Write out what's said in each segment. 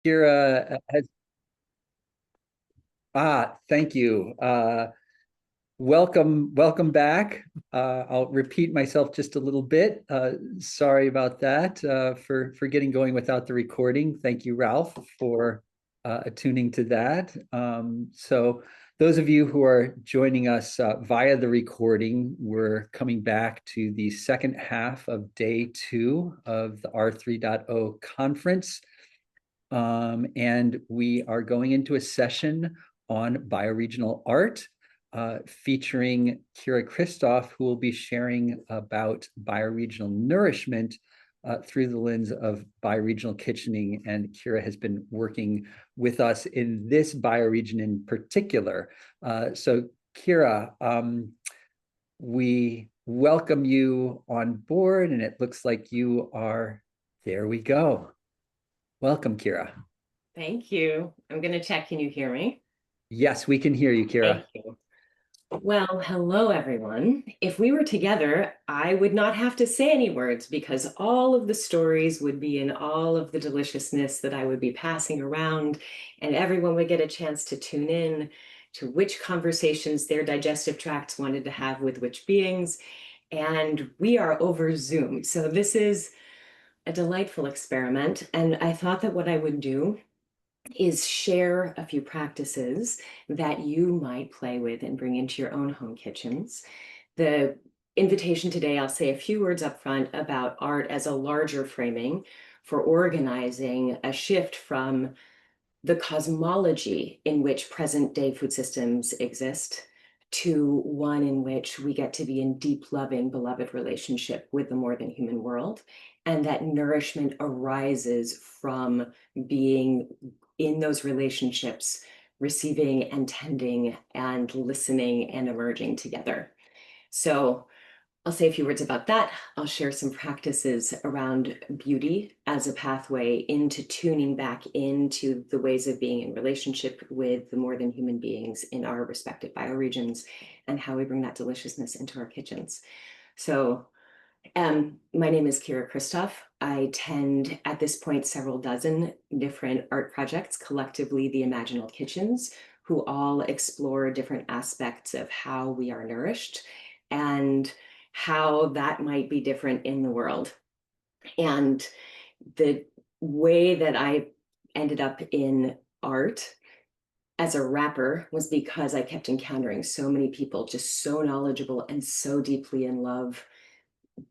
Kyra has, thank you. Welcome back. I'll repeat myself just a little bit. Sorry about that, for getting going without the recording. Thank you, Ralph, for attuning to that. So those of you who are joining us via the recording, we're coming back to the second half of day 2 of the R3.0 conference. And we are going into a session on bioregional art, featuring Kyra Kristof, who will be sharing about bioregional nourishment through the lens of bioregional kitchening. And Kyra has been working with us in this bioregion in particular. So Kyra, we welcome you on board, and it looks like you are, there we go. Welcome, Kyra. Thank you. I'm going to check. Can you hear me? Yes, we can hear you, Kyra. Thank you. Well, hello, everyone. If we were together, I would not have to say any words because all of the stories would be in all of the deliciousness that I would be passing around, and everyone would get a chance to tune in to which conversations their digestive tracts wanted to have with which beings. And we are over Zoom. So this is a delightful experiment. And I thought that what I would do is share a few practices that you might play with and bring into your own home kitchens. The invitation today, I'll say a few words up front about art as a larger framing for organizing a shift from the cosmology in which present day food systems exist to one in which we get to be in deep, loving, beloved relationship with the more than human world. And that nourishment arises from being in those relationships, receiving and tending and listening and emerging together. So I'll say a few words about that. I'll share some practices around beauty as a pathway into tuning back into the ways of being in relationship with the more than human beings in our respective bioregions and how we bring that deliciousness into our kitchens. So my name is Kyra Kristof. I tend at this point several dozen different art projects, collectively the Imaginal Kitchens, who all explore different aspects of how we are nourished and how that might be different in the world. And the way that I ended up in art as a rapper was because I kept encountering so many people just so knowledgeable and so deeply in love,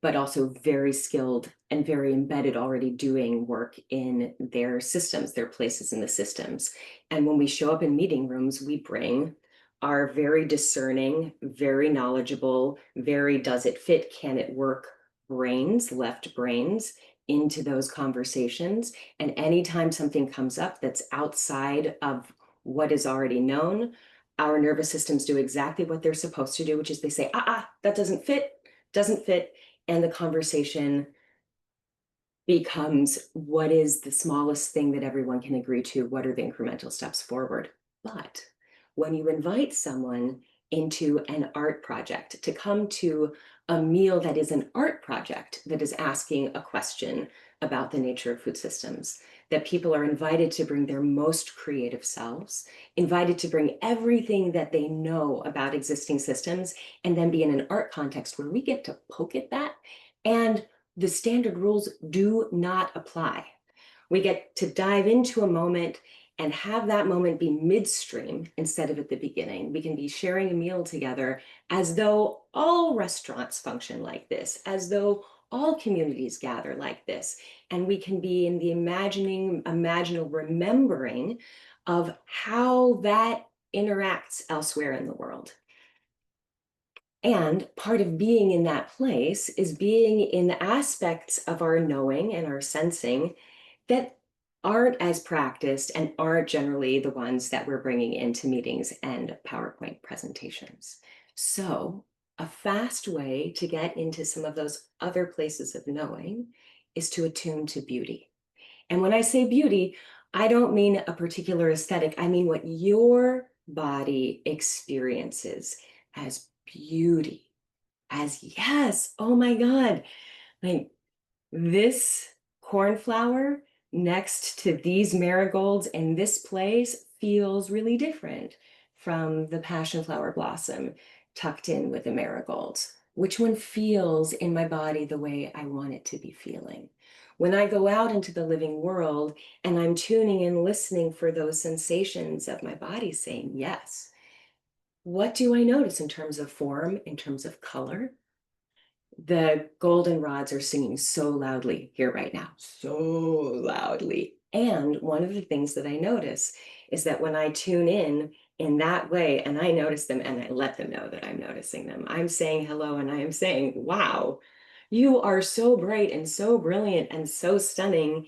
but also very skilled and very embedded already doing work in their systems, their places in the systems. And when we show up in meeting rooms, we bring are very discerning, very knowledgeable, very does it fit, can it work brains, left brains into those conversations. And anytime something comes up that's outside of what is already known, our nervous systems do exactly what they're supposed to do, which is they say, that doesn't fit. And the conversation becomes what is the smallest thing that everyone can agree to? What are the incremental steps forward? But when you invite someone into an art project to come to a meal that is an art project that is asking a question about the nature of food systems, that people are invited to bring their most creative selves, invited to bring everything that they know about existing systems, and then be in an art context where we get to poke at that, and the standard rules do not apply. We get to dive into a moment and have that moment be midstream instead of at the beginning. We can be sharing a meal together as though all restaurants function like this, as though all communities gather like this. And we can be in the imaginal remembering of how that interacts elsewhere in the world. And part of being in that place is being in the aspects of our knowing and our sensing that aren't as practiced and aren't generally the ones that we're bringing into meetings and PowerPoint presentations. So a fast way to get into some of those other places of knowing is to attune to beauty. And when I say beauty, I don't mean a particular aesthetic. I mean what your body experiences as beauty, as yes, oh my God, like this cornflower next to these marigolds in this place feels really different from the passion flower blossom tucked in with the marigolds? Which one feels in my body the way I want it to be feeling? When I go out into the living world and I'm tuning in, listening for those sensations of my body saying yes, what do I notice in terms of form, in terms of color? The goldenrods are singing so loudly here right now, so loudly. And one of the things that I notice is that when I tune in that way, and I notice them and I let them know that I'm noticing them, I'm saying hello and I am saying, wow, you are so bright and so brilliant and so stunning.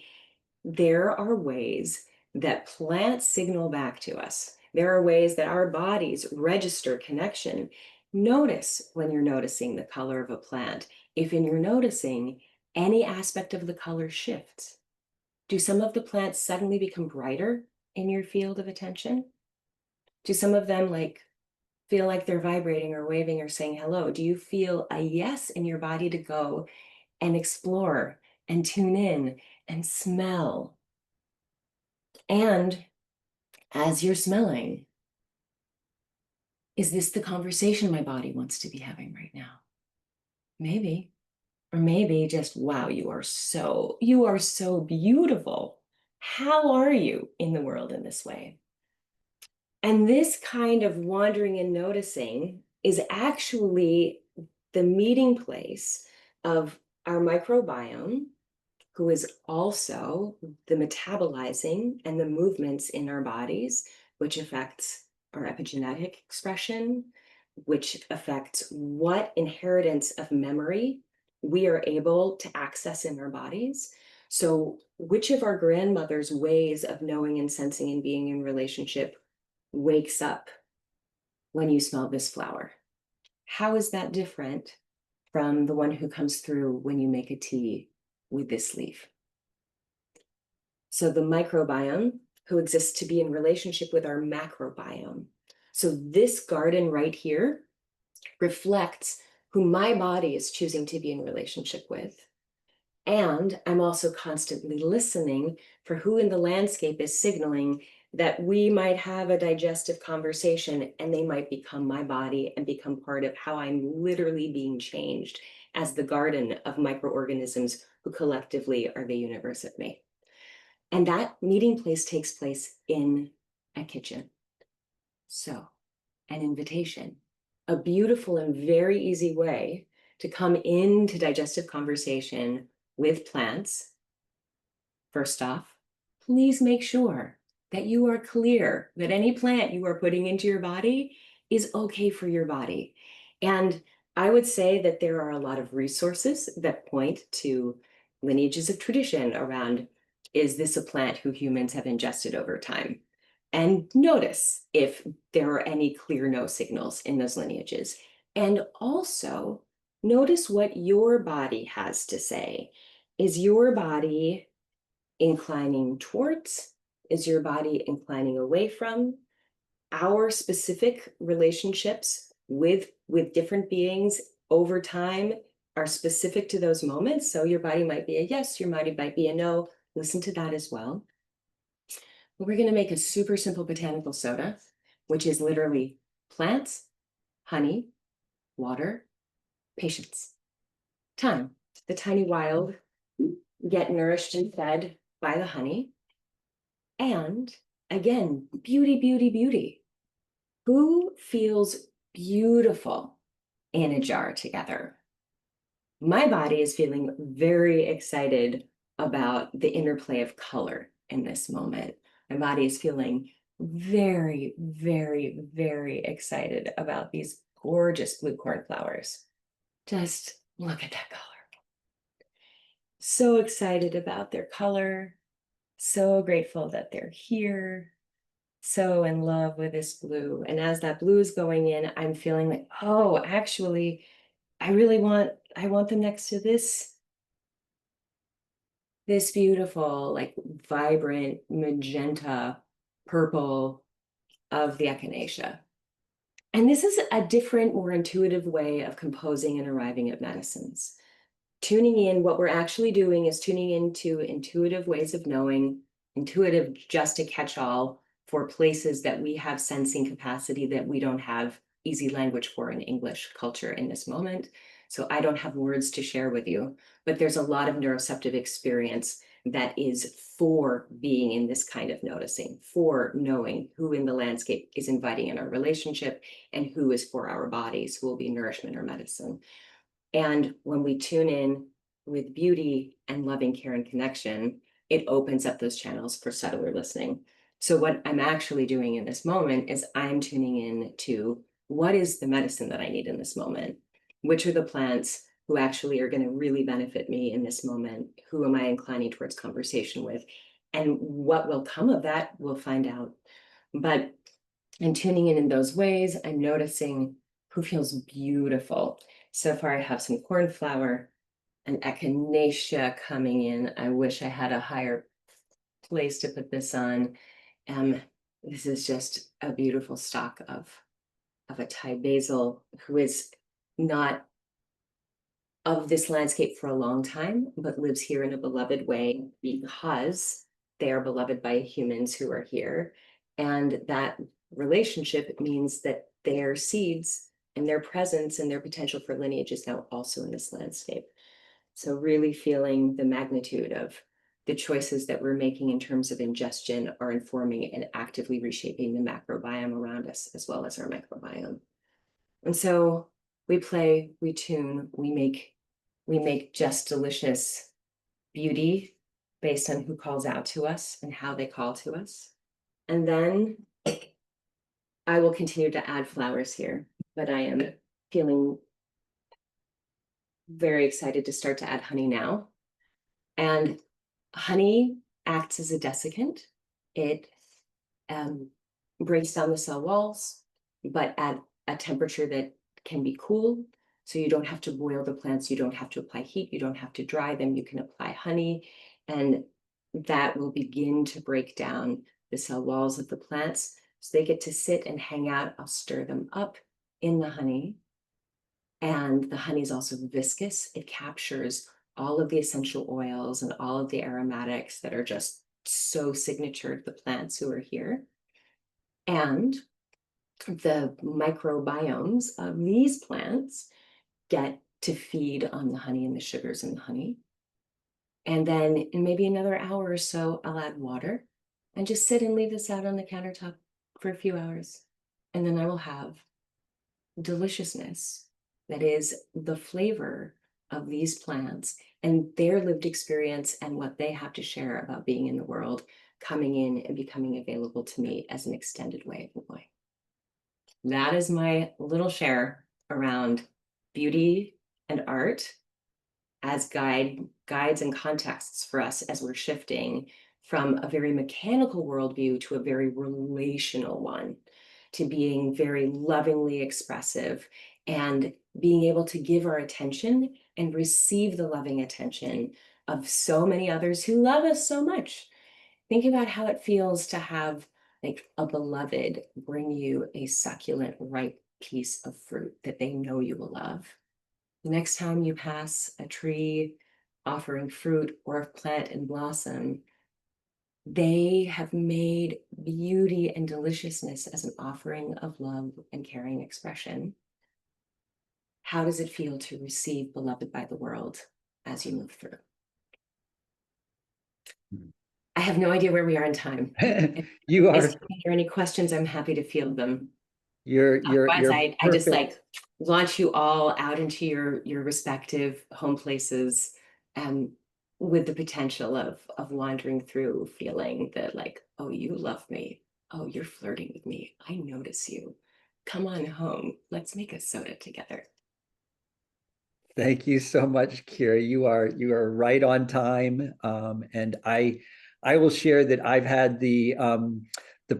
There are ways that plants signal back to us. There are ways that our bodies register connection. Notice when you're noticing the color of a plant. If in your noticing, any aspect of the color shifts. Do some of the plants suddenly become brighter in your field of attention? Do some of them feel like they're vibrating or waving or saying hello? Do you feel a yes in your body to go and explore and tune in and smell? And as you're smelling, is this the conversation my body wants to be having right now? Maybe. Or maybe just, wow, you are so beautiful. How are you in the world in this way? And this kind of wandering and noticing is actually the meeting place of our microbiome, who is also the metabolizing and the movements in our bodies, which affects our epigenetic expression, which affects what inheritance of memory we are able to access in our bodies. So which of our grandmother's ways of knowing and sensing and being in relationship wakes up when you smell this flower? How is that different from the one who comes through when you make a tea with this leaf? So the microbiome, who exists to be in relationship with our macrobiome. So this garden right here reflects who my body is choosing to be in relationship with. And I'm also constantly listening for who in the landscape is signaling that we might have a digestive conversation and they might become my body and become part of how I'm literally being changed as the garden of microorganisms who collectively are the universe of me. And that meeting place takes place in a kitchen. So, an invitation, a beautiful and very easy way to come into digestive conversation with plants. First off, please make sure that you are clear that any plant you are putting into your body is okay for your body. And I would say that there are a lot of resources that point to lineages of tradition around, is this a plant who humans have ingested over time? And notice if there are any clear no signals in those lineages. And also notice what your body has to say. Is your body inclining towards? Is your body inclining away from? Our specific relationships with different beings over time are specific to those moments. So your body might be a yes, your body might be a no. Listen to that as well. We're going to make a super simple botanical soda, which is literally plants, honey, water, patience, time. The tiny wild get nourished and fed by the honey. And again, beauty, beauty, beauty. Who feels beautiful in a jar together? My body is feeling very excited about the interplay of color in this moment. My body is feeling very, very, very excited about these gorgeous blue cornflowers. Just look at that color. So excited about their color. So grateful that they're here. So in love with this blue. And as that blue is going in, I'm feeling like, oh, actually, I want them next to this beautiful, like vibrant magenta purple of the echinacea. And this is a different, more intuitive way of composing and arriving at medicines. tuning in, what we're actually doing is tuning into intuitive ways of knowing, intuitive just a catch-all for places that we have sensing capacity that we don't have easy language for in English culture in this moment. So I don't have words to share with you, but there's a lot of neuroceptive experience that is for being in this kind of noticing, for knowing who in the landscape is inviting in our relationship and who is for our bodies, who will be nourishment or medicine. And when we tune in with beauty and loving care and connection, it opens up those channels for subtler listening. So what I'm actually doing in this moment is I'm tuning in to what is the medicine that I need in this moment? Which are the plants who actually are going to really benefit me in this moment? Who am I inclining towards conversation with? And what will come of that, we'll find out. But in tuning in those ways, I'm noticing who feels beautiful. So far, I have some cornflower and echinacea coming in. I wish I had a higher place to put this on. This is just a beautiful stalk of a Thai basil who is not of this landscape for a long time, but lives here in a beloved way because they are beloved by humans who are here. And that relationship means that their seeds and their presence and their potential for lineage is now also in this landscape. So really feeling the magnitude of the choices that we're making in terms of ingestion are informing and actively reshaping the macrobiome around us as well as our microbiome. And so we play, we tune, we make just delicious beauty based on who calls out to us and how they call to us. And then I will continue to add flowers here, but I am feeling very excited to start to add honey now. And honey acts as a desiccant. It breaks down the cell walls, but at a temperature that can be cool. So you don't have to boil the plants, you don't have to apply heat, you don't have to dry them, you can apply honey, and that will begin to break down the cell walls of the plants. So they get to sit and hang out. I'll stir them up in the honey. And the honey is also viscous. It captures all of the essential oils and all of the aromatics that are just so signature to the plants who are here. And the microbiomes of these plants get to feed on the honey and the sugars in the honey. And then in maybe another hour or so, I'll add water and just sit and leave this out on the countertop for a few hours. And then I will have deliciousness that is the flavor of these plants and their lived experience and what they have to share about being in the world coming in and becoming available to me as an extended way of knowing. That is my little share around beauty and art as guides and contexts for us as we're shifting from a very mechanical worldview to a very relational one, to being very lovingly expressive and being able to give our attention and receive the loving attention of so many others who love us so much. Think about how it feels to have like a beloved bring you a succulent, ripe piece of fruit that they know you will love. The next time you pass a tree offering fruit or a plant in blossom, they have made beauty and deliciousness as an offering of love and caring expression. How does it feel to receive beloved by the world as you move through? I have no idea where we are in time. You are. If there are any questions, I'm happy to field them. You're I just perfect. like launch you all out into your respective home places with the potential of wandering through feeling that like, oh, you love me. Oh, you're flirting with me. I notice you. Come on home. Let's make a soda together. Thank you so much, Kyra. You are right on time. And I will share that I've had the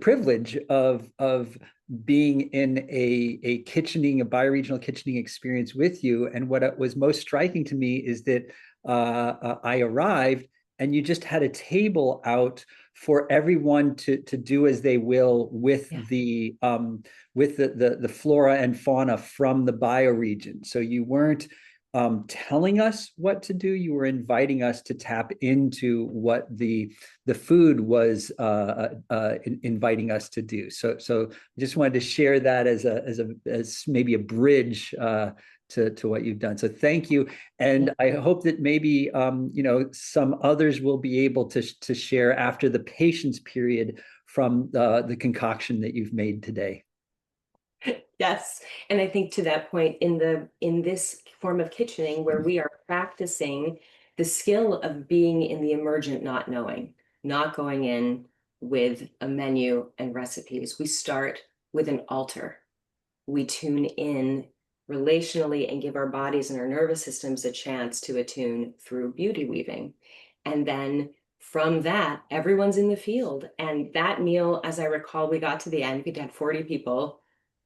privilege of being in a kitchening, a bioregional kitchening experience with you. And what was most striking to me is that I arrived and you just had a table out for everyone to do as they will with the flora and fauna from the bioregion. So you weren't telling us what to do. You were inviting us to tap into what the food was inviting us to do. So I just wanted to share that as maybe a bridge to what you've done. So thank you, and I hope that maybe some others will be able to share after the patience period from the concoction that you've made today. Yes, and I think to that point, in this form of kitchening, where we are practicing the skill of being in the emergent not knowing, not going in with a menu and recipes. We start with an altar. We tune in relationally and give our bodies and our nervous systems a chance to attune through beauty weaving. And then from that, everyone's in the field. And that meal, as I recall, we got to the end, we had 40 people.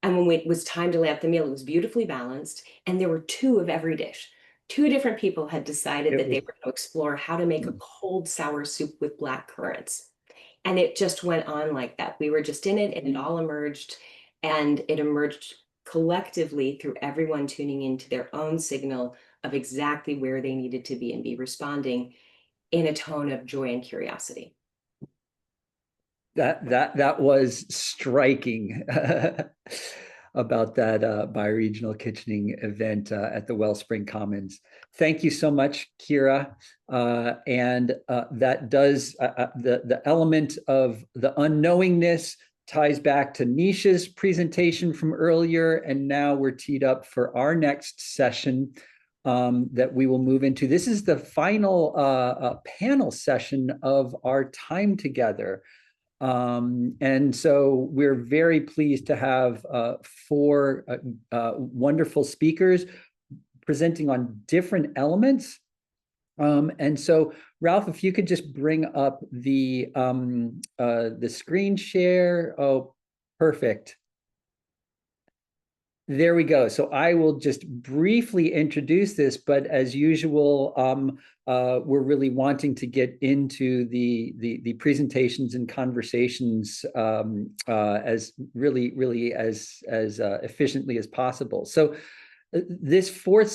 And when it was time to lay out the meal, it was beautifully balanced. And there were two of every dish. Two different people had decided that they were going to explore how to make a cold sour soup with black currants. And it just went on like that. We were just in it and it all emerged. And it emerged collectively through everyone tuning into their own signal of exactly where they needed to be and be responding in a tone of joy and curiosity. That was striking about that bioregional kitchening event at the Wellspring Commons. Thank you so much, Kyra. And that does the element of the unknowingness ties back to Nisha's presentation from earlier, and now we're teed up for our next session that we will move into. This is the final panel session of our time together. And so we're very pleased to have four wonderful speakers presenting on different elements. And so, Ralph, if you could just bring up the screen share. Oh, perfect. There we go. So I will just briefly introduce this, but as usual, we're really wanting to get into the presentations and conversations as really as efficiently as possible. So this fourth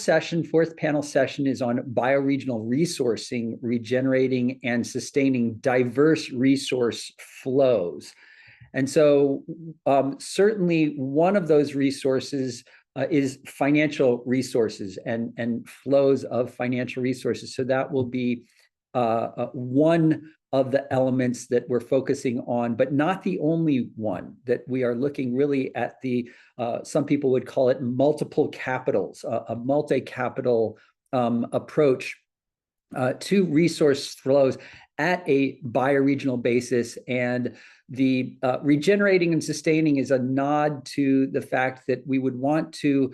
panel session is on bioregional resourcing, regenerating and sustaining diverse resource flows. And so certainly one of those resources is financial resources and flows of financial resources. So that will be one of the elements that we're focusing on, but not the only one. That we are looking really at the, some people would call it multiple capitals, a multi-capital approach to resource flows at a bioregional basis. And the regenerating and sustaining is a nod to the fact that we would want to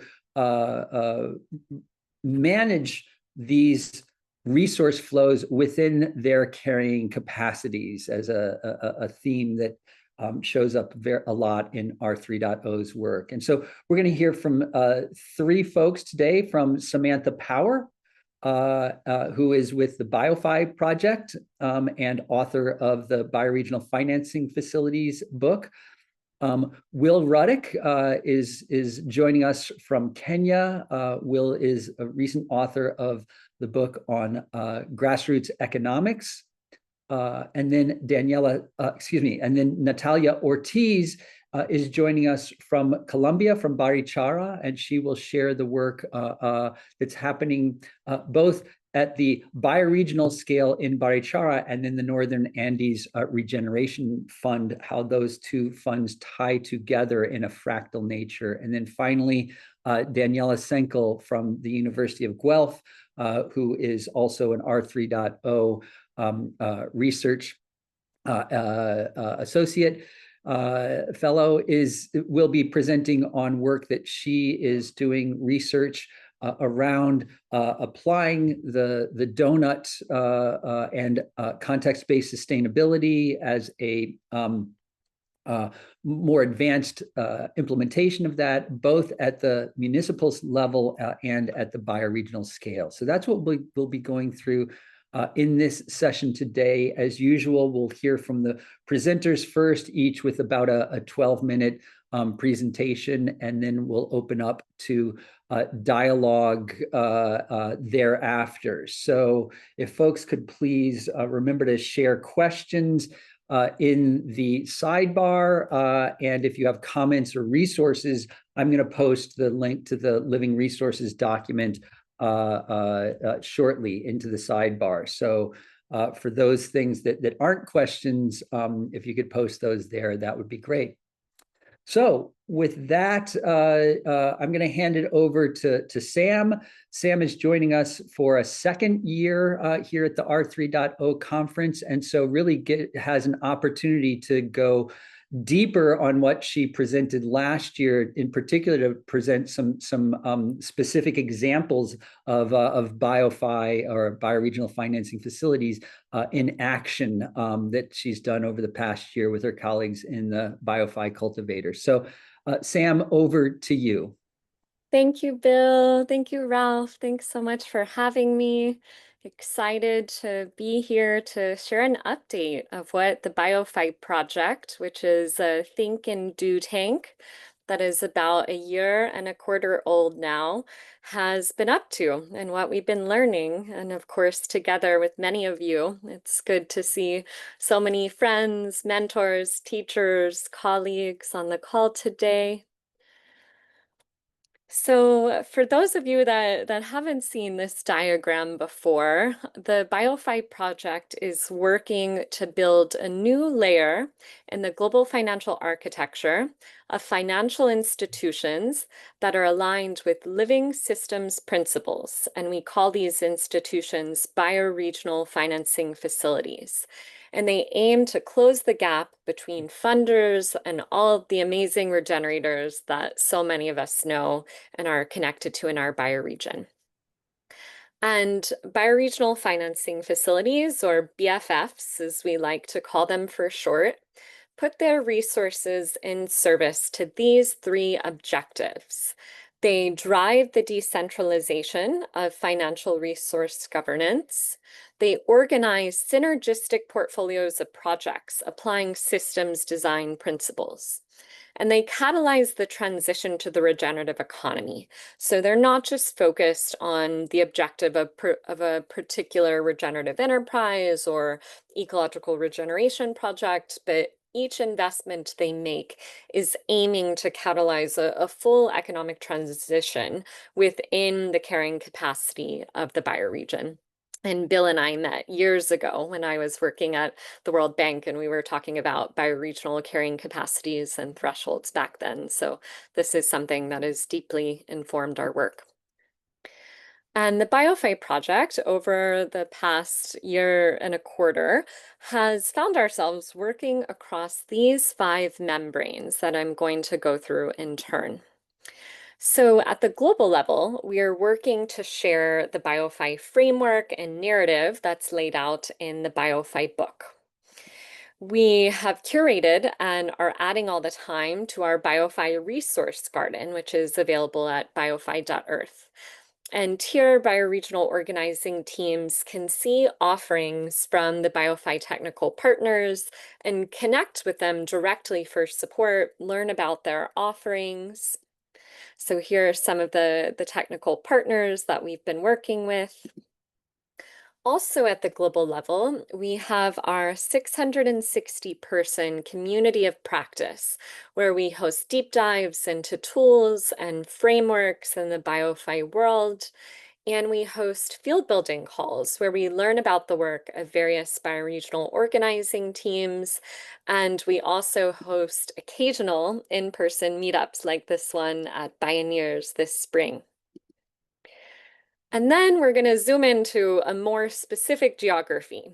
manage these resource flows within their carrying capacities as a theme that shows up a lot in r3.0's work. And so we're going to hear from three folks today, from Samantha Power, who is with the BioFi project and author of the Bioregional Financing Facilities book. Will Ruddick is joining us from Kenya. Will is a recent author of the book on grassroots economics. And then Natalia Ortiz is joining us from Colombia, from Barichara, and she will share the work that's happening both at the bioregional scale in Barichara and then the Northern Andes Regeneration Fund, how those two funds tie together in a fractal nature. And then finally, Daniela Senkl from the University of Guelph, who is also an r3.0 research associate fellow, will be presenting on work that she is doing research around applying the donut and context-based sustainability as a more advanced implementation of that, both at the municipal level and at the bioregional scale. So that's what we'll be going through in this session today. As usual, we'll hear from the presenters first, each with about a 12-minute presentation, and then we'll open up to dialogue thereafter. So if folks could please remember to share questions in the sidebar, and if you have comments or resources, I'm going to post the link to the Living Resources document shortly into the sidebar. So for those things that aren't questions, if you could post those there, that would be great. So with that, I'm going to hand it over to Sam. Sam is joining us for a second year here at the r3.0 conference, and so really has an opportunity to go deeper on what she presented last year, in particular to present some specific examples of BioFi or bioregional financing facilities in action that she's done over the past year with her colleagues in the BioFi cultivator. So Sam, over to you. Thank you, Bill. Thank you, Ralph. Thanks so much for having me. Excited to be here to share an update of what the BioFi project, which is a think and do tank that is about 1.25 years old now, has been up to and what we've been learning. And of course, together with many of you, it's good to see so many friends, mentors, teachers, colleagues on the call today. So for those of you that haven't seen this diagram before, the BioFi project is working to build a new layer in the global financial architecture of financial institutions that are aligned with living systems principles. And we call these institutions bioregional financing facilities. And they aim to close the gap between funders and all of the amazing regenerators that so many of us know and are connected to in our bioregion. And bioregional financing facilities, or BFFs, as we like to call them for short, put their resources in service to these 3 objectives. They drive the decentralization of financial resource governance. They organize synergistic portfolios of projects, applying systems design principles. And they catalyze the transition to the regenerative economy. So they're not just focused on the objective of a particular regenerative enterprise or ecological regeneration project, but each investment they make is aiming to catalyze a full economic transition within the carrying capacity of the bioregion. And Bill and I met years ago when I was working at the World Bank, and we were talking about bioregional carrying capacities and thresholds back then. So this is something that has deeply informed our work. And the BioFi project over the past 1.25 years has found ourselves working across these 5 membranes that I'm going to go through in turn. So at the global level, we are working to share the BioFi framework and narrative that's laid out in the BioFi book. We have curated and are adding all the time to our BioFi resource garden, which is available at biofi.earth. And here, bioregional organizing teams can see offerings from the BioFi technical partners and connect with them directly for support, learn about their offerings. So here are some of the technical partners that we've been working with. Also at the global level, we have our 660-person community of practice, where we host deep dives into tools and frameworks in the BioFi world. And we host field building calls where we learn about the work of various bioregional organizing teams. And we also host occasional in-person meetups like this one at Bioneers this spring. And then we're going to zoom into a more specific geography.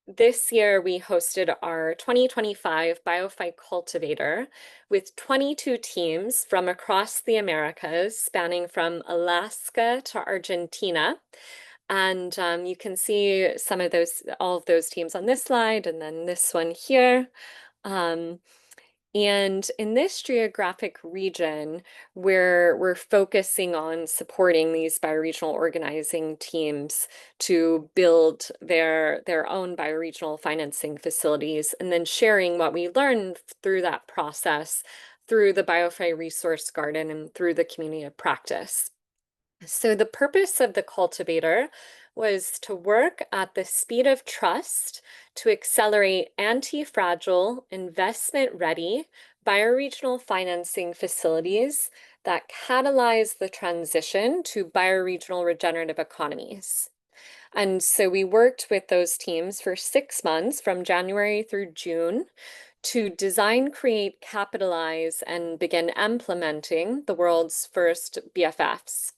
This year, we hosted our 2025 BioFi Cultivator with 22 teams from across the Americas, spanning from Alaska to Argentina. And you can see all of those teams on this slide, and then this one here. And in this geographic region, we're focusing on supporting these bioregional organizing teams to build their own bioregional financing facilities, and then sharing what we learned through that process through the BioFi Resource Garden and through the community of practice. So the purpose of the cultivator was to work at the speed of trust to accelerate anti-fragile, investment-ready bioregional financing facilities that catalyze the transition to bioregional regenerative economies. And so we worked with those teams for 6 months from January through June to design, create, capitalize, and begin implementing the world's first BFFs.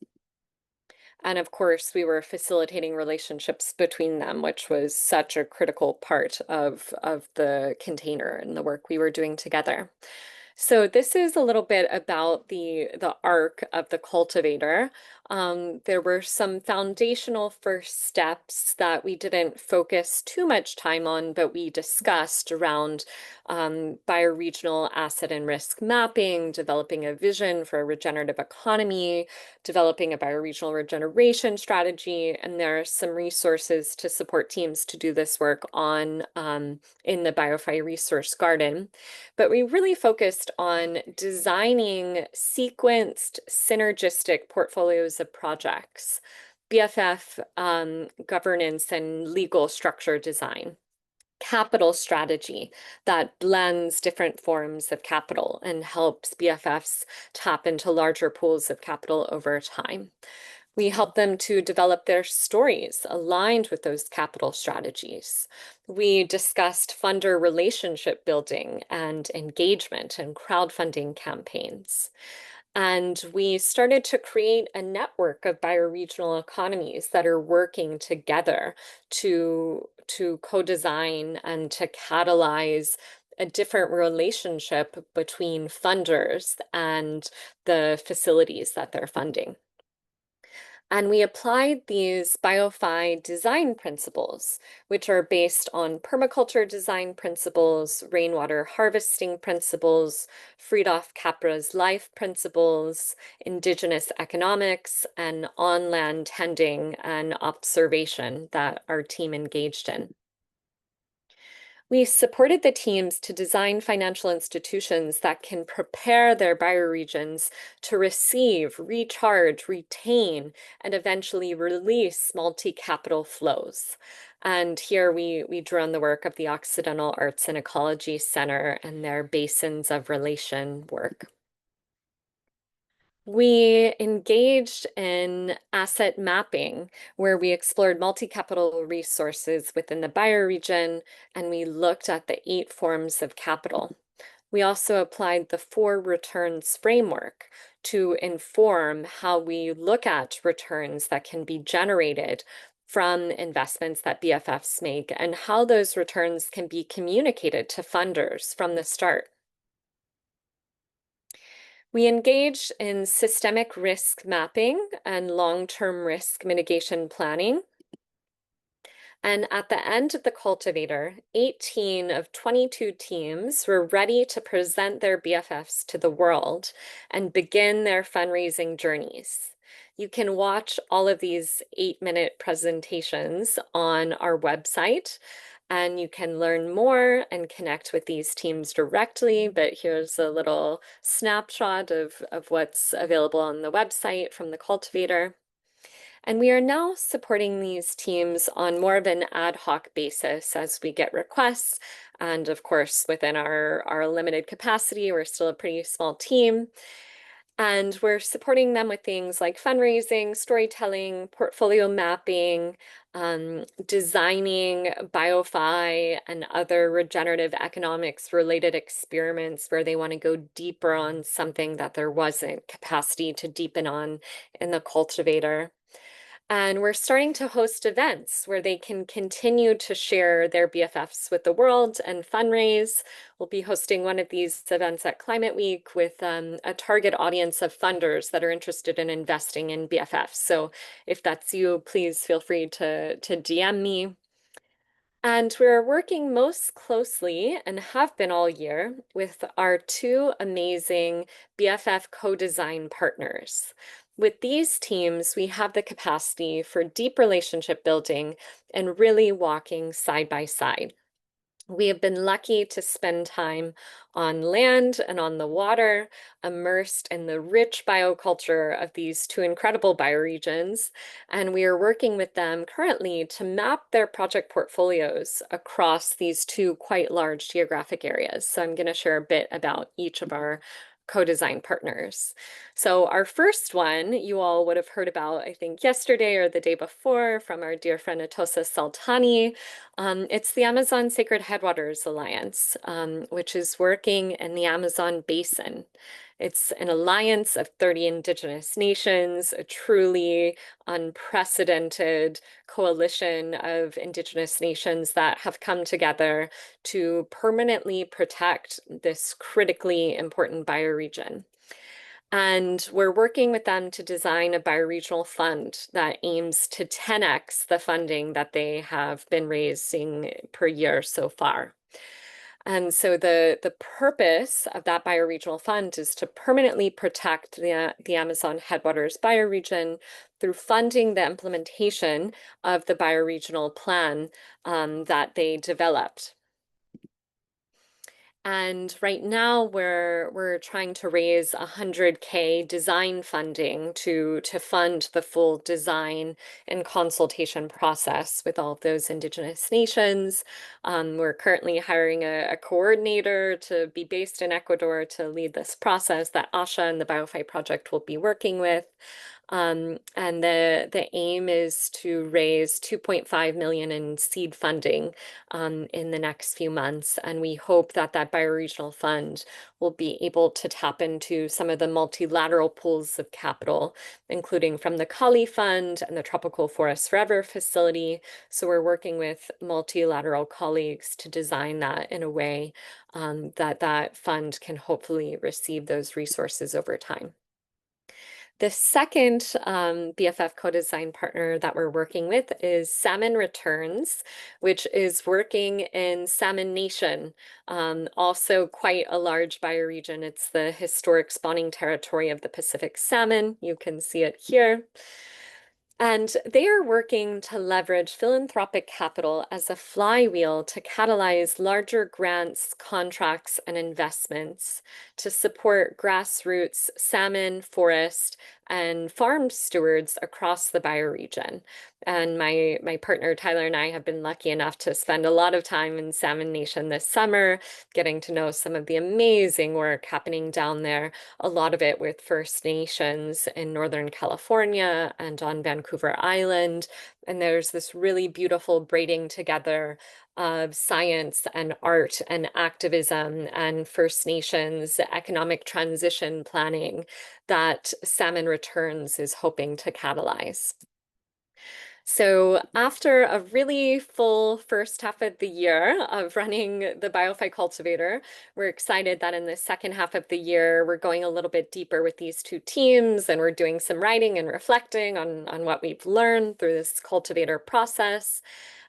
And of course, we were facilitating relationships between them, which was such a critical part of the container and the work we were doing together. So this is a little bit about the arc of the cultivator. There were some foundational first steps that we didn't focus too much time on, but we discussed around bioregional asset and risk mapping, developing a vision for a regenerative economy, developing a bioregional regeneration strategy, and there are some resources to support teams to do this work on in the BioFi Resource Garden. But we really focused on designing sequenced, synergistic portfolios of projects, BFF governance and legal structure design, capital strategy that blends different forms of capital and helps BFFs tap into larger pools of capital over time. We help them to develop their stories aligned with those capital strategies. We discussed funder relationship building and engagement and crowdfunding campaigns. And we started to create a network of bioregional economies that are working together to co-design and to catalyze a different relationship between funders and the facilities that they're funding. And we applied these BioFi design principles, which are based on permaculture design principles, rainwater harvesting principles, Fridtjof Capra's life principles, indigenous economics, and on-land tending and observation that our team engaged in. We supported the teams to design financial institutions that can prepare their bioregions to receive, recharge, retain, and eventually release multi-capital flows. And here we drew on the work of the Occidental Arts and Ecology Center and their basins of relation work. We engaged in asset mapping, where we explored multi-capital resources within the bioregion, and we looked at the 8 forms of capital. We also applied the 4 returns framework to inform how we look at returns that can be generated from investments that BFFs make and how those returns can be communicated to funders from the start. We engage in systemic risk mapping and long-term risk mitigation planning. And at the end of the cultivator, 18 of 22 teams were ready to present their BFFs to the world and begin their fundraising journeys. You can watch all of these 8-minute presentations on our website, and you can learn more and connect with these teams directly. But here's a little snapshot of what's available on the website from the cultivator. And we are now supporting these teams on more of an ad hoc basis as we get requests. And of course, within our limited capacity, we're still a pretty small team. And we're supporting them with things like fundraising, storytelling, portfolio mapping, designing BioFi and other regenerative economics related experiments where they want to go deeper on something that there wasn't capacity to deepen on in the cultivator. And we're starting to host events where they can continue to share their BFFs with the world and fundraise. We'll be hosting one of these events at Climate Week with a target audience of funders that are interested in investing in BFFs. So if that's you, please feel free to DM me. And we're working most closely and have been all year with our 2 amazing BFF co-design partners. With these teams, we have the capacity for deep relationship building and really walking side by side. We have been lucky to spend time on land and on the water, immersed in the rich bioculture of these two incredible bioregions. And we are working with them currently to map their project portfolios across these two quite large geographic areas. So I'm going to share a bit about each of our co-design partners. So our first one you all would have heard about, I think, yesterday or the day before from our dear friend Atossa Saltani. It's the Amazon Sacred Headwaters Alliance, which is working in the Amazon Basin. It's an alliance of 30 indigenous nations, a truly unprecedented coalition of indigenous nations that have come together to permanently protect this critically important bioregion. And we're working with them to design a bioregional fund that aims to 10x the funding that they have been raising per year so far. And so the purpose of that bioregional fund is to permanently protect the Amazon headwaters bioregion through funding the implementation of the bioregional plan that they developed. And right now we're trying to raise 100K design funding to fund the full design and consultation process with all of those indigenous nations. We're currently hiring a coordinator to be based in Ecuador to lead this process that Asha and the BioFi project will be working with. And the aim is to raise 2.5 million in seed funding in the next few months. And we hope that that bioregional fund will be able to tap into some of the multilateral pools of capital, including from the Kali Fund and the Tropical Forest Forever facility. So we're working with multilateral colleagues to design that in a way that that fund can hopefully receive those resources over time. The second BFF co-design partner that we're working with is Salmon Returns, which is working in Salmon Nation, also quite a large bioregion. It's the historic spawning territory of the Pacific salmon. You can see it here. And they are working to leverage philanthropic capital as a flywheel to catalyze larger grants, contracts, and investments to support grassroots salmon, forest, and farm stewards across the bioregion. And my partner Tyler and I have been lucky enough to spend a lot of time in Salmon Nation this summer, getting to know some of the amazing work happening down there, a lot of it with First Nations in Northern California and on Vancouver Island. And there's this really beautiful braiding together of science and art and activism and First Nations economic transition planning that Salmon Returns is hoping to catalyze. So after a really full first half of the year of running the BioFi cultivator, we're excited that in the second half of the year, we're going a little bit deeper with these two teams, and we're doing some writing and reflecting on what we've learned through this cultivator process.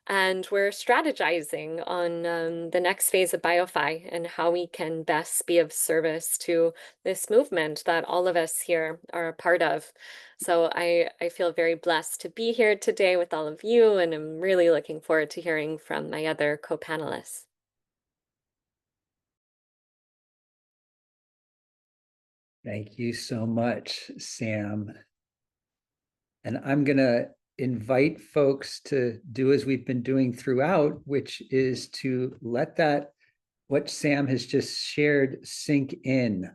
And we're strategizing on the next phase of BioFi and how we can best be of service to this movement that all of us here are a part of. So I feel very blessed to be here today with all of you, and I'm really looking forward to hearing from my other co-panelists. Thank you so much, Sam. And I'm going to invite folks to do as we've been doing throughout, which is to let that, what Sam has just shared, sink in.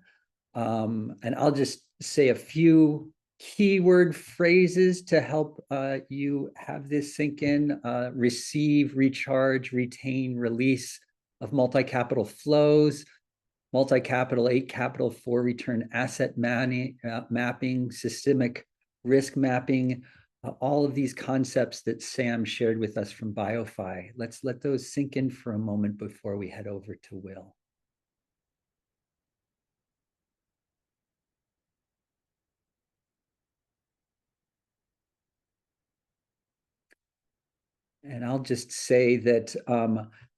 And I'll just say a few keyword phrases to help you have this sink in: receive, recharge, retain, release of multi-capital flows, multi-capital, 8 capital, 4 return asset mapping, systemic risk mapping, all of these concepts that Sam shared with us from BioFi. Let's let those sink in for a moment before we head over to Will. And I'll just say that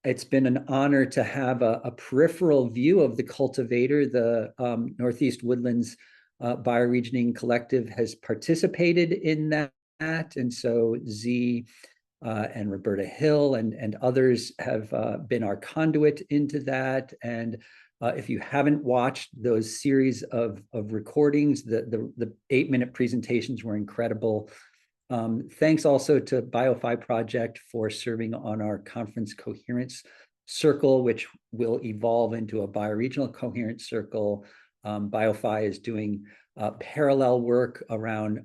it's been an honor to have a peripheral view of the cultivator. The Northeast Woodlands Bioregioning Collective has participated in that. And so Z and Roberta Hill and others have been our conduit into that. And if you haven't watched those series of recordings, the 8-minute presentations were incredible. Thanks also to BioFi Project for serving on our conference coherence circle, which will evolve into a bioregional coherence circle. BioFi is doing parallel work around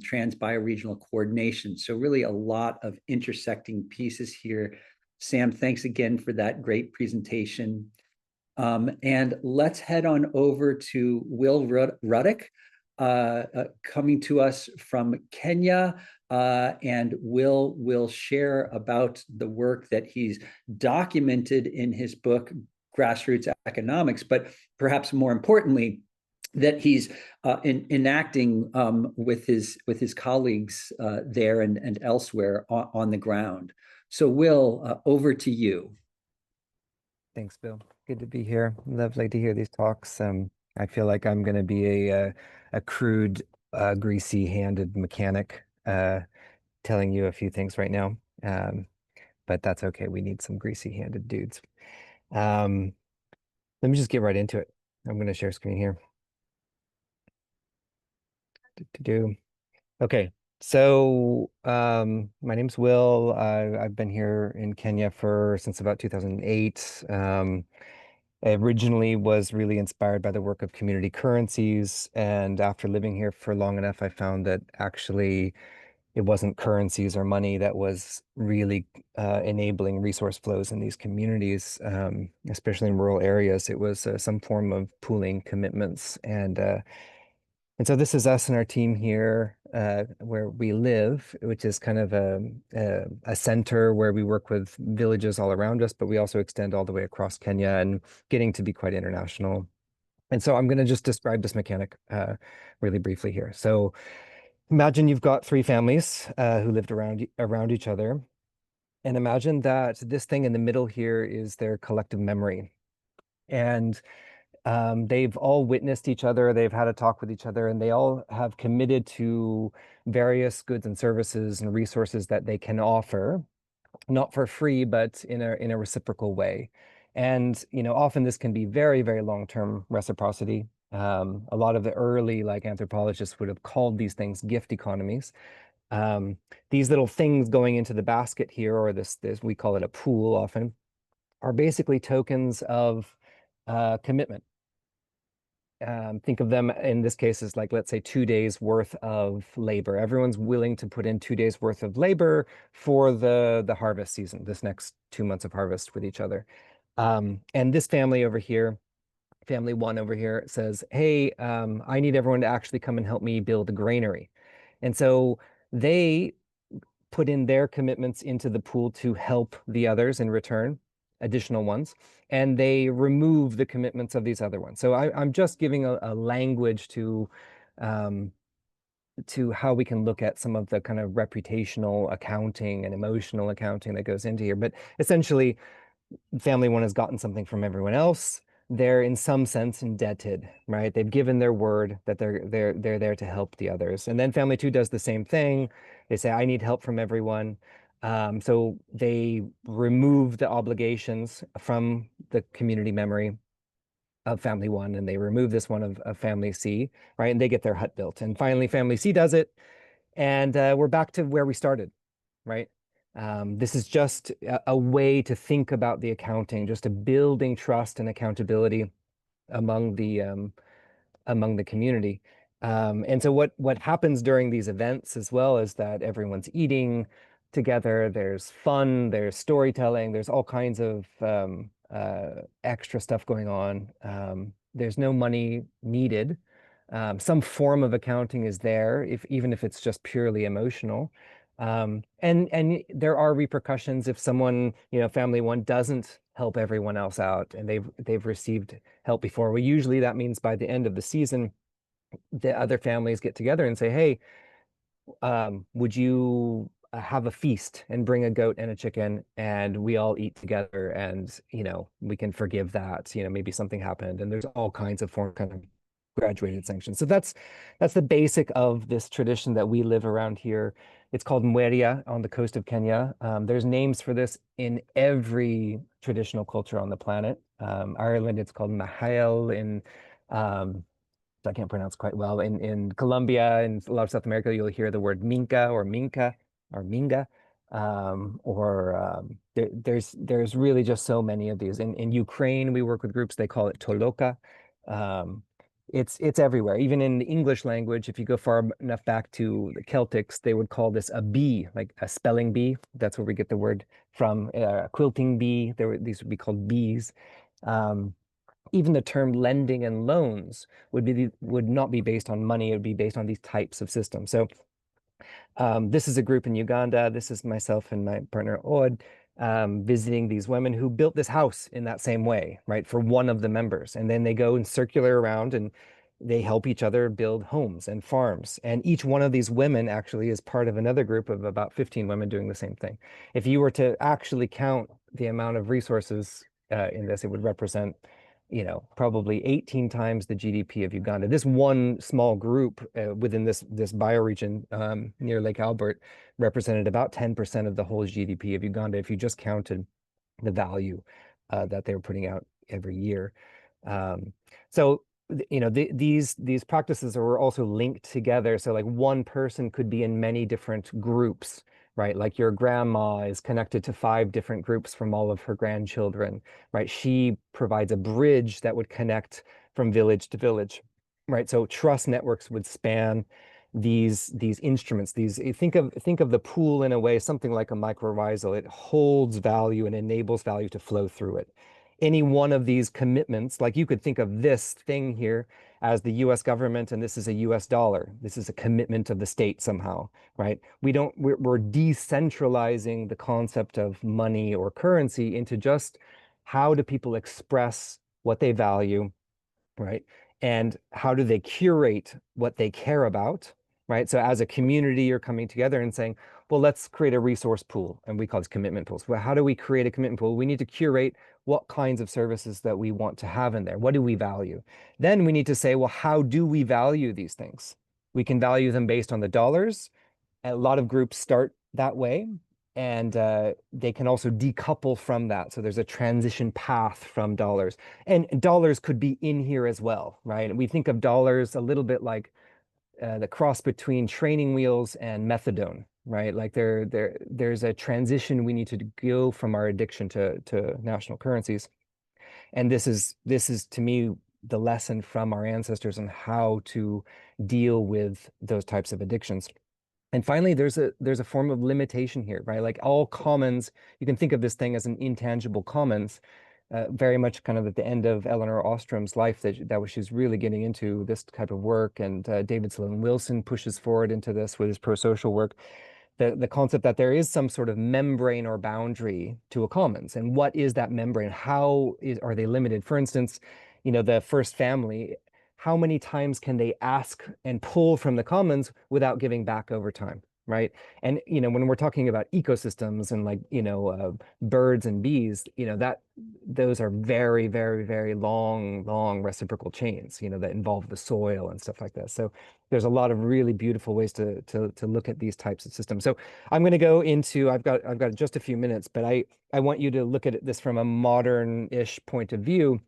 trans-bioregional coordination. So really a lot of intersecting pieces here. Sam, thanks again for that great presentation. And let's head on over to Will Ruddick, coming to us from Kenya. And will share about the work that he's documented in his book, Grassroots Economics, but perhaps more importantly, that he's enacting with his colleagues there and elsewhere on the ground. So Will, over to you. Thanks, Bill. Good to be here. Lovely to hear these talks. I feel like I'm going to be a crude, greasy-handed mechanic telling you a few things right now, but that's okay. We need some greasy-handed dudes. Let me just get right into it. I'm going to share screen here. Okay, so my name's Will. I've been here in Kenya since about 2008. I originally was really inspired by the work of community currencies, and after living here for long enough, I found that actually it wasn't currencies or money that was really enabling resource flows in these communities, especially in rural areas. It was some form of pooling commitments, and so this is us and our team here where we live, which is kind of a center where we work with villages all around us, but we also extend all the way across Kenya and getting to be quite international. And so I'm going to just describe this mechanic really briefly here. So imagine you've got 3 families who lived around each other. And imagine that this thing in the middle here is their collective memory. And they've all witnessed each other, they've had a talk with each other, and they all have committed to various goods and services and resources that they can offer, not for free, but in a reciprocal way. And often this can be very, very long-term reciprocity. A lot of the early anthropologists would have called these things gift economies. These little things going into the basket here, or this we call it a pool often, are basically tokens of commitment. Think of them in this case as let's say 2 days worth of labor. Everyone's willing to put in 2 days worth of labor for the harvest season, this next 2 months of harvest with each other. And this family over here, family 1 over here, says, hey, I need everyone to actually come and help me build a granary. And so they put in their commitments into the pool to help the others in return, additional ones, and they remove the commitments of these other ones. So I'm just giving a language to how we can look at some of the kind of reputational accounting and emotional accounting that goes into here. But essentially, family 1 has gotten something from everyone else. They're in some sense indebted, right? They've given their word that they're there to help the others. And then family 2 does the same thing. They say, I need help from everyone. So they remove the obligations from the community memory of family 1, and they remove this one of family C, right? And they get their hut built. And finally, family C does it. And we're back to where we started, right? This is just a way to think about the accounting, just a building trust and accountability among the community. And so what happens during these events as well is that everyone's eating together, there's fun, there's storytelling, there's all kinds of extra stuff going on. There's no money needed. Some form of accounting is there, even if it's just purely emotional. And there are repercussions if someone, family 1 doesn't help everyone else out and they've received help before. Well, usually that means by the end of the season, the other families get together and say, hey, would you have a feast and bring a goat and a chicken and we all eat together and, we can forgive that, maybe something happened. And there's all kinds of form kind of graduated sanctions. So that's the basic of this tradition that we live around here. It's called Mweria on the coast of Kenya. There's names for this in every traditional culture on the planet. Ireland, it's called Mahail. In I can't pronounce quite well. In Colombia and a lot of South America, you'll hear the word minka or minka or minga. There's really just so many of these. In Ukraine, we work with groups, they call it toloka. It's everywhere. Even in the English language, if you go far enough back to the Celtics, they would call this a bee, like a spelling bee. That's where we get the word from. Quilting bee. These would be called bees. Even the term lending and loans would not be based on money. It would be based on these types of systems. So this is a group in Uganda. This is myself and my partner Od visiting these women who built this house in that same way, right, for one of the members. And then they go and circular around and they help each other build homes and farms. And each one of these women actually is part of another group of about 15 women doing the same thing. If you were to actually count the amount of resources in this, it would represent, you know, probably 18 times the GDP of Uganda. This one small group within this bioregion near Lake Albert represented about 10% of the whole GDP of Uganda if you just counted the value that they were putting out every year. So you know, these practices are also linked together. So like one person could be in many different groups, right? Like your grandma is connected to 5 different groups from all of her grandchildren, right? She provides a bridge that would connect from village to village, right? So trust networks would span these instruments. Think of the pool in a way, something like a mycorrhizal. It holds value and enables value to flow through it. Any one of these commitments, like you could think of this thing here as the US government, and this is a US dollar. This is a commitment of the state somehow, right? We're decentralizing the concept of money or currency into just how do people express what they value, right? And how do they curate what they care about, right? So as a community, you're coming together and saying, well, let's create a resource pool, and we call this commitment pools. Well, how do we create a commitment pool? We need to curate what kinds of services that we want to have in there. What do we value? Then we need to say, well, how do we value these things? We can value them based on the dollars. A lot of groups start that way, and they can also decouple from that. So there's a transition path from dollars. And dollars could be in here as well, right? And we think of dollars a little bit like the cross between training wheels and methadone, right? Like there's a transition we need to go from our addiction to national currencies. And this is to me the lesson from our ancestors on how to deal with those types of addictions. And finally, there's a form of limitation here, right? Like all commons, you can think of this thing as an intangible commons, very much kind of at the end of Eleanor Ostrom's life that was she's really getting into this type of work. And David Sloan Wilson pushes forward into this with his pro-social work. The concept that there is some sort of membrane or boundary to a commons. And what is that membrane? Are they limited? For instance, you know, the first family, how many times can they ask and pull from the commons without giving back over time, right? And, you know, when we're talking about ecosystems and like, you know, birds and bees, you know, those are very, very, very long reciprocal chains, you know, that involve the soil and stuff like that. So there's a lot of really beautiful ways to look at these types of systems. So I'm going to go into, I've got just a few minutes, but I want you to look at this from a modern-ish point of view,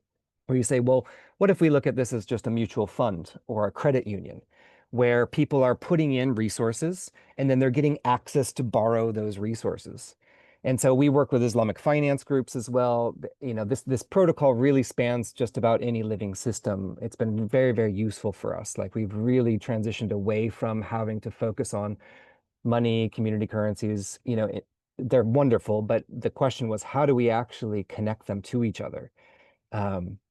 where you say, well, what if we look at this as just a mutual fund or a credit union, where people are putting in resources and then they're getting access to borrow those resources? And so we work with Islamic finance groups as well. You know, this protocol really spans just about any living system. It's been very, very useful for us. Like we've really transitioned away from having to focus on money, community currencies. You know, they're wonderful, but the question was, how do we actually connect them to each other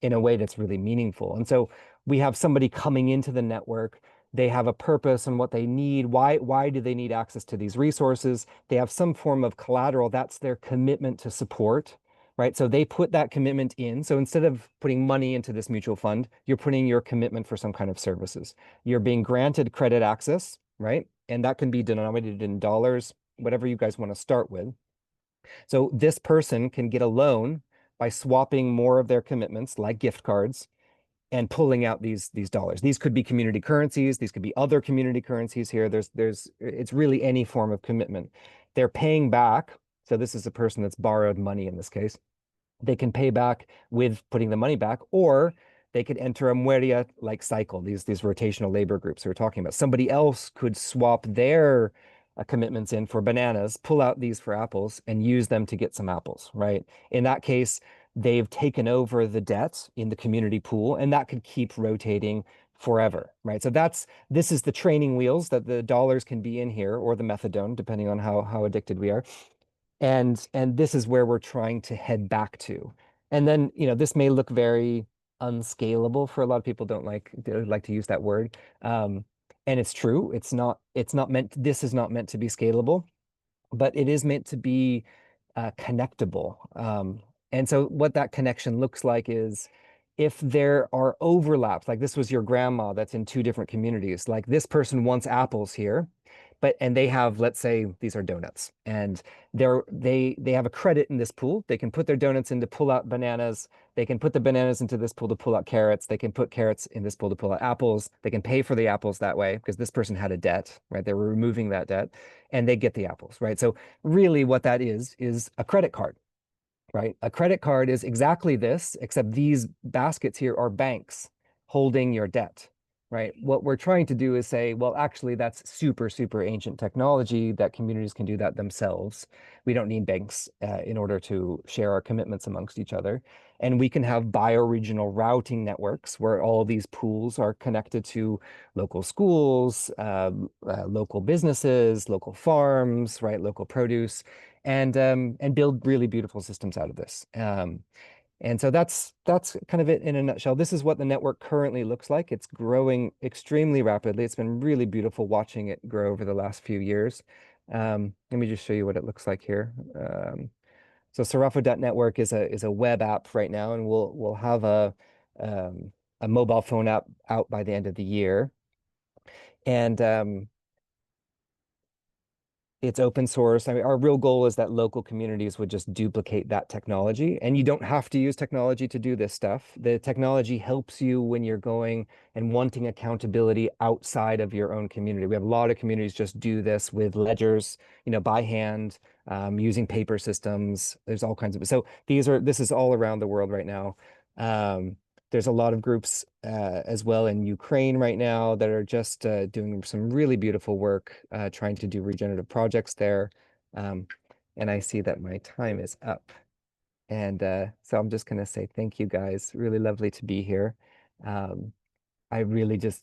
in a way that's really meaningful? And so we have somebody coming into the network. They have a purpose and what they need. Why do they need access to these resources? They have some form of collateral. That's their commitment to support, right? So they put that commitment in. So instead of putting money into this mutual fund, you're putting your commitment for some kind of services. You're being granted credit access, right? And that can be denominated in dollars, whatever you guys want to start with. So this person can get a loan by swapping more of their commitments, like gift cards, and pulling out these dollars. These could be community currencies. These could be other community currencies here. It's really any form of commitment. They're paying back. So this is a person that's borrowed money in this case. They can pay back with putting the money back, or they could enter a mueria-like cycle, these rotational labor groups we were talking about. Somebody else could swap their commitments in for bananas, pull out these for apples, and use them to get some apples, right? In that case, they've taken over the debt in the community pool, and that could keep rotating forever, right? So this is the training wheels that the dollars can be in here, or the methadone, depending on how addicted we are. And this is where we're trying to head back to. And then, this may look very unscalable for a lot of people. They like to use that word. And it's true. This is not meant to be scalable, but it is meant to be connectable. And so what that connection looks like is, if there are overlaps, like this was your grandma that's in 2 different communities, like this person wants apples here, and they have, let's say these are donuts, and they have a credit in this pool. They can put their donuts in to pull out bananas. They can put the bananas into this pool to pull out carrots. They can put carrots in this pool to pull out apples. They can pay for the apples that way because this person had a debt, right? They were removing that debt, and they get the apples, right? So really what that is a credit card. Right? A credit card is exactly this, except these baskets here are banks holding your debt, right? What we're trying to do is say, well, actually, that's super, super ancient technology that communities can do that themselves. We don't need banks in order to share our commitments amongst each other. And we can have bioregional routing networks where all these pools are connected to local schools, local businesses, local farms, right? Local produce. And build really beautiful systems out of this. And so that's kind of it in a nutshell. This is what the network currently looks like. It's growing extremely rapidly. It's been really beautiful watching it grow over the last few years. Let me just show you what it looks like here. So Serafo.network is a web app right now, and we'll have a mobile phone app out by the end of the year. And it's open source. I mean, our real goal is that local communities would just duplicate that technology. And you don't have to use technology to do this stuff. The technology helps you when you're going and wanting accountability outside of your own community. We have a lot of communities just do this with ledgers, by hand, using paper systems. There's all kinds of, so this is all around the world right now. There's a lot of groups as well in Ukraine right now that are just doing some really beautiful work, trying to do regenerative projects there. And I see that my time is up. And so I'm just going to say thank you, guys. Really lovely to be here. I really just,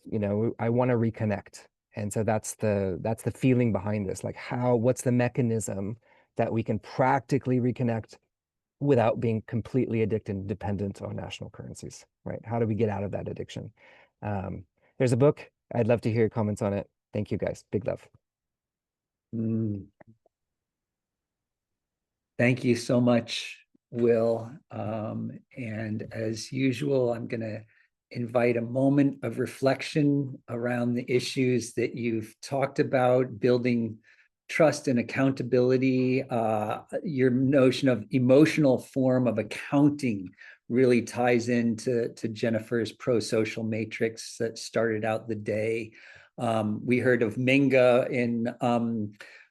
I want to reconnect. And so that's the feeling behind this. Like what's the mechanism that we can practically reconnect without being completely addicted and dependent on national currencies, right? How do we get out of that addiction? There's a book. I'd love to hear your comments on it. Thank you, guys. Big love. Thank you so much, Will. And as usual, I'm going to invite a moment of reflection around the issues that you've talked about, building trust and accountability. Your notion of emotional form of accounting really ties into Jennifer's pro-social matrix that started out the day. We heard of Minga in,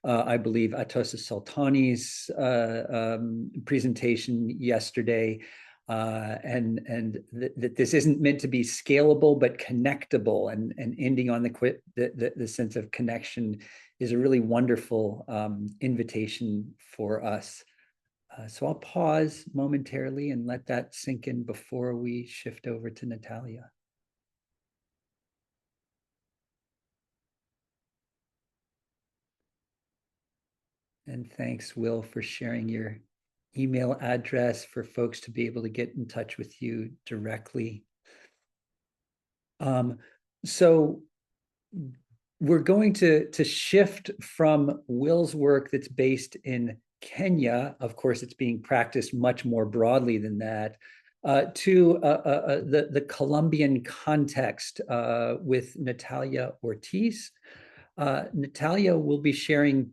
I believe, Atossa Sultani's presentation yesterday. And that this isn't meant to be scalable, but connectable, and ending on the sense of connection is a really wonderful invitation for us. So I'll pause momentarily and let that sink in before we shift over to Natalia. And thanks, Will, for sharing your email address for folks to be able to get in touch with you directly. So we're going to shift from Will's work that's based in Kenya. Of course, it's being practiced much more broadly than that, to the Colombian context with Natalia Ortiz. Natalia will be sharing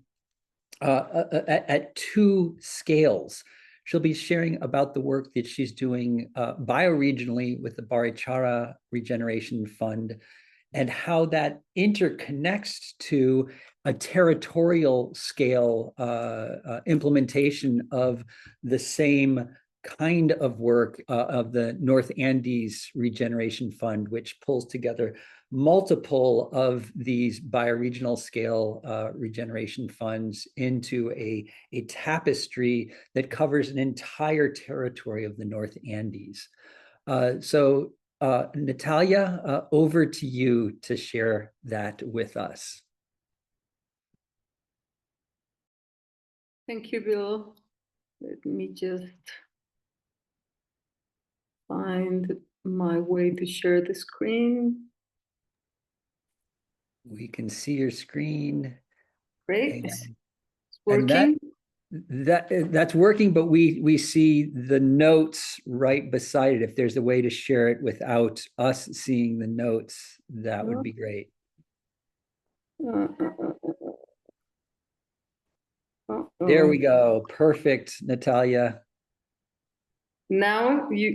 at 2 scales, She'll be sharing about the work that she's doing bioregionally with the Barichara Regeneration Fund, and how that interconnects to a territorial scale implementation of the same kind of work of the North Andes Regeneration Fund, which pulls together multiple of these bioregional scale regeneration funds into a tapestry that covers an entire territory of the North Andes. So Natalia, over to you to share that with us. Thank you, Bill. Let me just find my way to share the screen. We can see your screen. Great. And, It's working. That's working, but we see the notes right beside it. If there's a way to share it without us seeing the notes, that would be great. There we go. Perfect, Natalia. Now you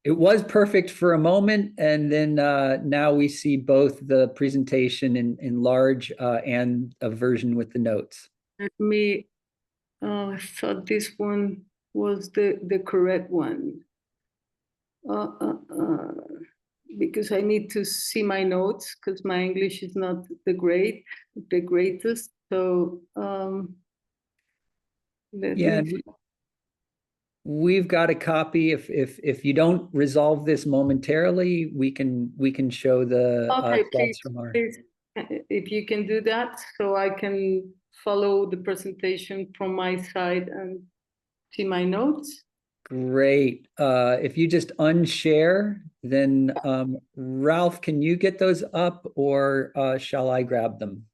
it was perfect for a moment, and then now we see both the presentation in large and a version with the notes. Let me, I thought this one was the correct one. Because I need to see my notes, because my English is not the greatest. So we've got a copy. If you don't resolve this momentarily, we can show the slides from our. Please, if you can do that, so I can follow the presentation from my side and see my notes. Great. If you just unshare, then Ralph, can you get those up, or shall I grab them?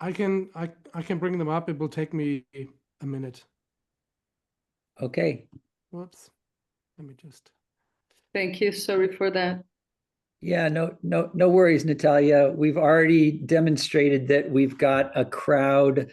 I can bring them up. It will take me a minute. Okay. Whoops. Let me just. Thank you. Sorry for that. Yeah, no worries, Natalia. We've already demonstrated that we've got a crowd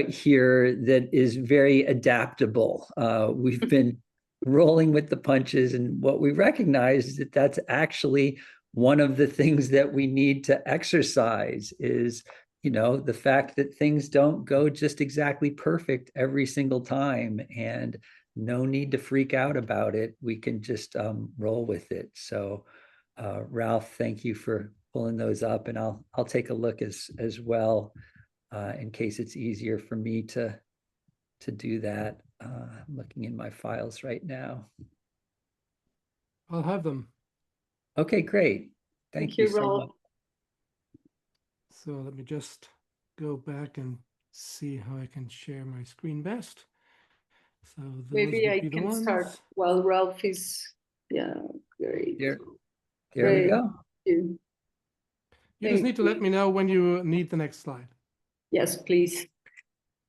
here that is very adaptable. We've been rolling with the punches, and what we recognize is that that's actually one of the things that we need to exercise is, the fact that things don't go just exactly perfect every single time, and no need to freak out about it. We can just roll with it. So Ralph, thank you for pulling those up, and I'll take a look as well in case it's easier for me to do that. I'm looking in my files right now. I'll have them. Okay, great. Thank you so much. So let me just go back and see how I can share my screen best. So maybe I can start while Ralph is, great. There we go. You just need to let me know when you need the next slide. Yes, please.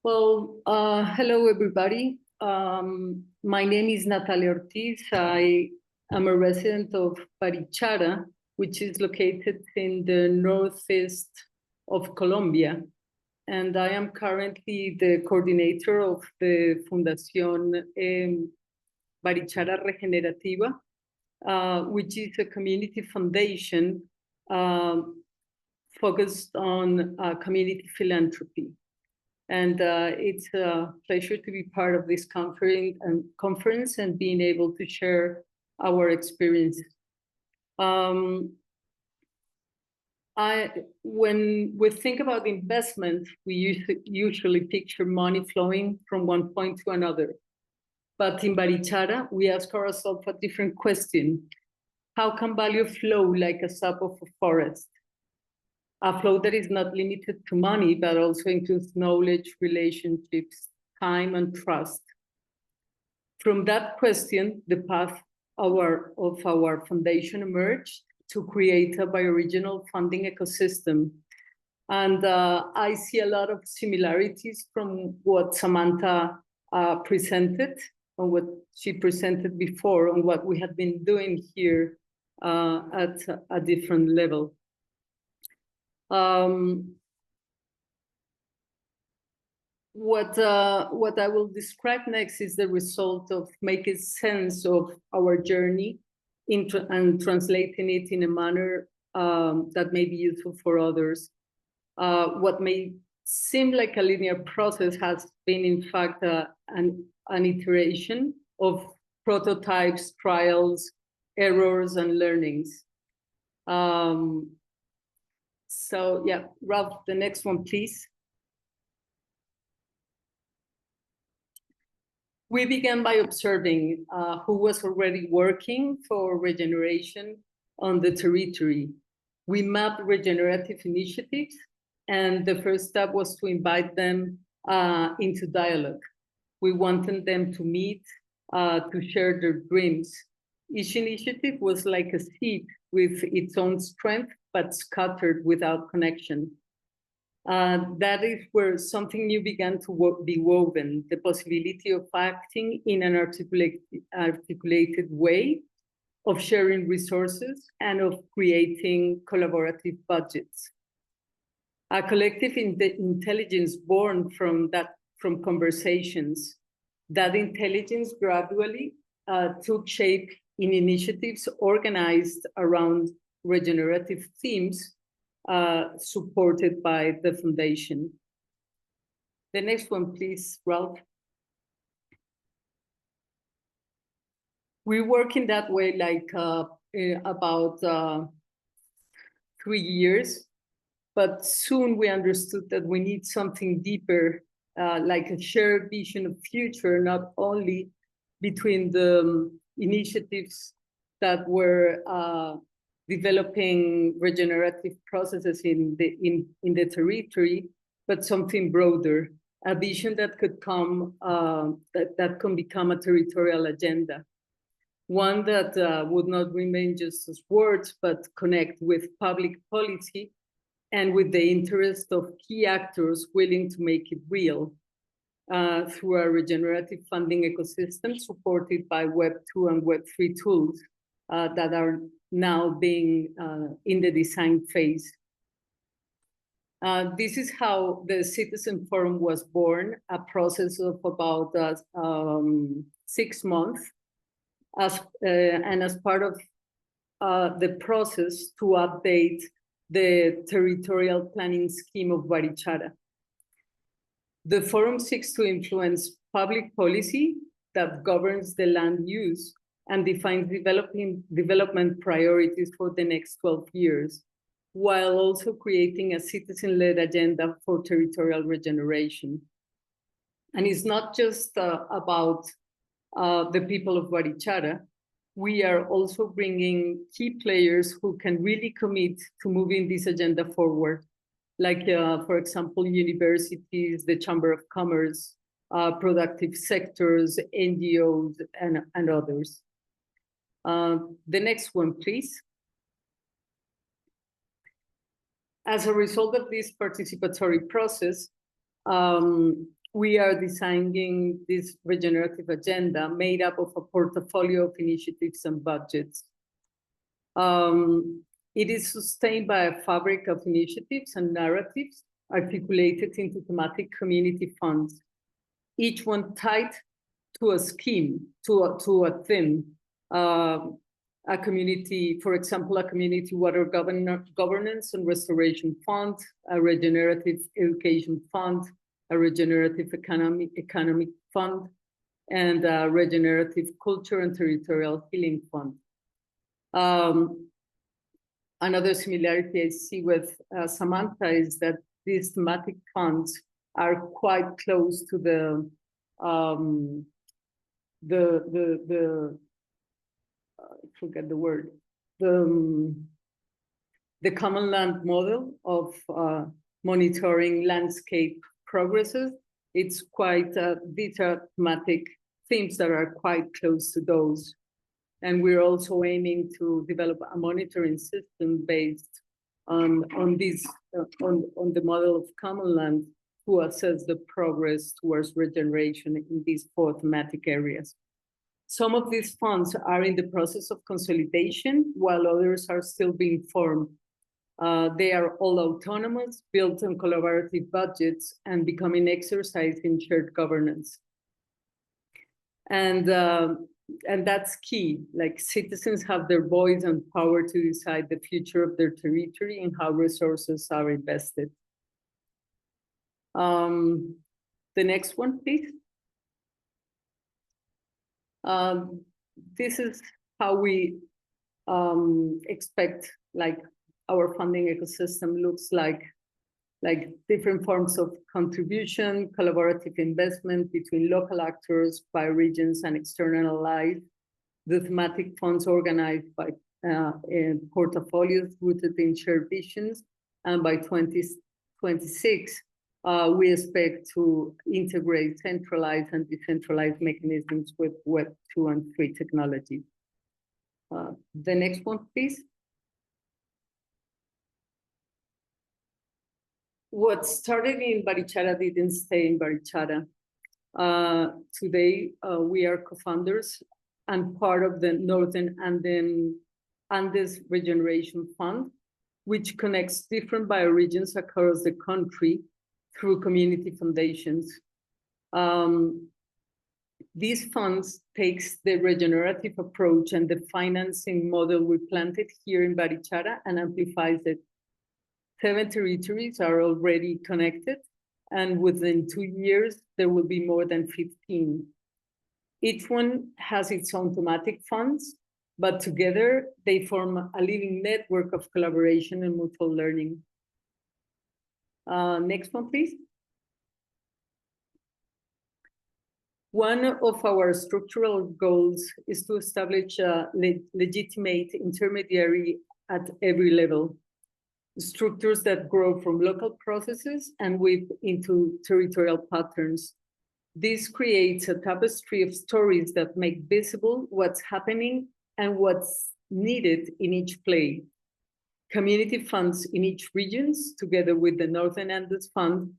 Well, hello, everybody. My name is Natalia Ortiz. I am a resident of Barichara, which is located in the northeast of Colombia. And I am currently the coordinator of the Fundación Barichara Regenerativa, which is a community foundation focused on community philanthropy. And it's a pleasure to be part of this conference and being able to share our experiences. When we think about investment, we usually picture money flowing from one point to another. But in Barichara, we ask ourselves a different question. How can value flow like a sap of a forest? A flow that is not limited to money, but also includes knowledge, relationships, time, and trust. From that question, the path of our foundation emerged to create a bioregional funding ecosystem. And I see a lot of similarities from what Samantha presented, and what she presented before, on what we have been doing here at a different level. What I will describe next is the result of making sense of our journey and translating it in a manner that may be useful for others. What may seem like a linear process has been, in fact, an iteration of prototypes, trials, errors, and learnings. So yeah, Ralph, the next one, please. We began by observing who was already working for regeneration on the territory. We mapped regenerative initiatives, and the first step was to invite them into dialogue. We wanted them to meet, to share their dreams. Each initiative was like a seed with its own strength, but scattered without connection. That is where something new began to be woven, the possibility of acting in an articulated way, of sharing resources, and of creating collaborative budgets. A collective intelligence born from conversations. That intelligence gradually took shape in initiatives organized around regenerative themes, supported by the foundation. The next one, please, Ralph. We work in that way like about 3 years, but soon we understood that we need something deeper, like a shared vision of future, not only between the initiatives that were developing regenerative processes in the territory, but something broader, a vision that could come, that can become a territorial agenda. One that would not remain just as words, but connect with public policy and with the interest of key actors willing to make it real through a regenerative funding ecosystem supported by Web 2 and Web 3 tools that are now being in the design phase. This is how the Citizen Forum was born, a process of about 6 months, and as part of the process to update the territorial planning scheme of Barichara. The forum seeks to influence public policy that governs the land use and defines development priorities for the next 12 years, while also creating a citizen-led agenda for territorial regeneration. And it's not just about the people of Barichara. We are also bringing key players who can really commit to moving this agenda forward, like, for example, universities, the Chamber of Commerce, productive sectors, NGOs, and others. The next one, please. As a result of this participatory process, we are designing this regenerative agenda made up of a portfolio of initiatives and budgets. It is sustained by a fabric of initiatives and narratives articulated into thematic community funds, each one tied to a scheme, to a theme. A community, for example, a community water governance and restoration fund, a regenerative education fund, a regenerative economic fund, and a regenerative culture and territorial healing fund. Another similarity I see with Samantha is that these thematic funds are quite close to the I forget the word, the common land model of monitoring landscape progresses. It's quite, these are thematic themes that are quite close to those. And we're also aiming to develop a monitoring system based on the model of common land to assess the progress towards regeneration in these 4 thematic areas. Some of these funds are in the process of consolidation, while others are still being formed. They are all autonomous, built on collaborative budgets, and becoming exercised in shared governance. And that's key. Like, citizens have their voice and power to decide the future of their territory and how resources are invested. The next one, please. This is how we expect, like, our funding ecosystem looks like different forms of contribution, collaborative investment between local actors, bioregions, and external allies. The thematic funds organized by portfolios rooted in shared visions, and by 2026, we expect to integrate centralized and decentralized mechanisms with Web 2 and 3 technology. The next one, please. What started in Barichara didn't stay in Barichara. Today, we are co-founders and part of the Northern Andes Regeneration Fund, which connects different bioregions across the country through community foundations. These funds takes the regenerative approach and the financing model we planted here in Barichara and amplifies it. 7 territories are already connected, and within 2 years, there will be more than 15. Each one has its own thematic funds, but together they form a living network of collaboration and mutual learning. Next one, please. One of our structural goals is to establish a legitimate intermediary at every level. Structures that grow from local processes and weave into territorial patterns. This creates a tapestry of stories that make visible what's happening and what's needed in each play. Community funds in each regions, together with the Northern Andes Fund,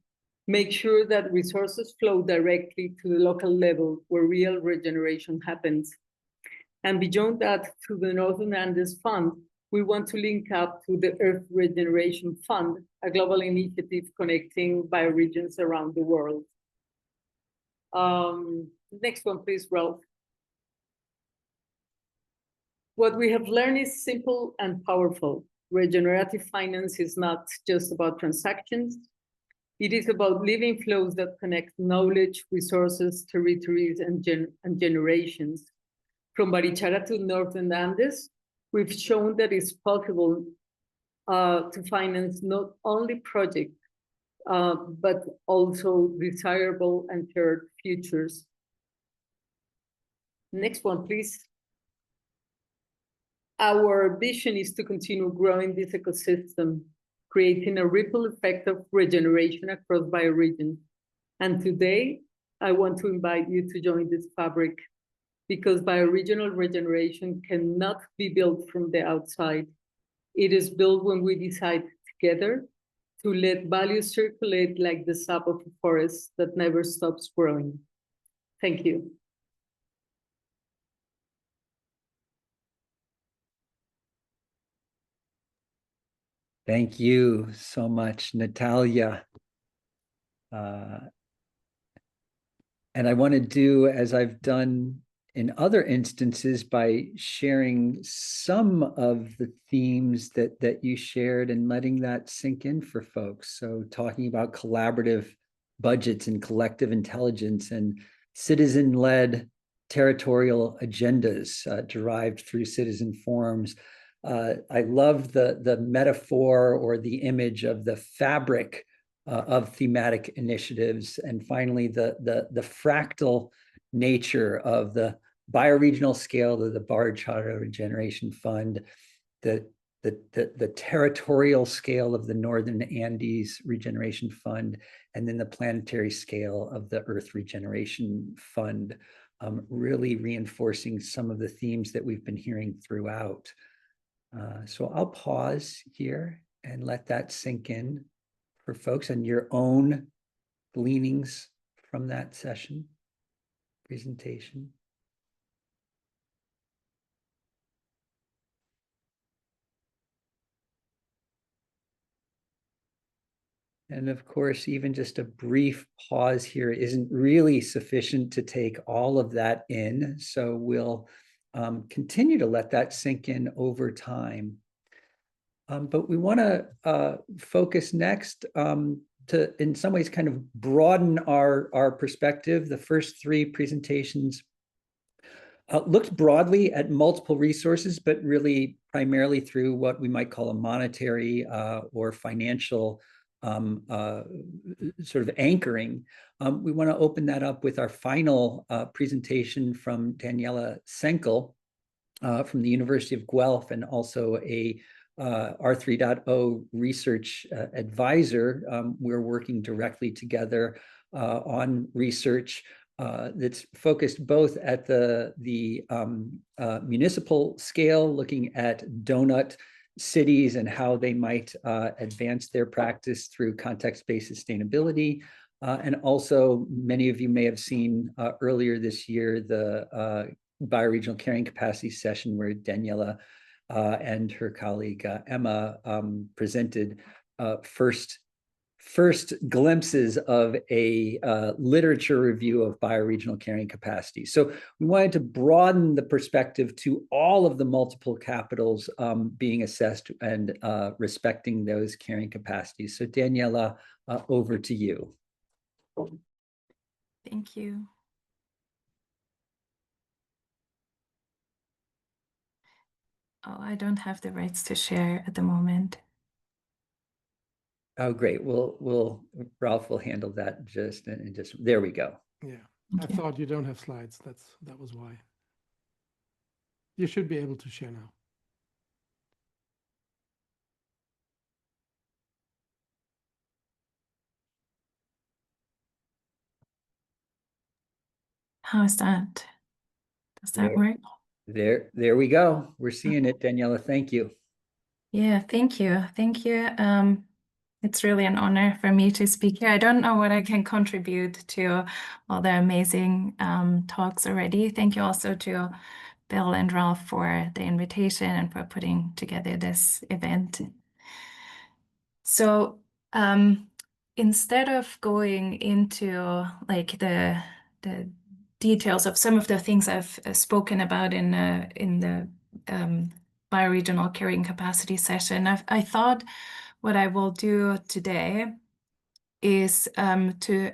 make sure that resources flow directly to the local level where real regeneration happens. And beyond that, through the Northern Andes Fund, we want to link up to the Earth Regeneration Fund, a global initiative connecting bioregions around the world. Next one, please, Ralph. What we have learned is simple and powerful. Regenerative finance is not just about transactions. It is about living flows that connect knowledge, resources, territories, and generations. From Barichara to Northern Andes, we've shown that it's possible to finance not only projects, but also desirable and shared futures. Next one, please. Our vision is to continue growing this ecosystem, creating a ripple effect of regeneration across bioregions. And today, I want to invite you to join this fabric, because bioregional regeneration cannot be built from the outside. It is built when we decide together to let value circulate like the sap of a forest that never stops growing. Thank you. Thank you so much, Natalia. And I want to do, as I've done in other instances, by sharing some of the themes that you shared and letting that sink in for folks. So talking about collaborative budgets and collective intelligence and citizen-led territorial agendas derived through citizen forums. I love the metaphor or the image of the fabric of thematic initiatives, and finally the fractal nature of the bioregional scale of the Bioregional Regeneration Fund, the territorial scale of the Northern Andes Regeneration Fund, and then the planetary scale of the Earth Regeneration Fund, really reinforcing some of the themes that we've been hearing throughout. So I'll pause here and let that sink in for folks and your own gleanings from that session, presentation. And of course, even just a brief pause here isn't really sufficient to take all of that in. So we'll continue to let that sink in over time. But we want to focus next to, in some ways, kind of broaden our perspective. The first three presentations looked broadly at multiple resources, but really primarily through what we might call a monetary or financial sort of anchoring. We want to open that up with our final presentation from Daniela Senkl from the University of Guelph, and also a r3.0 research advisor. We're working directly together on research that's focused both at the municipal scale, looking at donut cities and how they might advance their practice through context-based sustainability. And also, many of you may have seen earlier this year the bioregional carrying capacity session where Daniela and her colleague Emma presented first glimpses of a literature review of bioregional carrying capacity. So we wanted to broaden the perspective to all of the multiple capitals being assessed and respecting those carrying capacities. So Daniela, over to you. Thank you. Oh, I don't have the rights to share at the moment. Oh, great. Ralph will handle that just there we go. Yeah, Thank I you. thought you don't have slides. That was why. You should be able to share now. How is that? Does that work? There we go. We're seeing it, Daniela. Thank you. Yeah, thank you. Thank you. It's really an honor for me to speak here. I don't know what I can contribute to all the amazing talks already. Thank you also to Bill and Ralph for the invitation and for putting together this event. So instead of going into like the details of some of the things I've spoken about in the bioregional carrying capacity session, I thought what I will do today is to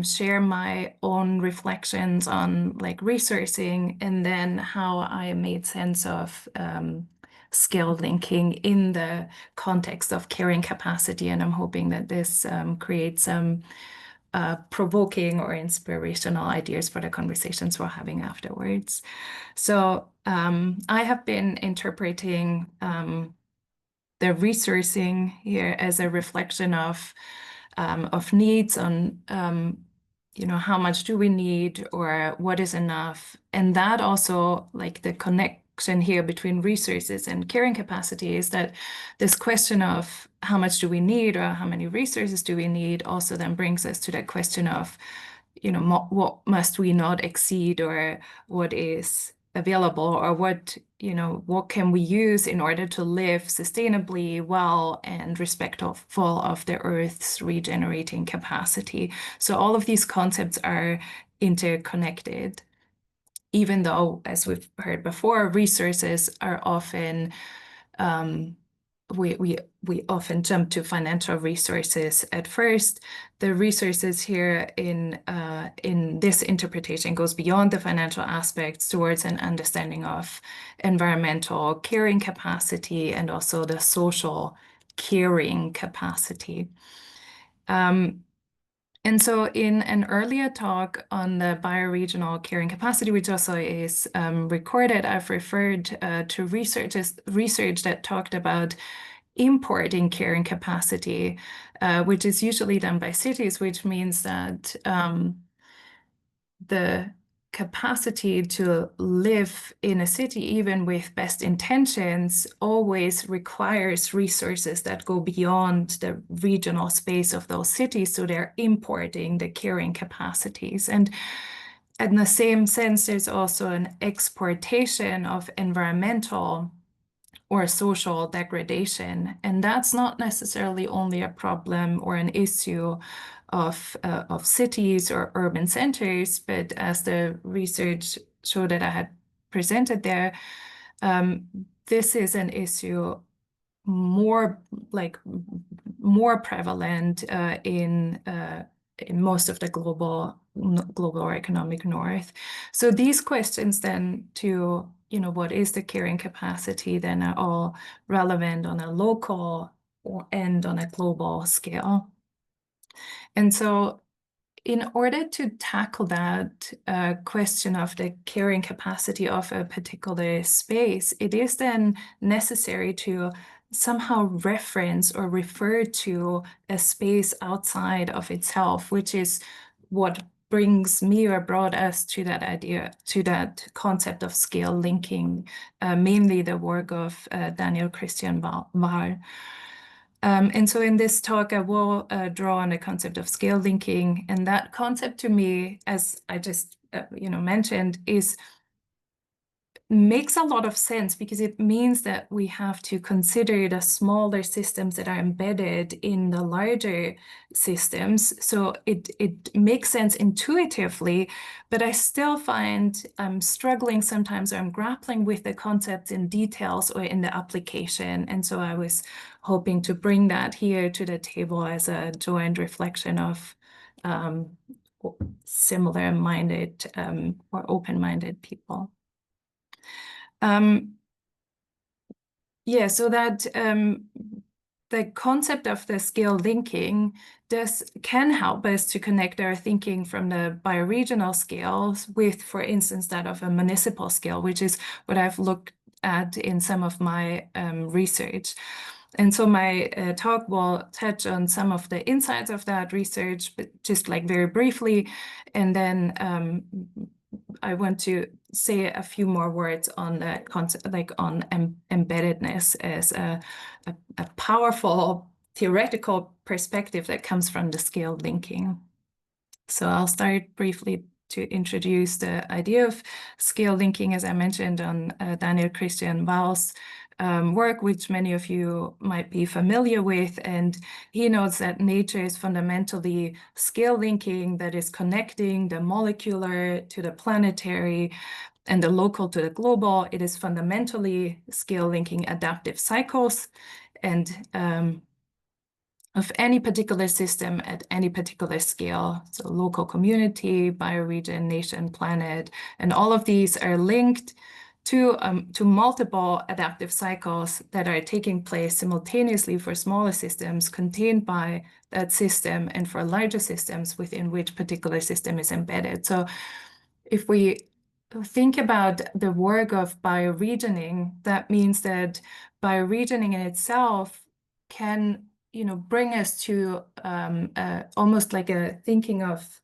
share my own reflections on like resourcing, and then how I made sense of skill linking in the context of carrying capacity. And I'm hoping that this creates some provoking or inspirational ideas for the conversations we're having afterwards. So I have been interpreting the resourcing here as a reflection of needs on, how much do we need or what is enough? And that also, like the connection here between resources and carrying capacity, is that this question of how much do we need or how many resources do we need also then brings us to that question of, what must we not exceed, or what is available, or what can we use in order to live sustainably well and respectful of the Earth's regenerating capacity. So all of these concepts are interconnected, even though, as we've heard before, resources are often we often jump to financial resources at first. The resources here in this interpretation goes beyond the financial aspects towards an understanding of environmental carrying capacity and also the social caring capacity. And so in an earlier talk on the bioregional carrying capacity, which also is recorded, I've referred to research that talked about importing carrying capacity, which is usually done by cities, which means that the capacity to live in a city, even with best intentions, always requires resources that go beyond the regional space of those cities. So they're importing the carrying capacities. And in the same sense, there's also an exportation of environmental or social degradation. And that's not necessarily only a problem or an issue of cities or urban centers, but as the research showed that I had presented there, this is an issue more prevalent in most of the global economic north. So these questions then to, what is the carrying capacity, then are all relevant on a local and on a global scale. And so in order to tackle that question of the carrying capacity of a particular space, it is then necessary to somehow reference or refer to a space outside of itself, which is what brings me or brought us to that idea, to that concept of scale linking, mainly the work of Daniel Christian Wahl. And so in this talk, I will draw on the concept of scale linking. And that concept to me, as I just mentioned, makes a lot of sense because it means that we have to consider the smaller systems that are embedded in the larger systems. So it makes sense intuitively, but I still find I'm struggling sometimes, or I'm grappling with the concepts in details or in the application. And so I was hoping to bring that here to the table as a joint reflection of similar-minded or open-minded people. So that the concept of the scale linking can help us to connect our thinking from the bioregional scales with, for instance, that of a municipal scale, which is what I've looked at in some of my research. And so my talk will touch on some of the insights of that research, but just like very briefly, and then I want to say a few more words on the concept, like on embeddedness as a powerful theoretical perspective that comes from the scale linking. So I'll start briefly to introduce the idea of scale linking, as I mentioned, on Daniel Christian Wahl's work, which many of you might be familiar with. And he notes that nature is fundamentally scale linking, that is connecting the molecular to the planetary and the local to the global. It is fundamentally scale linking adaptive cycles and of any particular system at any particular scale. So local community, bioregion, nation, planet, and all of these are linked to multiple adaptive cycles that are taking place simultaneously for smaller systems contained by that system and for larger systems within which particular system is embedded. So if we think about the work of bioregioning, that means that bioregioning in itself can bring us to almost like a thinking of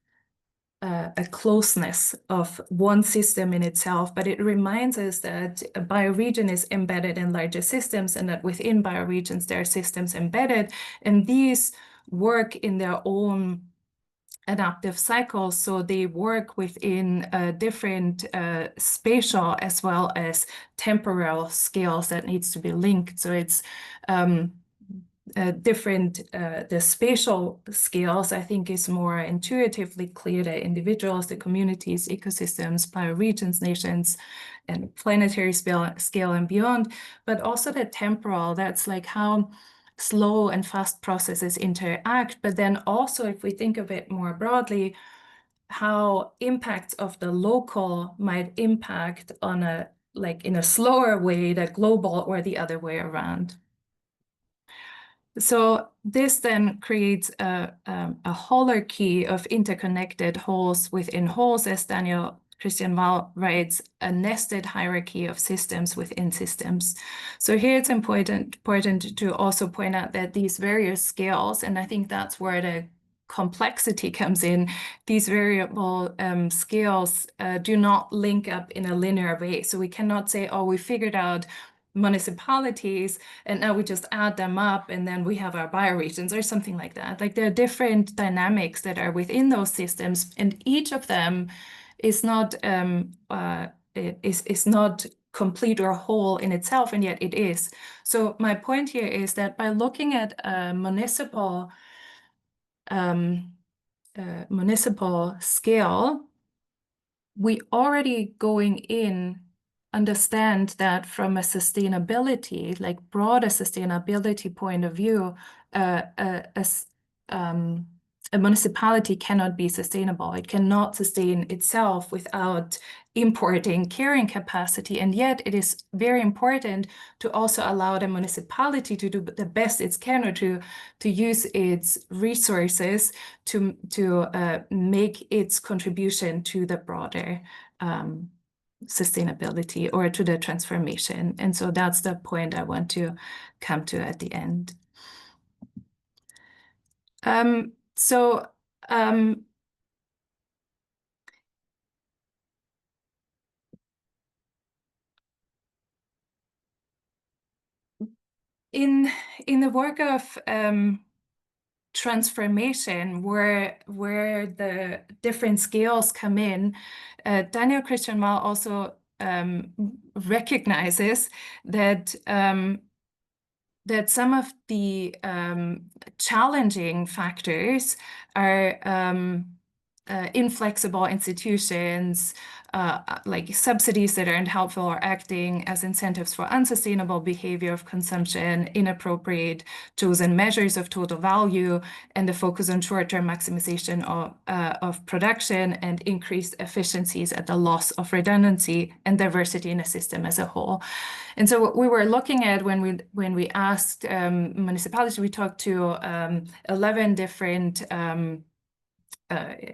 a closeness of one system in itself, but it reminds us that a bioregion is embedded in larger systems and that within bioregions there are systems embedded, and these work in their own adaptive cycles. So they work within different spatial as well as temporal scales that needs to be linked. So it's the spatial scales, I think, is more intuitively clear that individuals, the communities, ecosystems, bioregions, nations, and planetary scale and beyond, but also the temporal, that's like how slow and fast processes interact. But then also, if we think of it more broadly, how impacts of the local might impact on in a slower way, the global or the other way around. So this then creates a holarchy of interconnected wholes within wholes, as Daniel Christian Wahl writes, a nested hierarchy of systems within systems. So here it's important to also point out that these various scales, and I think that's where the complexity comes in, these variable scales do not link up in a linear way. So we cannot say, oh, we figured out municipalities and now we just add them up and then we have our bioregions or something like that. Like there are different dynamics that are within those systems, and each of them is not complete or whole in itself, and yet it is. So my point here is that by looking at a municipal scale, we already going in understand that from a sustainability, like broader sustainability point of view, a municipality cannot be sustainable. It cannot sustain itself without importing carrying capacity. And yet it is very important to also allow the municipality to do the best it can, or to use its resources to make its contribution to the broader sustainability or to the transformation. And so that's the point I want to come to at the end. In the work of transformation, where the different scales come in, Daniel Christian Mal also recognizes that that some of the challenging factors are inflexible institutions, like subsidies that aren't helpful or acting as incentives for unsustainable behavior of consumption, inappropriate chosen measures of total value, and the focus on short-term maximization of production and increased efficiencies at the loss of redundancy and diversity in a system as a whole. And so what we were looking at when we asked municipalities, we talked to 11 different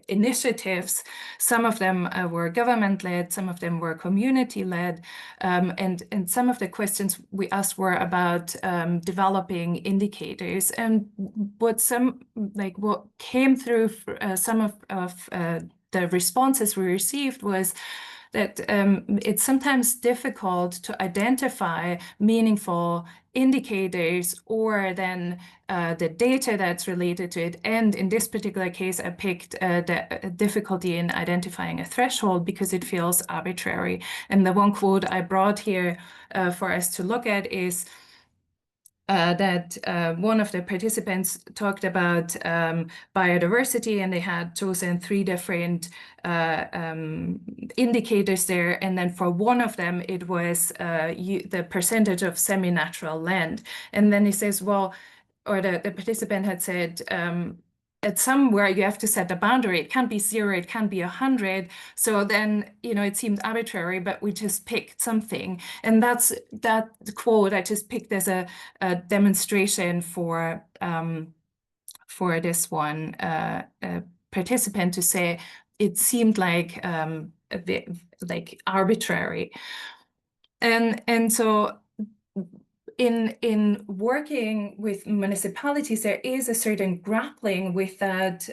initiatives. Some of them were government-led, some of them were community-led, and some of the questions we asked were about developing indicators. And what came through some of the responses we received was that it's sometimes difficult to identify meaningful indicators or then the data that's related to it. And in this particular case, I picked the difficulty in identifying a threshold because it feels arbitrary. And the one quote I brought here for us to look at is that one of the participants talked about biodiversity, and they had chosen 3 different indicators there. And then for one of them, it was the percentage of semi-natural land. And then he says, well, or the participant had said, at somewhere you have to set a boundary. It can't be 0, it can't be 100. So then, it seemed arbitrary, but we just picked something. And that quote I just picked as a demonstration for this one participant to say it seemed like a bit like arbitrary. And so in working with municipalities, there is a certain grappling with that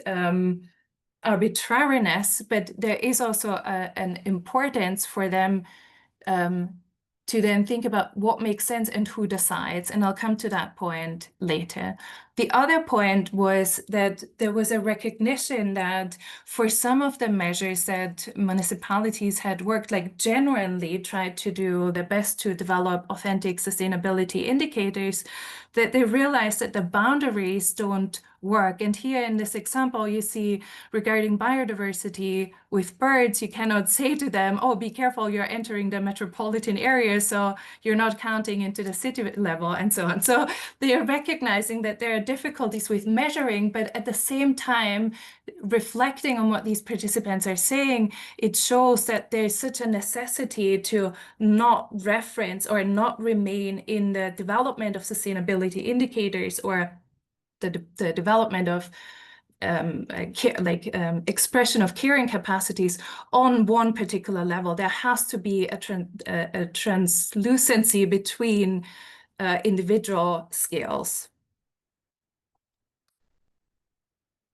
arbitrariness, but there is also an importance for them to then think about what makes sense and who decides. And I'll come to that point later. The other point was that there was a recognition that for some of the measures that municipalities had worked, like genuinely tried to do the best to develop authentic sustainability indicators, that they realized that the boundaries don't work. And here in this example, you see regarding biodiversity with birds, you cannot say to them, oh, be careful, you're entering the metropolitan area, so you're not counting into the city level and so on. So they are recognizing that there are difficulties with measuring, but at the same time, reflecting on what these participants are saying, it shows that there's such a necessity to not reference or not remain in the development of sustainability indicators or the development of expression of carrying capacities on one particular level. There has to be a translucency between individual scales.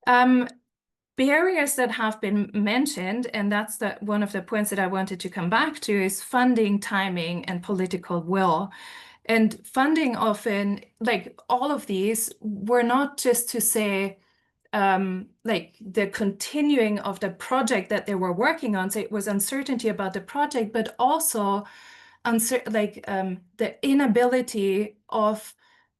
Barriers that have been mentioned, and that's one of the points that I wanted to come back to, is funding, timing, and political will. And funding often, like all of these, were not just to say, like the continuing of the project that they were working on. So it was uncertainty about the project, but also the inability of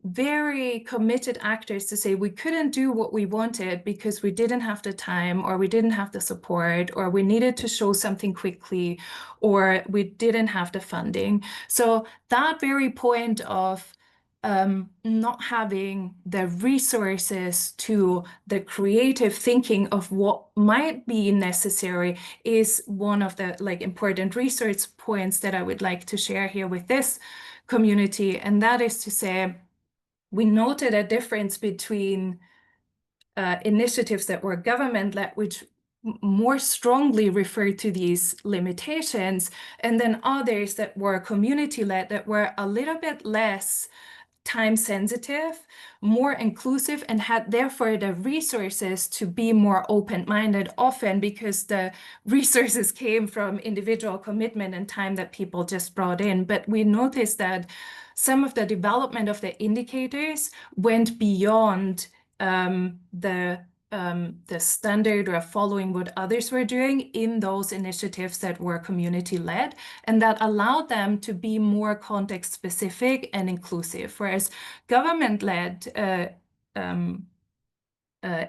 very committed actors to say we couldn't do what we wanted because we didn't have the time, or we didn't have the support, or we needed to show something quickly, or we didn't have the funding. So that very point of not having the resources to the creative thinking of what might be necessary is one of the important research points that I would like to share here with this community. And that is to say, we noted a difference between initiatives that were government-led, which more strongly referred to these limitations, and then others that were community-led that were a little bit less time sensitive, more inclusive, and had therefore the resources to be more open-minded, often because the resources came from individual commitment and time that people just brought in. But we noticed that some of the development of the indicators went beyond the standard or following what others were doing in those initiatives that were community-led, and that allowed them to be more context-specific and inclusive, whereas government-led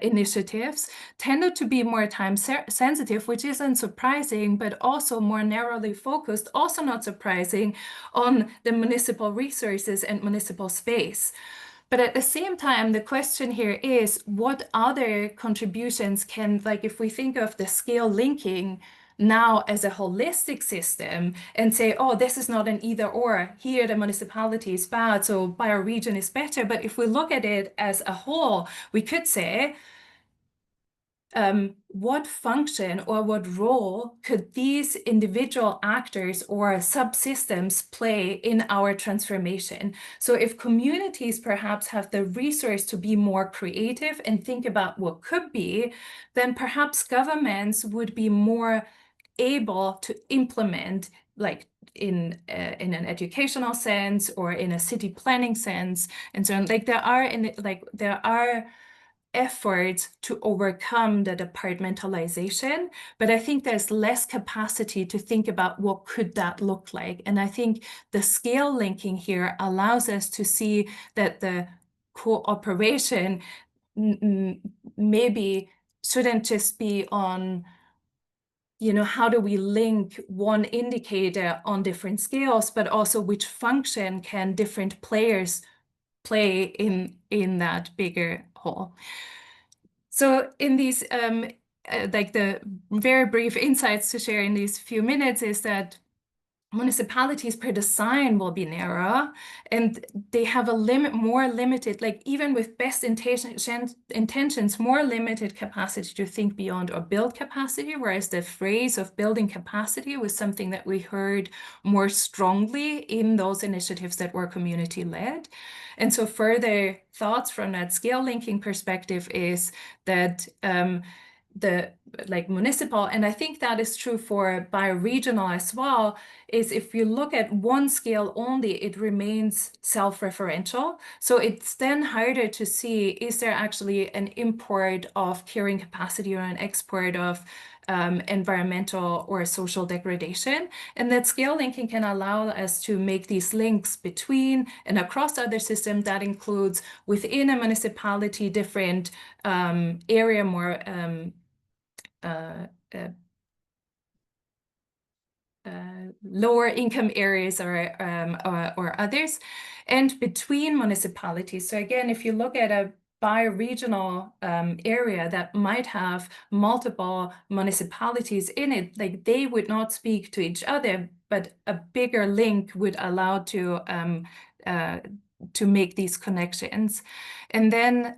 initiatives tended to be more time sensitive, which isn't surprising, but also more narrowly focused, also not surprising, on the municipal resources and municipal space. But at the same time, the question here is, what other contributions can, if we think of the scale linking now as a holistic system and say, oh, this is not an either or, here the municipality is bad, so bioregion is better. But if we look at it as a whole, we could say, what function or what role could these individual actors or subsystems play in our transformation? So if communities perhaps have the resource to be more creative and think about what could be, then perhaps governments would be more able to implement, in an educational sense or in a city planning sense, and so on. There are efforts to overcome the departmentalization, but I think there's less capacity to think about what could that look like. And I think the scale linking here allows us to see that the cooperation maybe shouldn't just be on, how do we link one indicator on different scales, but also which function can different players play in that bigger whole. So in these, the very brief insights to share in these few minutes is that municipalities per design will be narrow, and they have a more limited, even with best intentions, more limited capacity to think beyond or build capacity, whereas the phrase of building capacity was something that we heard more strongly in those initiatives that were community-led. And so further thoughts from that scale linking perspective is that the municipal, and I think that is true for bioregional as well, is if you look at one scale only, it remains self-referential. So it's then harder to see, is there actually an import of carrying capacity or an export of environmental or social degradation? And that scale linking can allow us to make these links between and across other systems. That includes within a municipality, different area, more lower income areas or others, and between municipalities. So again, if you look at a bioregional area that might have multiple municipalities in it, they would not speak to each other, but a bigger link would allow to make these connections. And then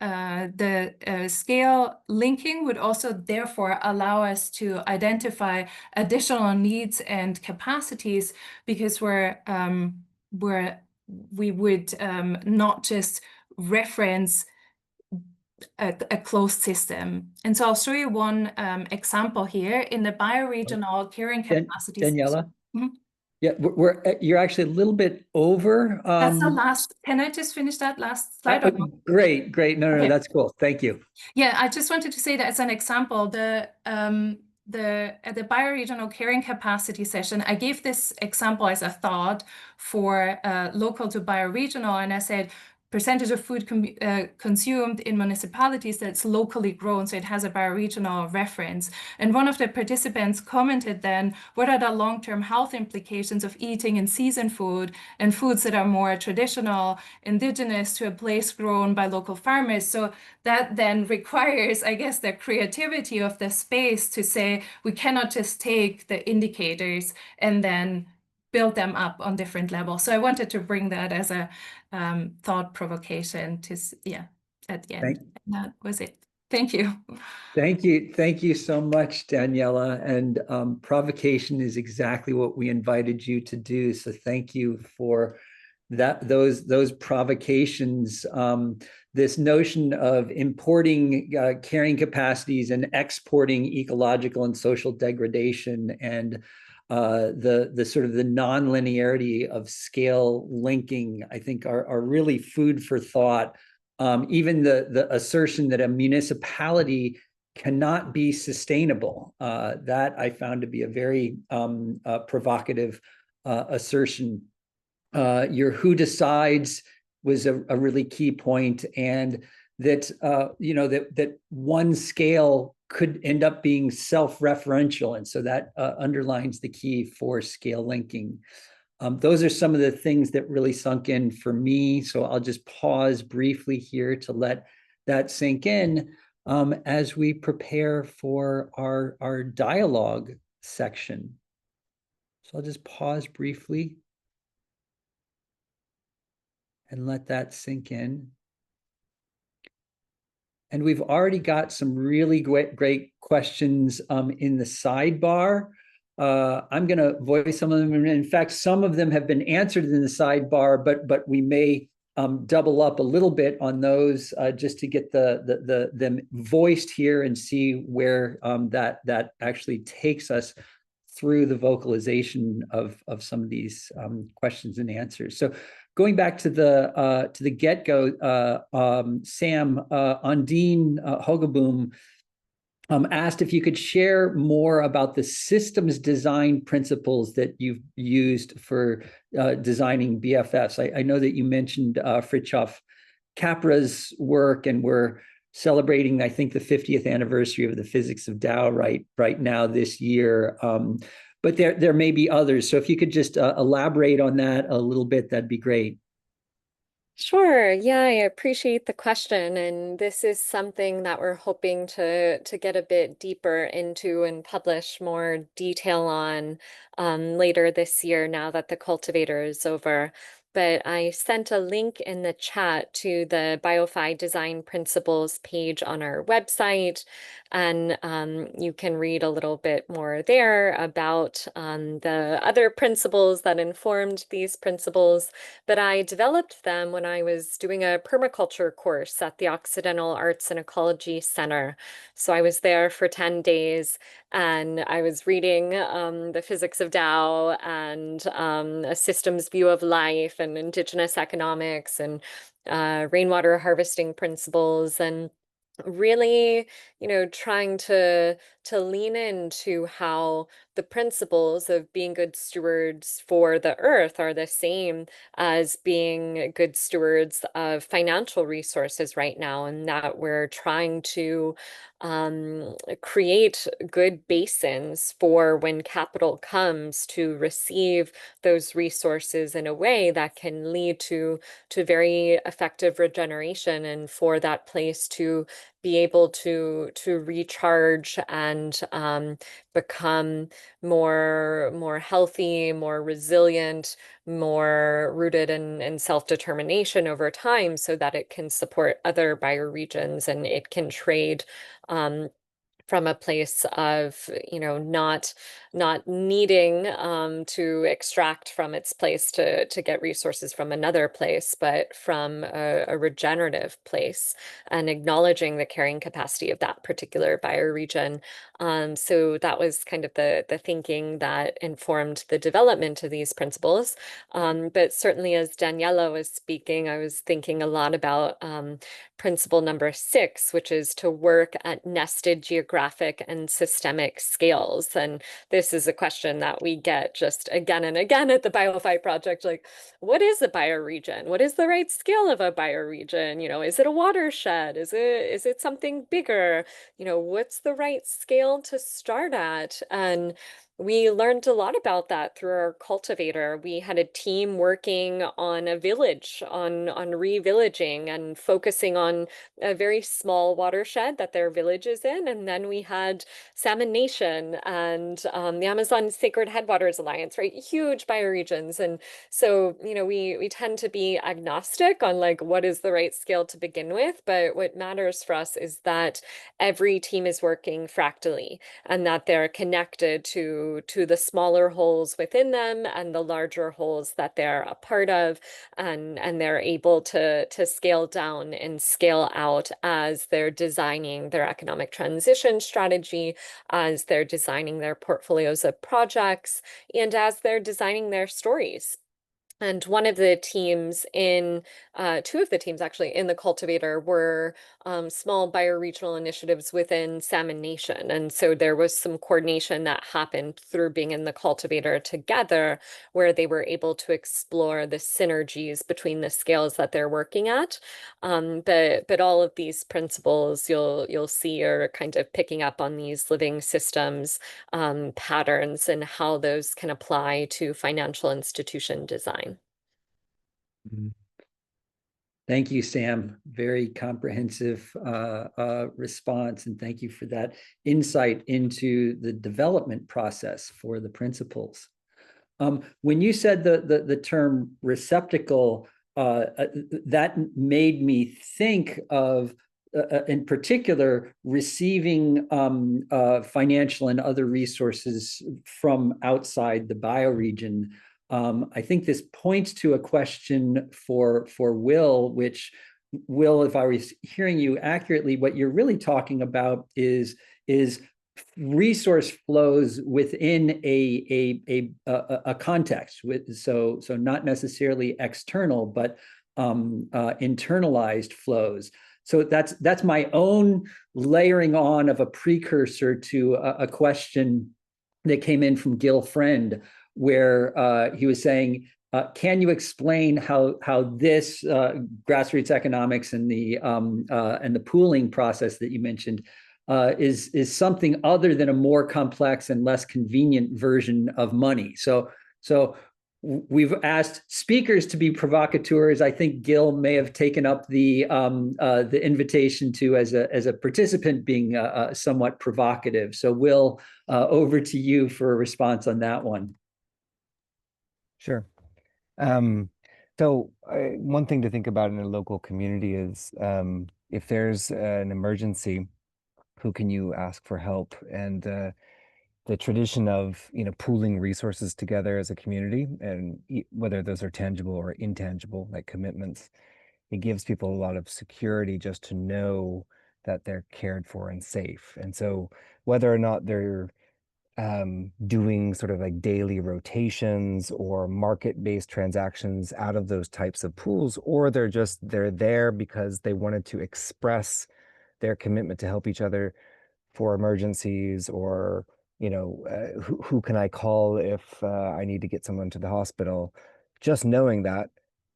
the scale linking would also therefore allow us to identify additional needs and capacities, because we would not just reference a closed system. And so I'll show you one example here in the bioregional carrying capacities. Daniela? Yeah, you're actually a little bit over. That's the last. Can I just finish that last slide? Great. No, Okay. that's cool. Thank you. Yeah, I just wanted to say that as an example, at the bioregional carrying capacity session, I gave this example as a thought for local to bioregional, and I said percentage of food consumed in municipalities that's locally grown, so it has a bioregional reference. And one of the participants commented then, what are the long-term health implications of eating in season food and foods that are more traditional, indigenous to a place grown by local farmers? So that then requires, I guess, the creativity of the space to say, we cannot just take the indicators and then build them up on different levels. So I wanted to bring that as a thought provocation to, at the end. And that was it. Thank you. Thank you. Thank you so much, Daniela. And provocation is exactly what we invited you to do. So thank you for that, those provocations. This notion of importing carrying capacities and exporting ecological and social degradation, and the sort of the non-linearity of scale linking, I think are really food for thought. Even the assertion that a municipality cannot be sustainable, that I found to be a very provocative assertion. Your who decides was a really key point, and that that one scale could end up being self-referential, and so that underlines the key for scale linking. Those are some of the things that really sunk in for me. So I'll just pause briefly here to let that sink in as we prepare for our dialogue section. So I'll just pause briefly and let that sink in. And we've already got some really great questions in the sidebar. I'm going to voice some of them. In fact, some of them have been answered in the sidebar, but we may double up a little bit on those just to get them voiced here and see where that actually takes us through the vocalization of some of these questions and answers. So going back to the get-go, Sam, Undine Hogeboom asked if you could share more about the systems design principles that you've used for designing BFFs. I know that you mentioned Fritjof Capra's work, and we're celebrating, I think, the 50th anniversary of the physics of Tao right now this year. But there may be others. So if you could just elaborate on that a little bit, that'd be great. Sure. Yeah, I appreciate the question. And this is something that we're hoping to get a bit deeper into and publish more detail on later this year, now that the cultivator is over. But I sent a link in the chat to the BioFi Design Principles page on our website. And you can read a little bit more there about the other principles that informed these principles. But I developed them when I was doing a permaculture course at the Occidental Arts and Ecology Center. So I was there for 10 days, and I was reading the physics of Tao and a systems view of life and indigenous economics and rainwater harvesting principles, and really, trying to lean into how the principles of being good stewards for the earth are the same as being good stewards of financial resources right now, and that we're trying to create good basins for when capital comes to receive those resources in a way that can lead to very effective regeneration, and for that place to be able to recharge and become more healthy, more resilient, more rooted in self-determination over time, so that it can support other bioregions and it can trade from a place of, not not needing to extract from its place to get resources from another place, but from a regenerative place, and acknowledging the carrying capacity of that particular bioregion. So that was kind of the thinking that informed the development of these principles. But certainly, as Daniela was speaking, I was thinking a lot about principle number 6, which is to work at nested geographic and systemic scales. And this is a question that we get just again and again at the BioFi project, like, what is a bioregion? What is the right scale of a bioregion? You know, is it a watershed? Is it something bigger? You know, what's the right scale to start at? And we learned a lot about that through our cultivator. We had a team working on a village, on re-villaging and focusing on a very small watershed that their village is in. And then we had Salmon Nation and the Amazon Sacred Headwaters Alliance, right? Huge bioregions. And so, you know, we tend to be agnostic on like what is the right scale to begin with. But what matters for us is that every team is working fractally and that they're connected to the smaller holes within them and the larger holes that they're a part of, and they're able to scale down and scale out as they're designing their economic transition strategy, as they're designing their portfolios of projects, and as they're designing their stories. And one of the teams in, two of the teams actually in the cultivator were small bioregional initiatives within Salmon Nation. And so there was some coordination that happened through being in the cultivator together, where they were able to explore the synergies between the scales that they're working at. But all of these principles you'll see are kind of picking up on these living systems patterns and how those can apply to financial institution design. Thank you, Sam. Very comprehensive response, and thank you for that insight into the development process for the principles. When you said the term receptacle, that made me think of, in particular, receiving financial and other resources from outside the bioregion. I think this points to a question for Will, which, Will, if I was hearing you accurately, what you're really talking about is resource flows within a context, so not necessarily external, but internalized flows. So that's my own layering on of a precursor to a question that came in from Gil Friend, where he was saying, can you explain how this grassroots economics and the pooling process that you mentioned is something other than a more complex and less convenient version of money? So we've asked speakers to be provocateurs. I think Gil may have taken up the invitation to, as a participant, being somewhat provocative. So Will, over to you for a response on that one. Sure. So one thing to think about in a local community is if there's an emergency, who can you ask for help? And the tradition of pooling resources together as a community, and whether those are tangible or intangible, like commitments, it gives people a lot of security just to know that they're cared for and safe. And so whether or not they're doing sort of like daily rotations or market-based transactions out of those types of pools, or they're there because they wanted to express their commitment to help each other for emergencies, or who can I call if I need to get someone to the hospital. Just knowing that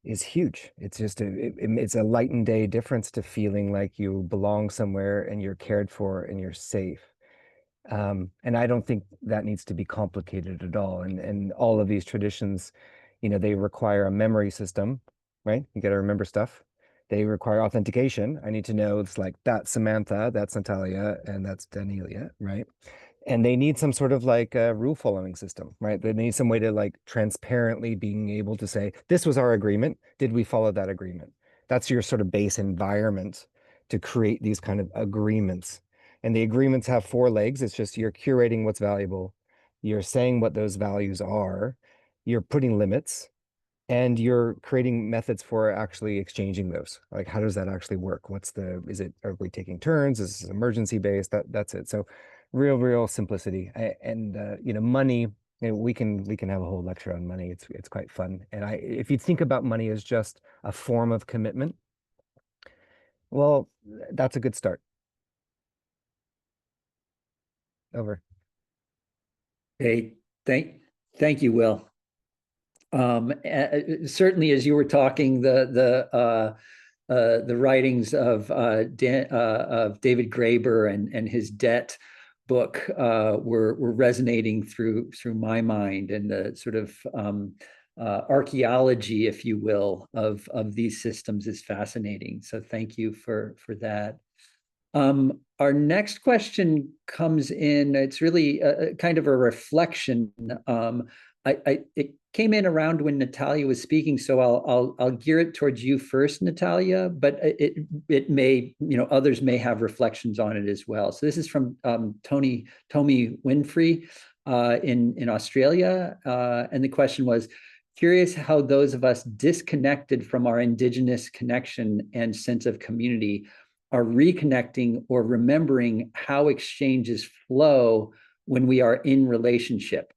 is huge. It's just it's a light and day difference to feeling like you belong somewhere and you're cared for and you're safe. And I don't think that needs to be complicated at all. And all of these traditions, they require a memory system, right? You got to remember stuff. They require authentication. I need to know it's like that's Samantha, that's Natalia, and that's Daniela, right? And they need some sort of like a rule following system, right? They need some way to like transparently being able to say, this was our agreement. Did we follow that agreement? That's your sort of base environment to create these kind of agreements. And the agreements have 4 legs. It's just you're curating what's valuable. You're saying what those values are, you're putting limits, and you're creating methods for actually exchanging those. Like, how does that actually work? Are we taking turns? Is this emergency based? That's it. So real simplicity. And money, we can have a whole lecture on money. It's quite fun. And if you think about money as just a form of commitment, well, that's a good start. Over. Hey, thank you, Will. Certainly, as you were talking, the writings of David Graeber and his debt book were resonating through my mind, and the sort of archaeology, if you will, of these systems is fascinating. So thank you for that. Our next question comes in. It's really kind of a reflection. It came in around when Natalia was speaking, so I'll gear it towards you first, Natalia. But it may, others may have reflections on it as well. So this is from Tommy Winfrey in Australia, and the question was, curious how those of us disconnected from our Indigenous connection and sense of community are reconnecting or remembering how exchanges flow when we are in relationship.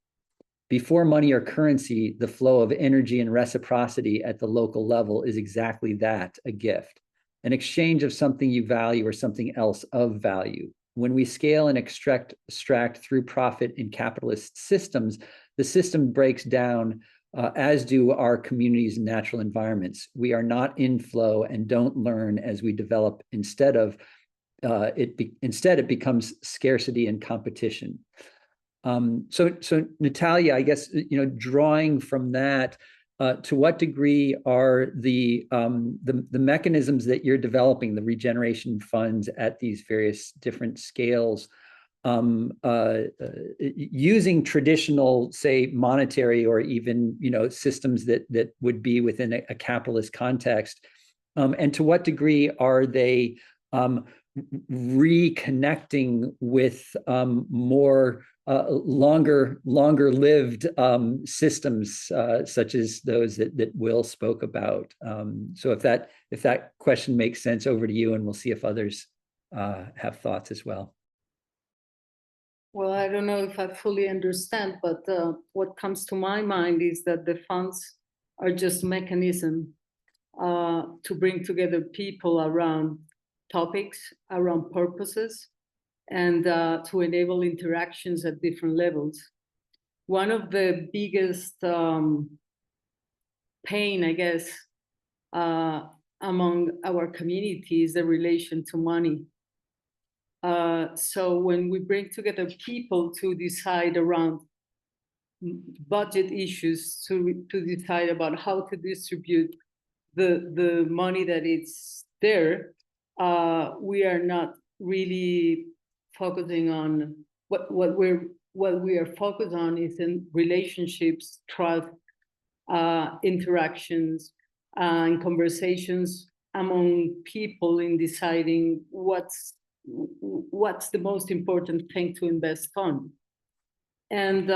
Before money or currency, the flow of energy and reciprocity at the local level is exactly that, a gift, an exchange of something you value or something else of value. When we scale and extract through profit in capitalist systems, the system breaks down, as do our communities and natural environments. We are not in flow and don't learn as we develop. Instead, it becomes scarcity and competition. So Natalia, I guess, drawing from that, to what degree are the mechanisms that you're developing, the regeneration funds at these various different scales, using traditional, say, monetary or even systems that would be within a capitalist context, and to what degree are they reconnecting with more longer lived systems, such as those that Will spoke about. So if that question makes sense, over to you, and we'll see if others have thoughts as well. Well, I don't know if I fully understand, but what comes to my mind is that the funds are just a mechanism to bring together people around topics, around purposes, and to enable interactions at different levels. One of the biggest pain, I guess, among our community is the relation to money. So when we bring together people to decide around budget issues, to decide about how to distribute the money that is there, we are not really focusing on what we are focused on is in relationships, trust, interactions, and conversations among people in deciding what's the most important thing to invest on. And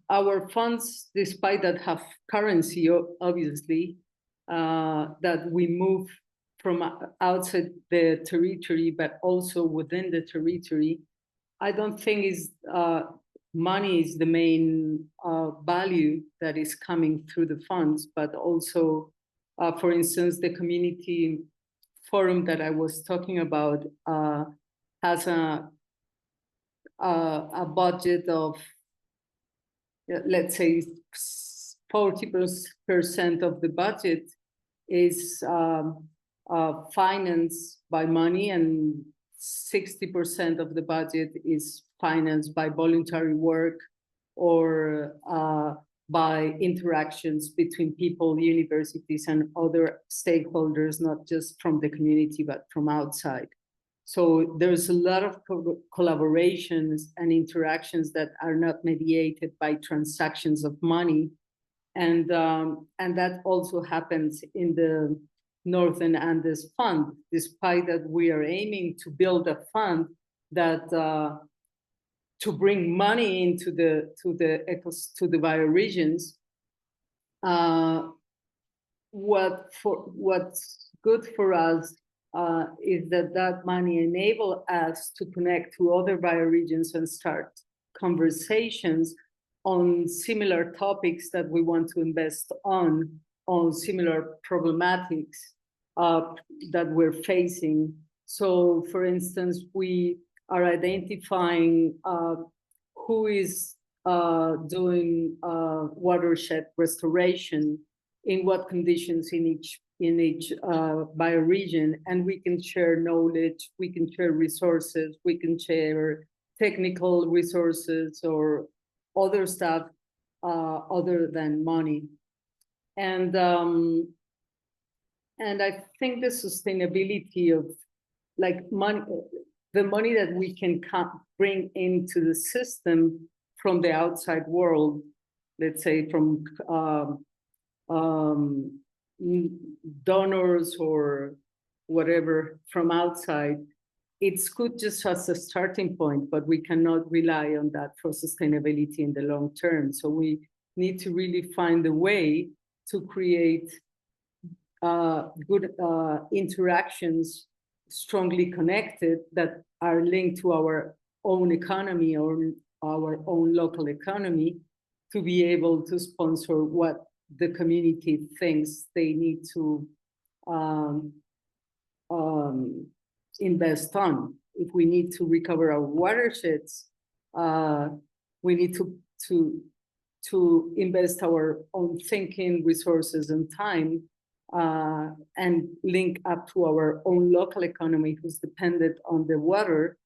our funds, despite that, have currency, obviously, that we move from outside the territory, but also within the territory. I don't think money is the main value that is coming through the funds, but also, for instance, the community forum that I was talking about has a budget of, let's say, 40% of the budget is financed by money, and 60% of the budget is financed by voluntary work or by interactions between people, universities, and other stakeholders, not just from the community, but from outside. So there's a lot of collaborations and interactions that are not mediated by transactions of money. And that also happens in the Northern Andes Fund, despite that we are aiming to build a fund that to bring money into the bioregions. What's good for us is that money enable us to connect to other bioregions and start conversations on similar topics that we want to invest on similar problematics that we're facing. So, for instance, we are identifying who is doing watershed restoration, in what conditions in each bioregion, and we can share knowledge, we can share resources, we can share technical resources or other stuff other than money. And I think the sustainability of money, the money that we can bring into the system from the outside world, let's say from donors or whatever from outside, it's good just as a starting point, but we cannot rely on that for sustainability in the long term. So we need to really find a way to create good interactions, strongly connected, that are linked to our own economy or our own local economy, to be able to sponsor what the community thinks they need to invest on. If we need to recover our watersheds, we need to invest our own thinking, resources, and time, and link up to our own local economy, who's dependent on the water,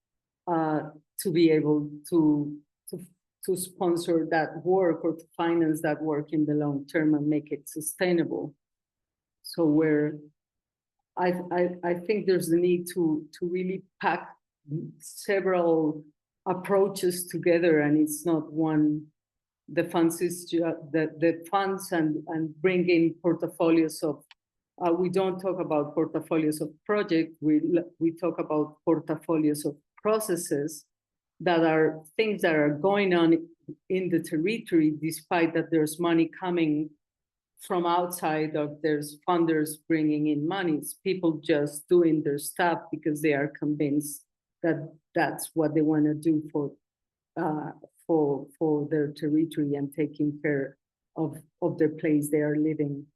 to be able to sponsor that work or to finance that work in the long term and make it sustainable. So I think there's the need to really pack several approaches together, and it's not one. The funds is the funds and bring in portfolios of. We don't talk about portfolios of projects. We talk about portfolios of processes that are things that are going on in the territory, despite that there's money coming from outside, or there's funders bringing in money. It's people just doing their stuff because they are convinced that that's what they want to do for their territory and taking care of the place they are living.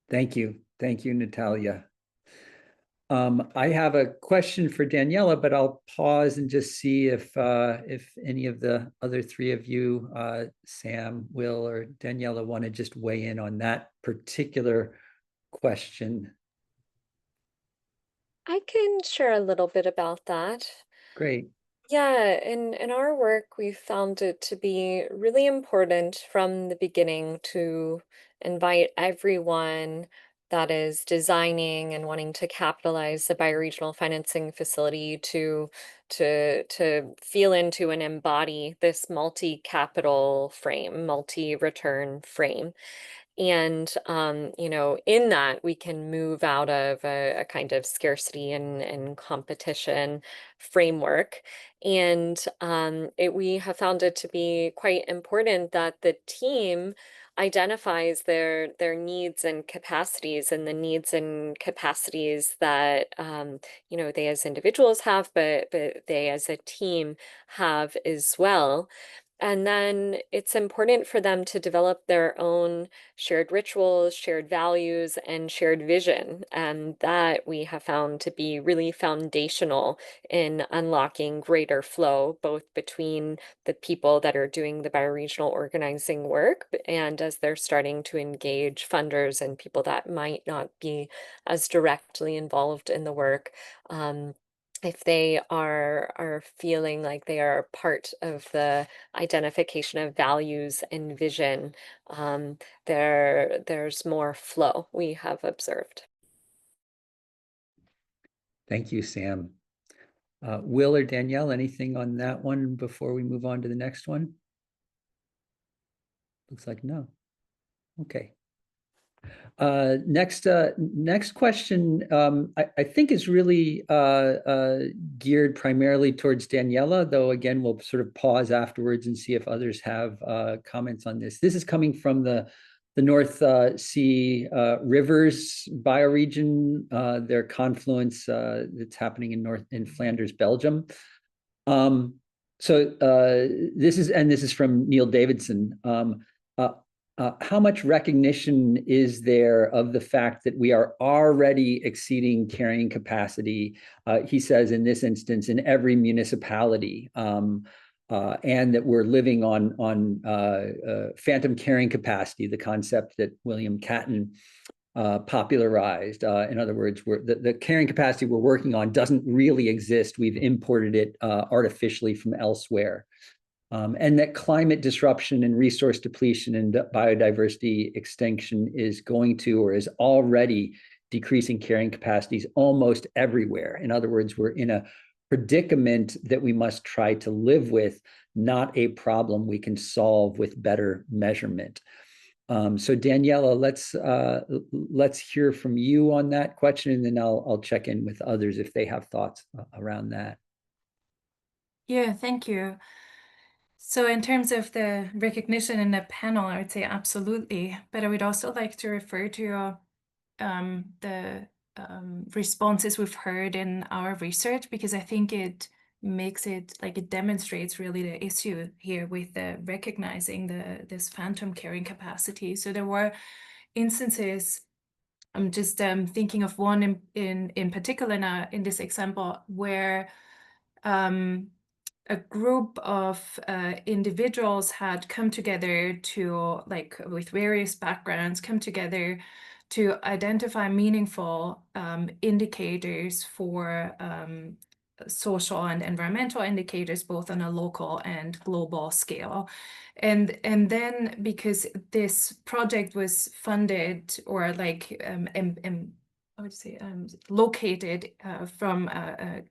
Thank you, Natalia. I have a question for Daniela, but I'll pause and just see if any of the other three of you, Sam, Will, or Daniela, want to just weigh in on that particular question. I can share a little bit about that. Great. Yeah, in our work, we found it to be really important from the beginning to invite everyone that is designing and wanting to capitalize the bioregional financing facility to feel into and embody this multi-capital frame, multi-return frame. And, in that we can move out of a kind of scarcity and competition framework. And we have found it to be quite important that the team identifies their needs and capacities, and the needs and capacities that they as individuals have, but they as a team have as well. And then it's important for them to develop their own shared rituals, shared values, and shared vision. And that we have found to be really foundational in unlocking greater flow, both between the people that are doing the bioregional organizing work and as they're starting to engage funders and people that might not be as directly involved in the work. If they are feeling like they are part of the identification of values and vision, there's more flow, we have observed. Thank you, Sam. Will or Danielle, anything on that one before we move on to the next one? Looks like no. Okay. Next question, I think is really geared primarily towards Daniela, though again, we'll sort of pause afterwards and see if others have comments on this. This is coming from the North Sea rivers bioregion, their confluence that's happening in Flanders, Belgium. This is from Neil Davidson. How much recognition is there of the fact that we are already exceeding carrying capacity, he says in this instance, in every municipality, and that we're living on phantom carrying capacity, the concept that William Catton popularized. In other words, the carrying capacity we're working on doesn't really exist. We've imported it artificially from elsewhere. And that climate disruption and resource depletion and biodiversity extinction is going to, or is already decreasing carrying capacities almost everywhere. In other words, we're in a predicament that we must try to live with, not a problem we can solve with better measurement. So Daniela, let's hear from you on that question, and then I'll check in with others if they have thoughts around that. Yeah, thank you. So in terms of the recognition in the panel, I would say absolutely, but I would also like to refer to the responses we've heard in our research, because I think it makes it, like, it demonstrates really the issue here with the recognizing this phantom carrying capacity. So there were instances, I'm just thinking of one in particular now in this example, where a group of individuals had come together to, like, with various backgrounds, come together to identify meaningful indicators for social and environmental indicators, both on a local and global scale. And then, because this project was funded, or like I would say located from a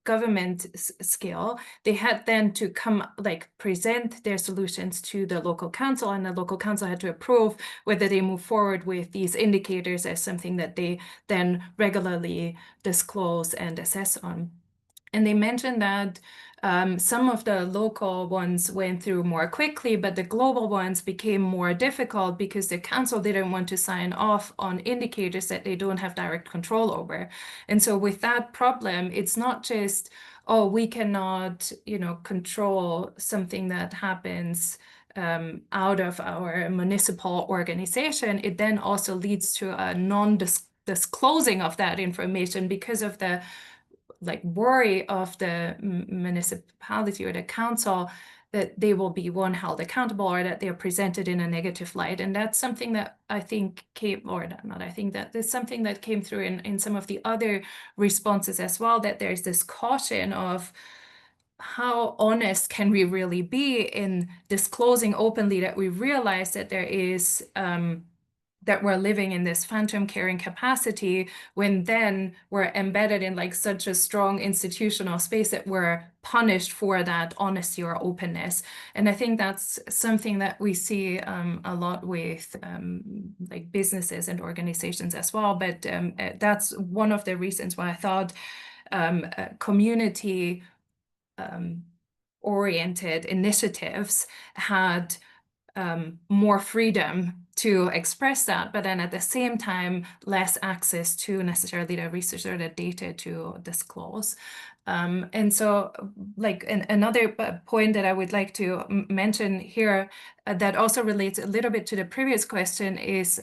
government scale, they had then to come, like, present their solutions to the local council, and the local council had to approve whether they move forward with these indicators as something that they then regularly disclose and assess on. And they mentioned that some of the local ones went through more quickly, but the global ones became more difficult because the council didn't want to sign off on indicators that they don't have direct control over. And so with that problem, it's not just, oh, we cannot, control something that happens out of our municipal organization. It then also leads to a non-disclosing of that information because of the, like, worry of the municipality or the council that they will be held accountable, or that they're presented in a negative light. And that's something that I think came, or not, I think that there's something that came through in some of the other responses as well, that there's this caution of how honest can we really be in disclosing openly that we realize that there is that we're living in this phantom carrying capacity, when then we're embedded in, like, such a strong institutional space that we're punished for that honesty or openness. And I think that's something that we see a lot with like businesses and organizations as well. But that's one of the reasons why I thought community oriented initiatives had more freedom to express that, but then at the same time, less access to necessarily the research or the data to disclose. And so, like, another point that I would like to mention here that also relates a little bit to the previous question is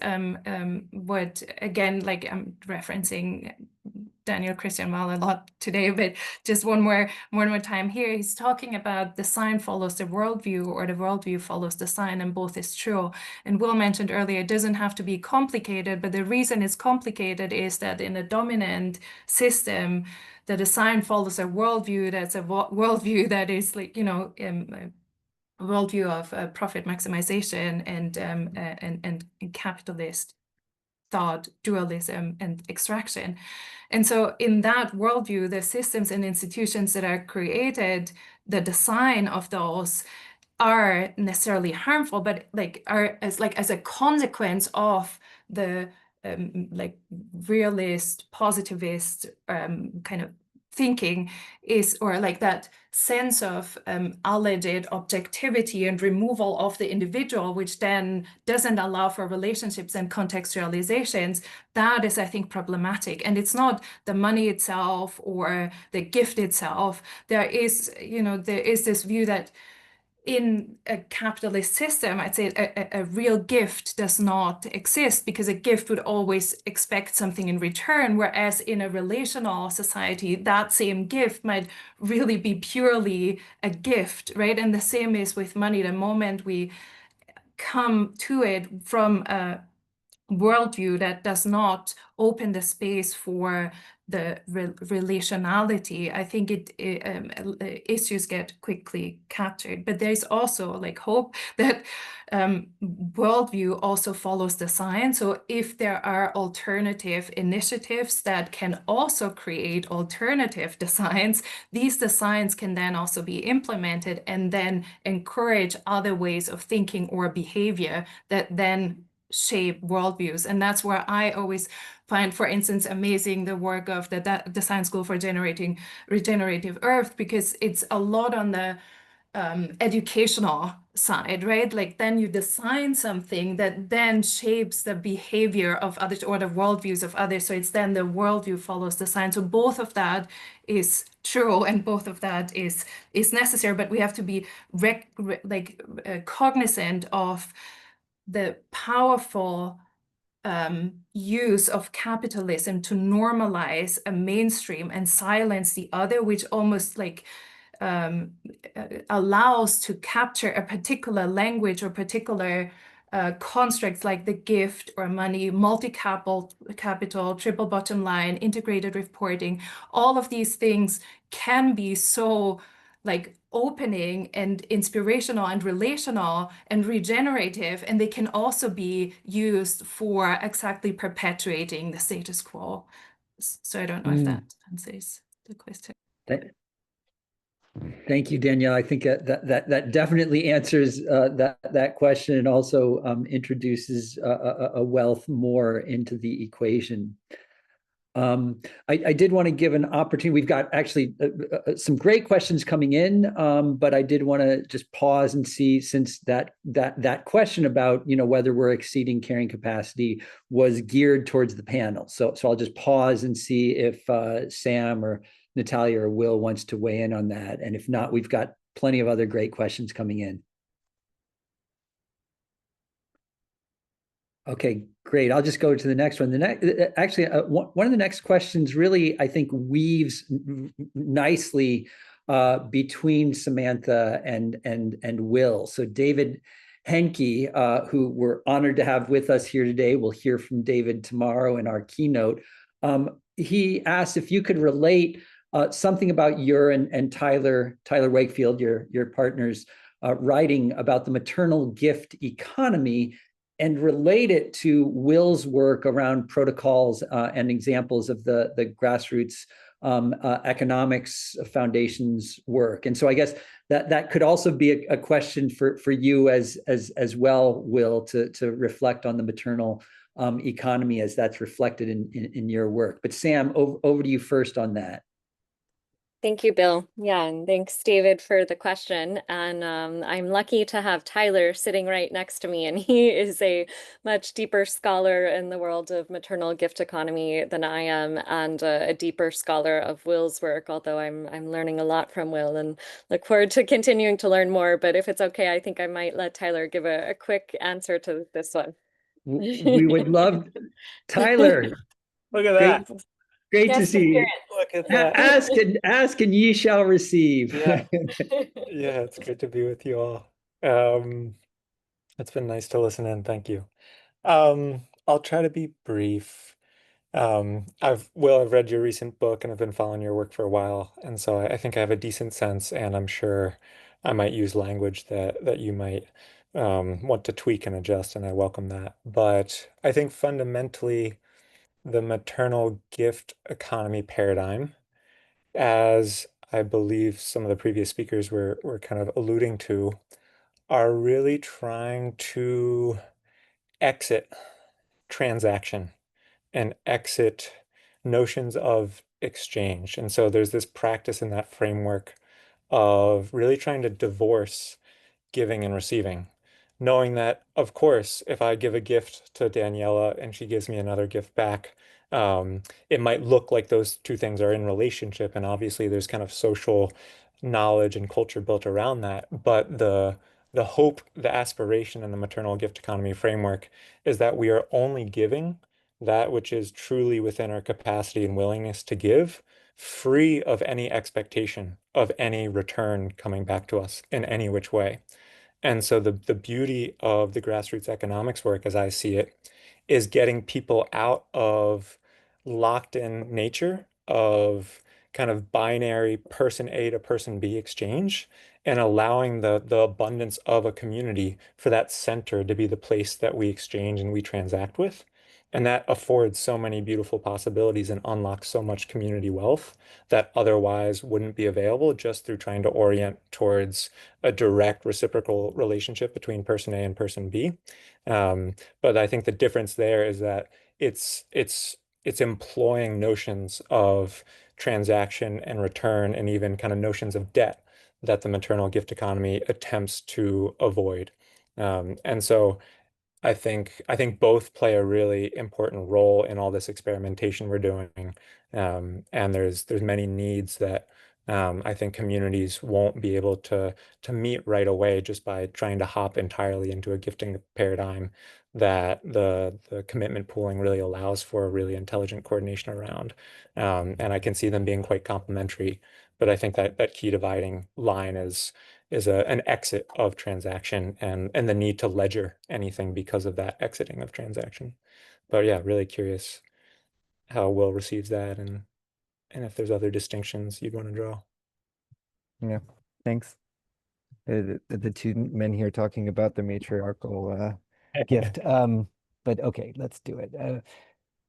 what, again, like, I'm referencing Daniel Christian Mal a lot today, but just one more time here, he's talking about the sign follows the worldview, or the worldview follows the sign, and both is true. And Will mentioned earlier, it doesn't have to be complicated, but the reason it's complicated is that in a dominant system, that a sign follows a worldview, that's a worldview that is, like, a worldview of profit maximization and capitalist thought, dualism, and extraction. And so in that worldview, the systems and institutions that are created, the design of those are necessarily harmful, but like are as a consequence of the like realist, positivist kind of thinking is, or like that sense of alleged objectivity and removal of the individual, which then doesn't allow for relationships and contextualizations. That is, I think, problematic. And it's not the money itself or the gift itself. There is, there is this view that in a capitalist system, I'd say a real gift does not exist, because a gift would always expect something in return, whereas in a relational society, that same gift might really be purely a gift, right? And the same is with money. The moment we come to it from a worldview that does not open the space for the relationality, I think issues get quickly captured. But there's also like hope that worldview also follows the science. So if there are alternative initiatives that can also create alternative designs, these designs can then also be implemented and then encourage other ways of thinking or behavior that then shape worldviews. And that's where I always find, for instance, amazing the work of the Design School for Generating Regenerative Earth, because it's a lot on the educational side, right? Like then you design something that then shapes the behavior of others or the worldviews of others. So it's then the worldview follows the science. So both of that is true and both of that is necessary, but we have to be cognizant of the powerful use of capitalism to normalize a mainstream and silence the other, which almost like allows to capture a particular language or particular constructs like the gift or money, multi-capital, triple bottom line, integrated reporting. All of these things can be so like opening and inspirational and relational and regenerative, and they can also be used for exactly perpetuating the status quo. So I don't know if that answers the question. Thank you, Danielle. I think that definitely answers that question, and also introduces a wealth more into the equation. I did want to give an opportunity. We've got actually some great questions coming in, but I did want to just pause and see, since that question about whether we're exceeding carrying capacity was geared towards the panel. So I'll just pause and see if Sam or Natalia or Will wants to weigh in on that, and if not, we've got plenty of other great questions coming in. Okay, great. I'll just go to the next one. Actually, one of the next questions really, I think, weaves nicely between Samantha and Will. So David Henke, who we're honored to have with us here today, we'll hear from David tomorrow in our keynote. He asked if you could relate something about your and Tyler Wakefield, your partner's writing about the maternal gift economy, and relate it to Will's work around protocols and examples of the grassroots economics foundation's work. And so I guess that could also be a question for you as well, Will, to reflect on the maternal economy as that's reflected in your work. But Sam, over to you first on that. Thank you, Bill. Yeah, and thanks, David, for the question. And I'm lucky to have Tyler sitting right next to me, and he is a much deeper scholar in the world of maternal gift economy than I am, and a deeper scholar of Will's work, although I'm learning a lot from Will and look forward to continuing to learn more. But if it's okay, I think I might let Tyler give a quick answer to this one. We would love Tyler. Look at that. Great to see you. Look at that. Ask and ye shall receive. Yeah. Yeah, it's great to be with you all. It's been nice to listen in. Thank you. I'll try to be brief. I've read your recent book and I've been following your work for a while, and so I think I have a decent sense, and I'm sure I might use language that you might want to tweak and adjust, and I welcome that. But I think fundamentally, the maternal gift economy paradigm, as I believe some of the previous speakers were kind of alluding to, are really trying to exit transaction and exit notions of exchange. And so there's this practice in that framework of really trying to divorce giving and receiving, knowing that, of course, if I give a gift to Daniela and she gives me another gift back, it might look like those two things are in relationship. And obviously, there's kind of social knowledge and culture built around that. But the hope, the aspiration in the maternal gift economy framework is that we are only giving that which is truly within our capacity and willingness to give, free of any expectation of any return coming back to us in any which way. And so the beauty of the grassroots economics work, as I see it, is getting people out of locked in nature of kind of binary person A to person B exchange and allowing the abundance of a community for that center to be the place that we exchange and we transact with. And that affords so many beautiful possibilities and unlocks so much community wealth that otherwise wouldn't be available just through trying to orient towards a direct reciprocal relationship between person A and person B. But I think the difference there is that it's employing notions of transaction and return and even kind of notions of debt that the maternal gift economy attempts to avoid. And so I think both play a really important role in all this experimentation we're doing. And there's many needs that I think communities won't be able to meet right away just by trying to hop entirely into a gifting paradigm that the commitment pooling really allows for a really intelligent coordination around. And I can see them being quite complementary, but I think that key dividing line is an exit of transaction and the need to ledger anything because of that exiting of transaction. But yeah, really curious how Will receives that and if there's other distinctions you'd want to draw. Yeah, thanks. The two men here talking about the matriarchal gift. But okay, let's do it.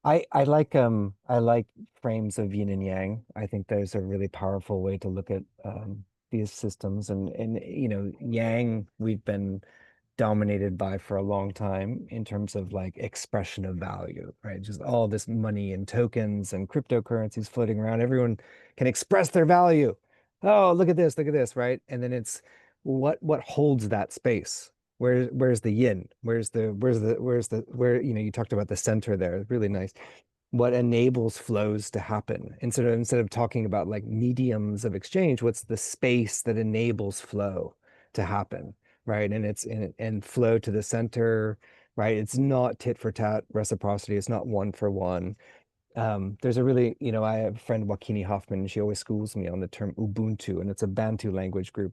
I like frames of yin and yang. I think there's a really powerful way to look at these systems and yang we've been dominated by for a long time in terms of like expression of value, right? Just all this money and tokens and cryptocurrencies floating around. Everyone can express their value. Oh, look at this, right? And then it's what holds that space? Where's the yin? Where you talked about the center there. Really nice. What enables flows to happen instead of talking about like mediums of exchange, what's the space that enables flow to happen, right? And flow to the center, right? It's not tit for tat reciprocity. It's not one for one. There's a really, I have a friend, Wakini Hoffman, and she always schools me on the term Ubuntu, and it's a Bantu language group,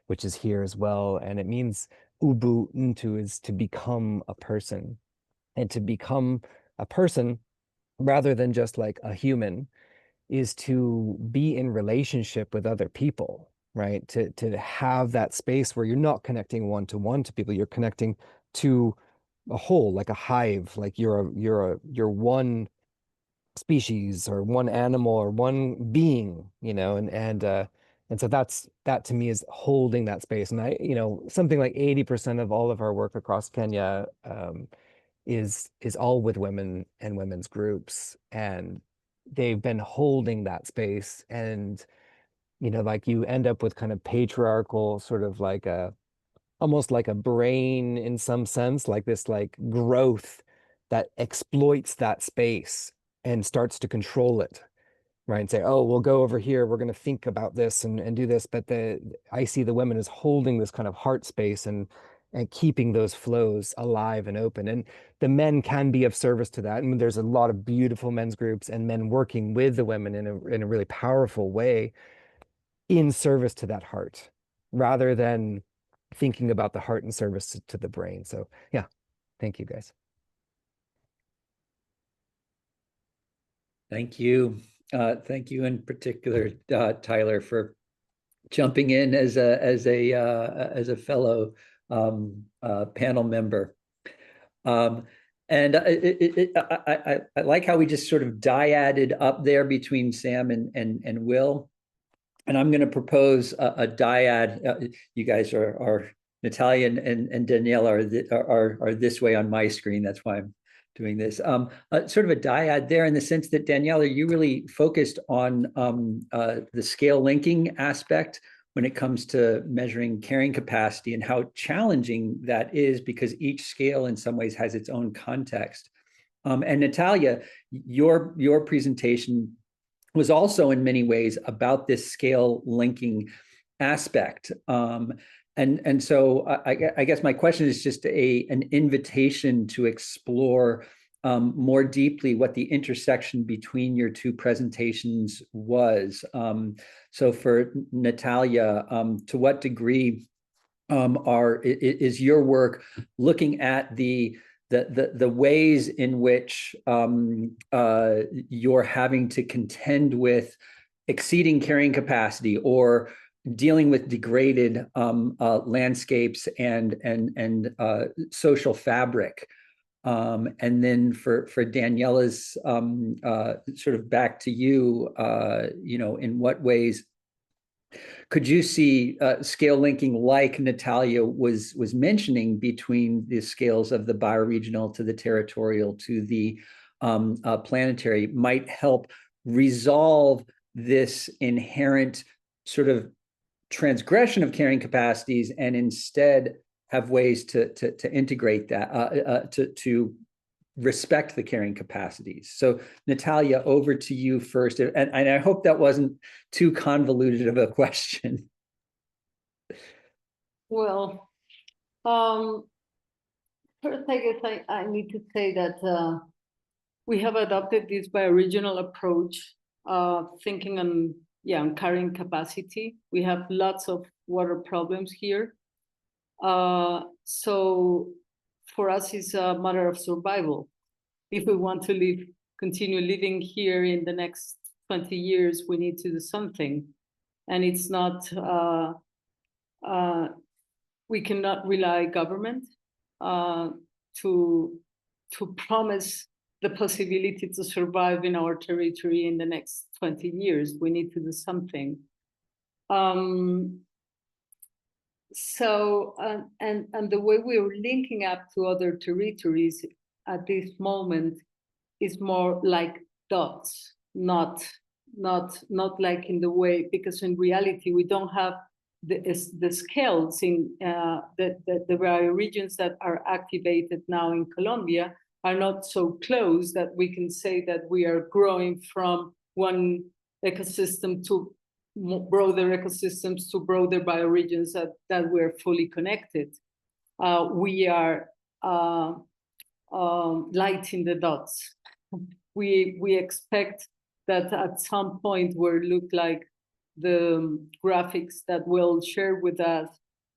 which is here as well. And it means Ubuntu is to become a person. And to become a person, rather than just like a human, is to be in relationship with other people, right? To have that space where you're not connecting one-to-one to people, you're connecting to a whole, like a hive, like you're one species or one animal or one being, and so that to me is holding that space. And something like 80% of all of our work across Kenya is all with women and women's groups, and they've been holding that space. And like you end up with kind of patriarchal sort of like almost like a brain in some sense, like this like growth that exploits that space and starts to control it, right? And say, oh, we'll go over here, we're going to think about this and do this. But I see the women as holding this kind of heart space and keeping those flows alive and open. And the men can be of service to that. I mean, there's a lot of beautiful men's groups and men working with the women in a really powerful way in service to that heart, rather than thinking about the heart in service to the brain. So yeah, thank you guys. Thank you. Thank you in particular, Tyler, for jumping in as a fellow panel member. And I like how we just sort of dyaded up there between Sam and Will. And I'm going to propose a dyad. You guys are Natalia and Daniela are this way on my screen. That's why I'm doing this. Sort of a dyad there in the sense that Daniela, you really focused on the scale linking aspect when it comes to measuring carrying capacity and how challenging that is because each scale in some ways has its own context. And Natalia, your presentation was also in many ways about this scale linking aspect. And so I guess my question is just an invitation to explore more deeply what the intersection between your two presentations was. So for Natalia, to what degree is your work looking at the ways in which you're having to contend with exceeding carrying capacity or dealing with degraded landscapes and social fabric. And then for Daniela's sort of back to you, in what ways could you see scale linking like Natalia was mentioning between the scales of the bioregional to the territorial to the planetary might help resolve this inherent sort of transgression of carrying capacities and instead have ways to integrate that, to respect the carrying capacities. So Natalia, over to you first. And I hope that wasn't too convoluted of a question. Well, first, I guess I need to say that we have adopted this bioregional approach, thinking on carrying capacity. We have lots of water problems here. So for us, it's a matter of survival. If we want to continue living here in the next 20 years, we need to do something. And it's not, we cannot rely on government to promise the possibility to survive in our territory in the next 20 years. We need to do something. So, and the way we're linking up to other territories at this moment is more like dots, not like in the way, because in reality, we don't have the scales in the bioregions that are activated now in Colombia are not so close that we can say that we are growing from one ecosystem to broader ecosystems to broader bioregions that we're fully connected. We are lighting the dots. We expect that at some point will look like the graphics that will share with us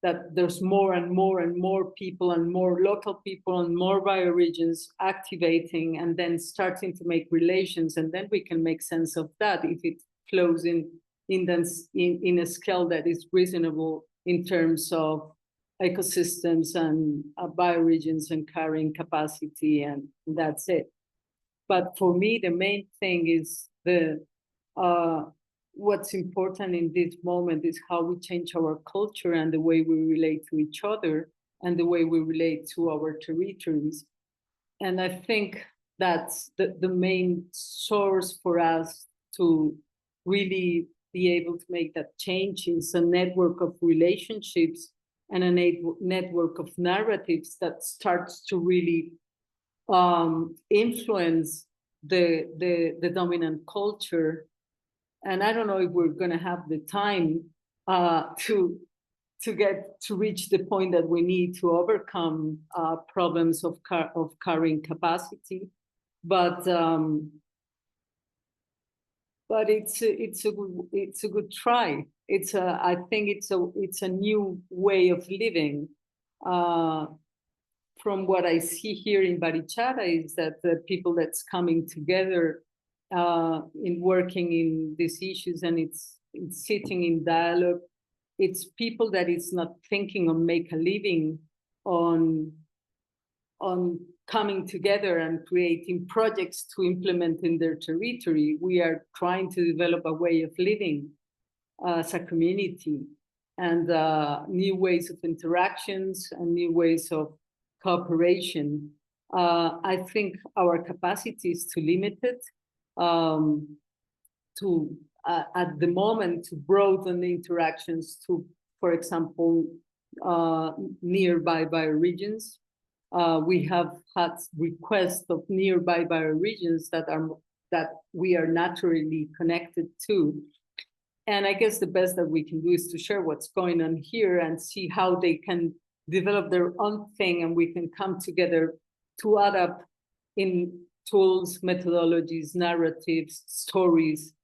that there's more and more and more people and more local people and more bioregions activating and then starting to make relations, and then we can make sense of that if it flows in a scale that is reasonable in terms of ecosystems and bioregions and carrying capacity, and that's it. But for me, the main thing is what's important in this moment is how we change our culture and the way we relate to each other and the way we relate to our territories. And I think that's the main source for us to really be able to make that change. Is a network of relationships and a network of narratives that starts to really influence the dominant culture. And I don't know if we're going to have the time to reach the point that we need to overcome problems of carrying capacity, but it's a good try. I think it's a new way of living. From what I see here in Barichara is that the people that's coming together in working in these issues, and it's sitting in dialogue. It's people that is not thinking on make a living on coming together and creating projects to implement in their territory. We are trying to develop a way of living as a community. and new ways of interactions and new ways of cooperation. I think our capacity is too limited to, at the moment, to broaden the interactions to, for example, nearby bioregions. We have had requests of nearby bioregions that we are naturally connected to. And I guess the best that we can do is to share what's going on here and see how they can develop their own thing, and we can come together to add up in tools, methodologies, narratives, stories,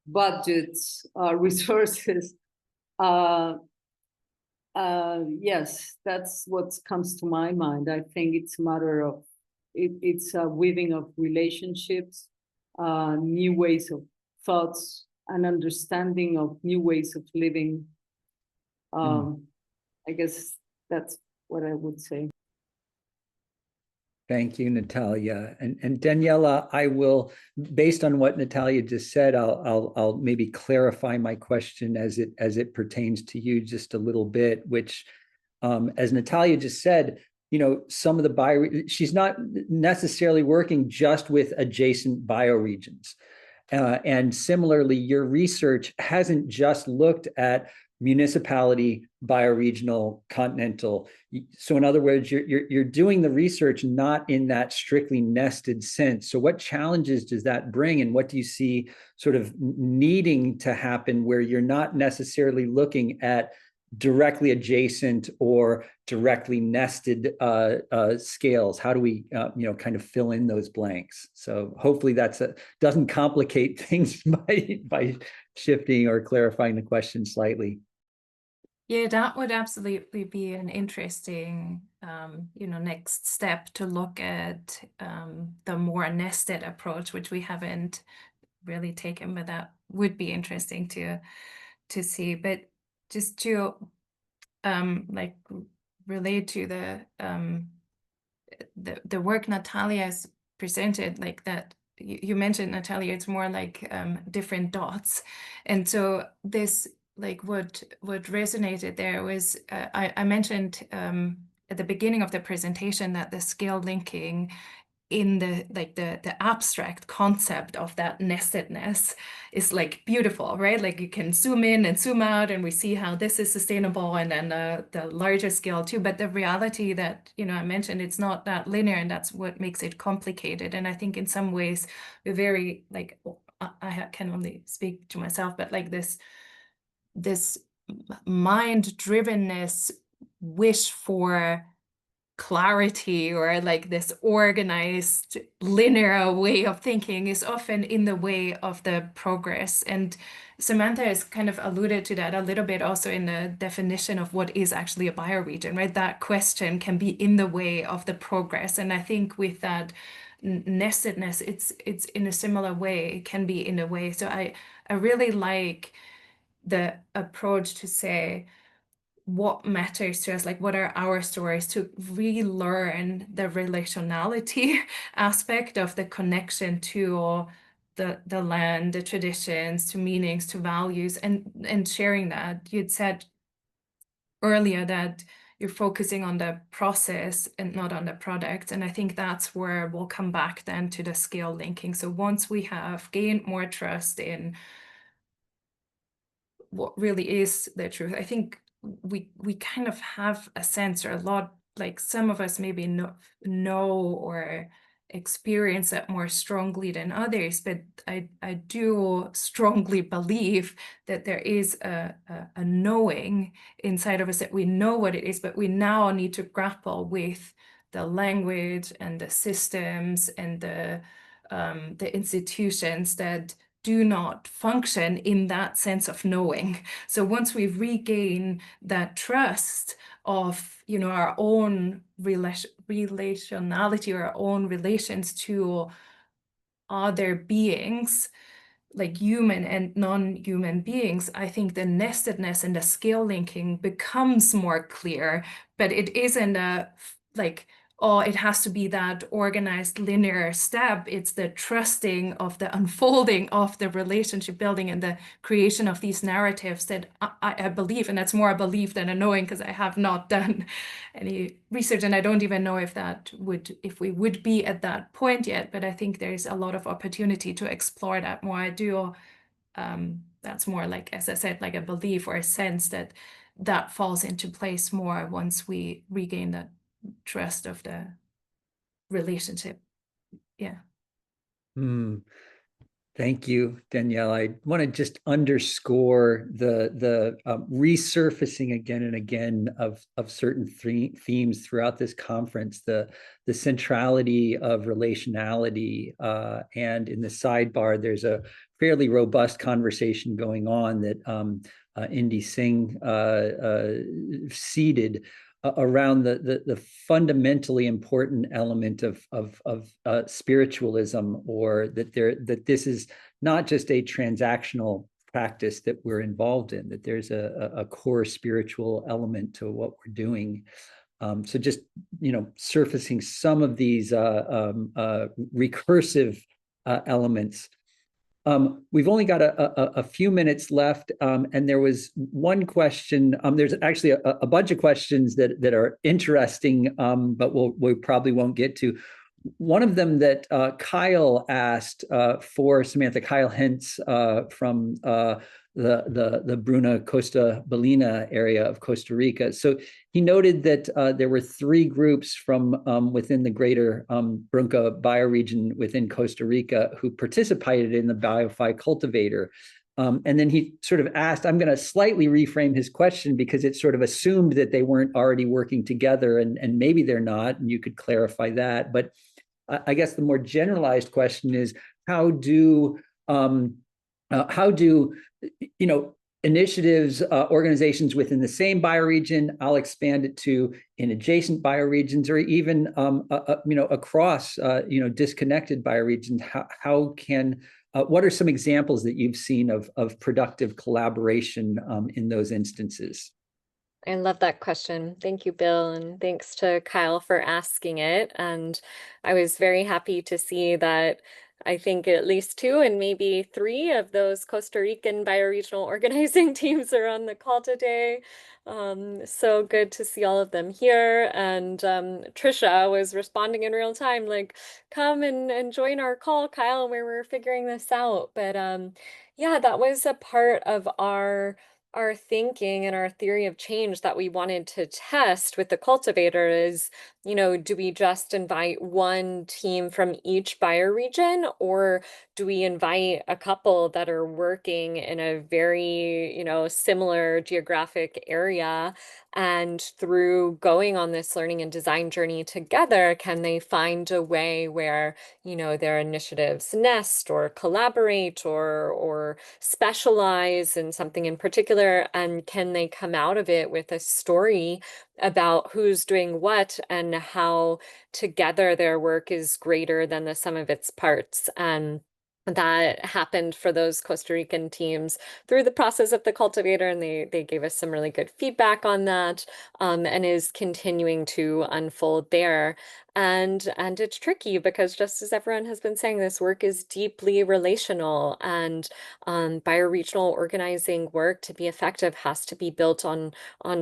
budgets, resources. Yes, that's what comes to my mind. I think it's a matter of, it's a weaving of relationships, new ways of thoughts, an understanding of new ways of living. I guess that's what I would say. Thank you, Natalia. And Daniela, I will, based on what Natalia just said, I'll maybe clarify my question as it pertains to you just a little bit, which, as Natalia just said, you know, some of the she's not necessarily working just with adjacent bioregions. And similarly, your research hasn't just looked at municipality, bioregional, continental. So in other words, you're doing the research not in that strictly nested sense. So what challenges does that bring, and what do you see sort of needing to happen where you're not necessarily looking at directly adjacent or directly nested scales? How do we kind of fill in those blanks? So hopefully doesn't complicate things by shifting or clarifying the question slightly. Yeah, that would absolutely be an interesting next step, to look at the more nested approach, which we haven't really taken, but that would be interesting to see. But just to relate to the work Natalia has presented, like that you mentioned, Natalia, it's more like different dots. And so this, like what resonated there was, I mentioned at the beginning of the presentation that the scale linking in the abstract concept of that nestedness is like beautiful, right? Like you can zoom in and zoom out, and we see how this is sustainable, and then the larger scale too. But the reality that, I mentioned, it's not that linear, and that's what makes it complicated. And I think in some ways we're very, like, I can only speak to myself, but like this mind-drivenness, wish for clarity, or like this organized linear way of thinking, is often in the way of the progress. And Samantha has kind of alluded to that a little bit also in the definition of what is actually a bioregion, right? That question can be in the way of the progress. And I think with that nestedness, it's in a similar way, it can be in a way. So I really like the approach to say, what matters to us, like what are our stories, to relearn the relationality aspect of the connection to the land, the traditions, to meanings, to values, and sharing that. You'd said earlier that you're focusing on the process and not on the product. And I think that's where we'll come back then to the scale linking. So once we have gained more trust in what really is the truth, I think we kind of have a sense, or a lot, like some of us maybe know or experience that more strongly than others, but I do strongly believe that there is a knowing inside of us, that we know what it is, but we now need to grapple with the language and the systems and the institutions that do not function in that sense of knowing. So once we regain that trust of, our own relationality, or our own relations to other beings, like human and non-human beings, I think the nestedness and the scale linking becomes more clear. But it isn't a, like, or it has to be that organized linear step. It's the trusting of the unfolding of the relationship building and the creation of these narratives that I believe, and that's more a belief than a knowing, because I have not done any research and I don't even know if we would be at that point yet, but I think there's a lot of opportunity to explore that more. I do, that's more like, as I said, like a belief or a sense that that falls into place more once we regain that trust of the relationship. Yeah. Thank you, Danielle. I want to just underscore the resurfacing again and again of certain themes throughout this conference, the centrality of relationality, and in the sidebar, there's a fairly robust conversation going on that Indy Singh seeded around the fundamentally important element of spiritualism, or that this is not just a transactional practice that we're involved in, that there's a core spiritual element to what we're doing. So just, surfacing some of these recursive elements. We've only got a few minutes left, and there was one question. There's actually a bunch of questions that are interesting, but we probably won't get to. One of them that Kyle asked for Samantha, Kyle Hentz from the Bruna Costabelina area of Costa Rica. So he noted that there were 3 groups from within the greater Brunca bioregion within Costa Rica who participated in the BioFi cultivator. And then he sort of asked, I'm going to slightly reframe his question because it sort of assumed that they weren't already working together, and maybe they're not, and you could clarify that. But I guess the more generalized question is, how do initiatives, organizations within the same bioregion, I'll expand it to in adjacent bioregions, or even across disconnected bioregions, how can what are some examples that you've seen of productive collaboration in those instances? I love that question. Thank you, Bill, and thanks to Kyle for asking it. And I was very happy to see that I think at least 2 and maybe 3 of those Costa Rican bioregional organizing teams are on the call today. So good to see all of them here. And Trisha was responding in real time, like, come and join our call, Kyle, where we're figuring this out. But yeah, that was a part of our thinking and our theory of change that we wanted to test with the cultivator is, do we just invite one team from each bioregion, or do we invite a couple that are working in a very, similar geographic area? And through going on this learning and design journey together, can they find a way where, their initiatives nest or collaborate or specialize in something in particular? And can they come out of it with a story about who's doing what and how together their work is greater than the sum of its parts? And that happened for those Costa Rican teams through the process of the cultivator, and they gave us some really good feedback on that, and is continuing to unfold there. And it's tricky because, just as everyone has been saying, this work is deeply relational, and bioregional organizing work, to be effective, has to be built on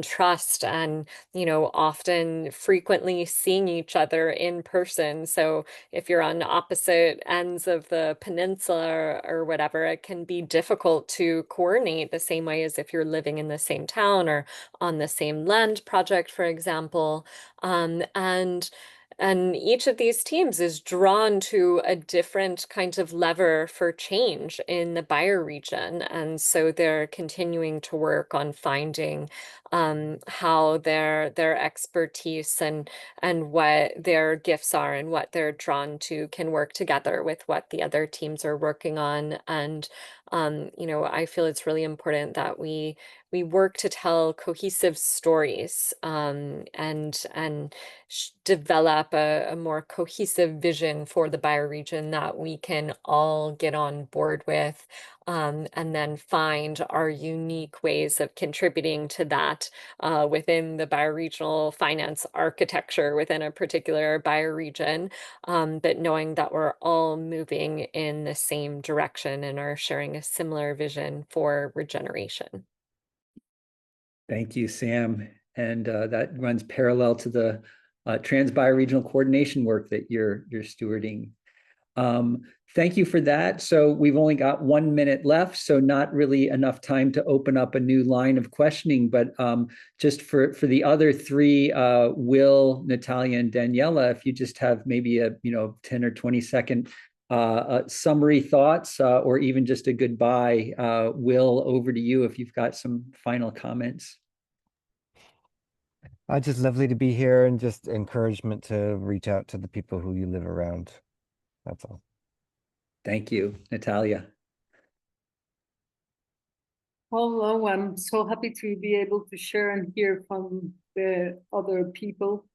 trust and, often frequently seeing each other in person. So if you're on opposite ends of the peninsula or whatever, it can be difficult to coordinate the same way as if you're living in the same town or on the same land project, for example. And each of these teams is drawn to a different kind of lever for change in the bioregion. And so they're continuing to work on finding how their expertise and what their gifts are and what they're drawn to can work together with what the other teams are working on. And I feel it's really important that we work to tell cohesive stories, and develop a more cohesive vision for the bioregion that we can all get on board with. and then find our unique ways of contributing to that within the bioregional finance architecture within a particular bioregion, but knowing that we're all moving in the same direction and are sharing a similar vision for regeneration. Thank you, Sam. And that runs parallel to the trans-bioregional coordination work that you're stewarding. Thank you for that. So we've only got 1 minute left, so not really enough time to open up a new line of questioning, but just for the other three, Will, Natalia, and Daniela, if you just have maybe a 10 or 20-second summary thoughts or even just a goodbye. Will, over to you if you've got some final comments. Just lovely to be here, and just encouragement to reach out to the people who you live around. That's all. Thank you, Natalia. Hello, I'm so happy to be able to share and hear from the other people,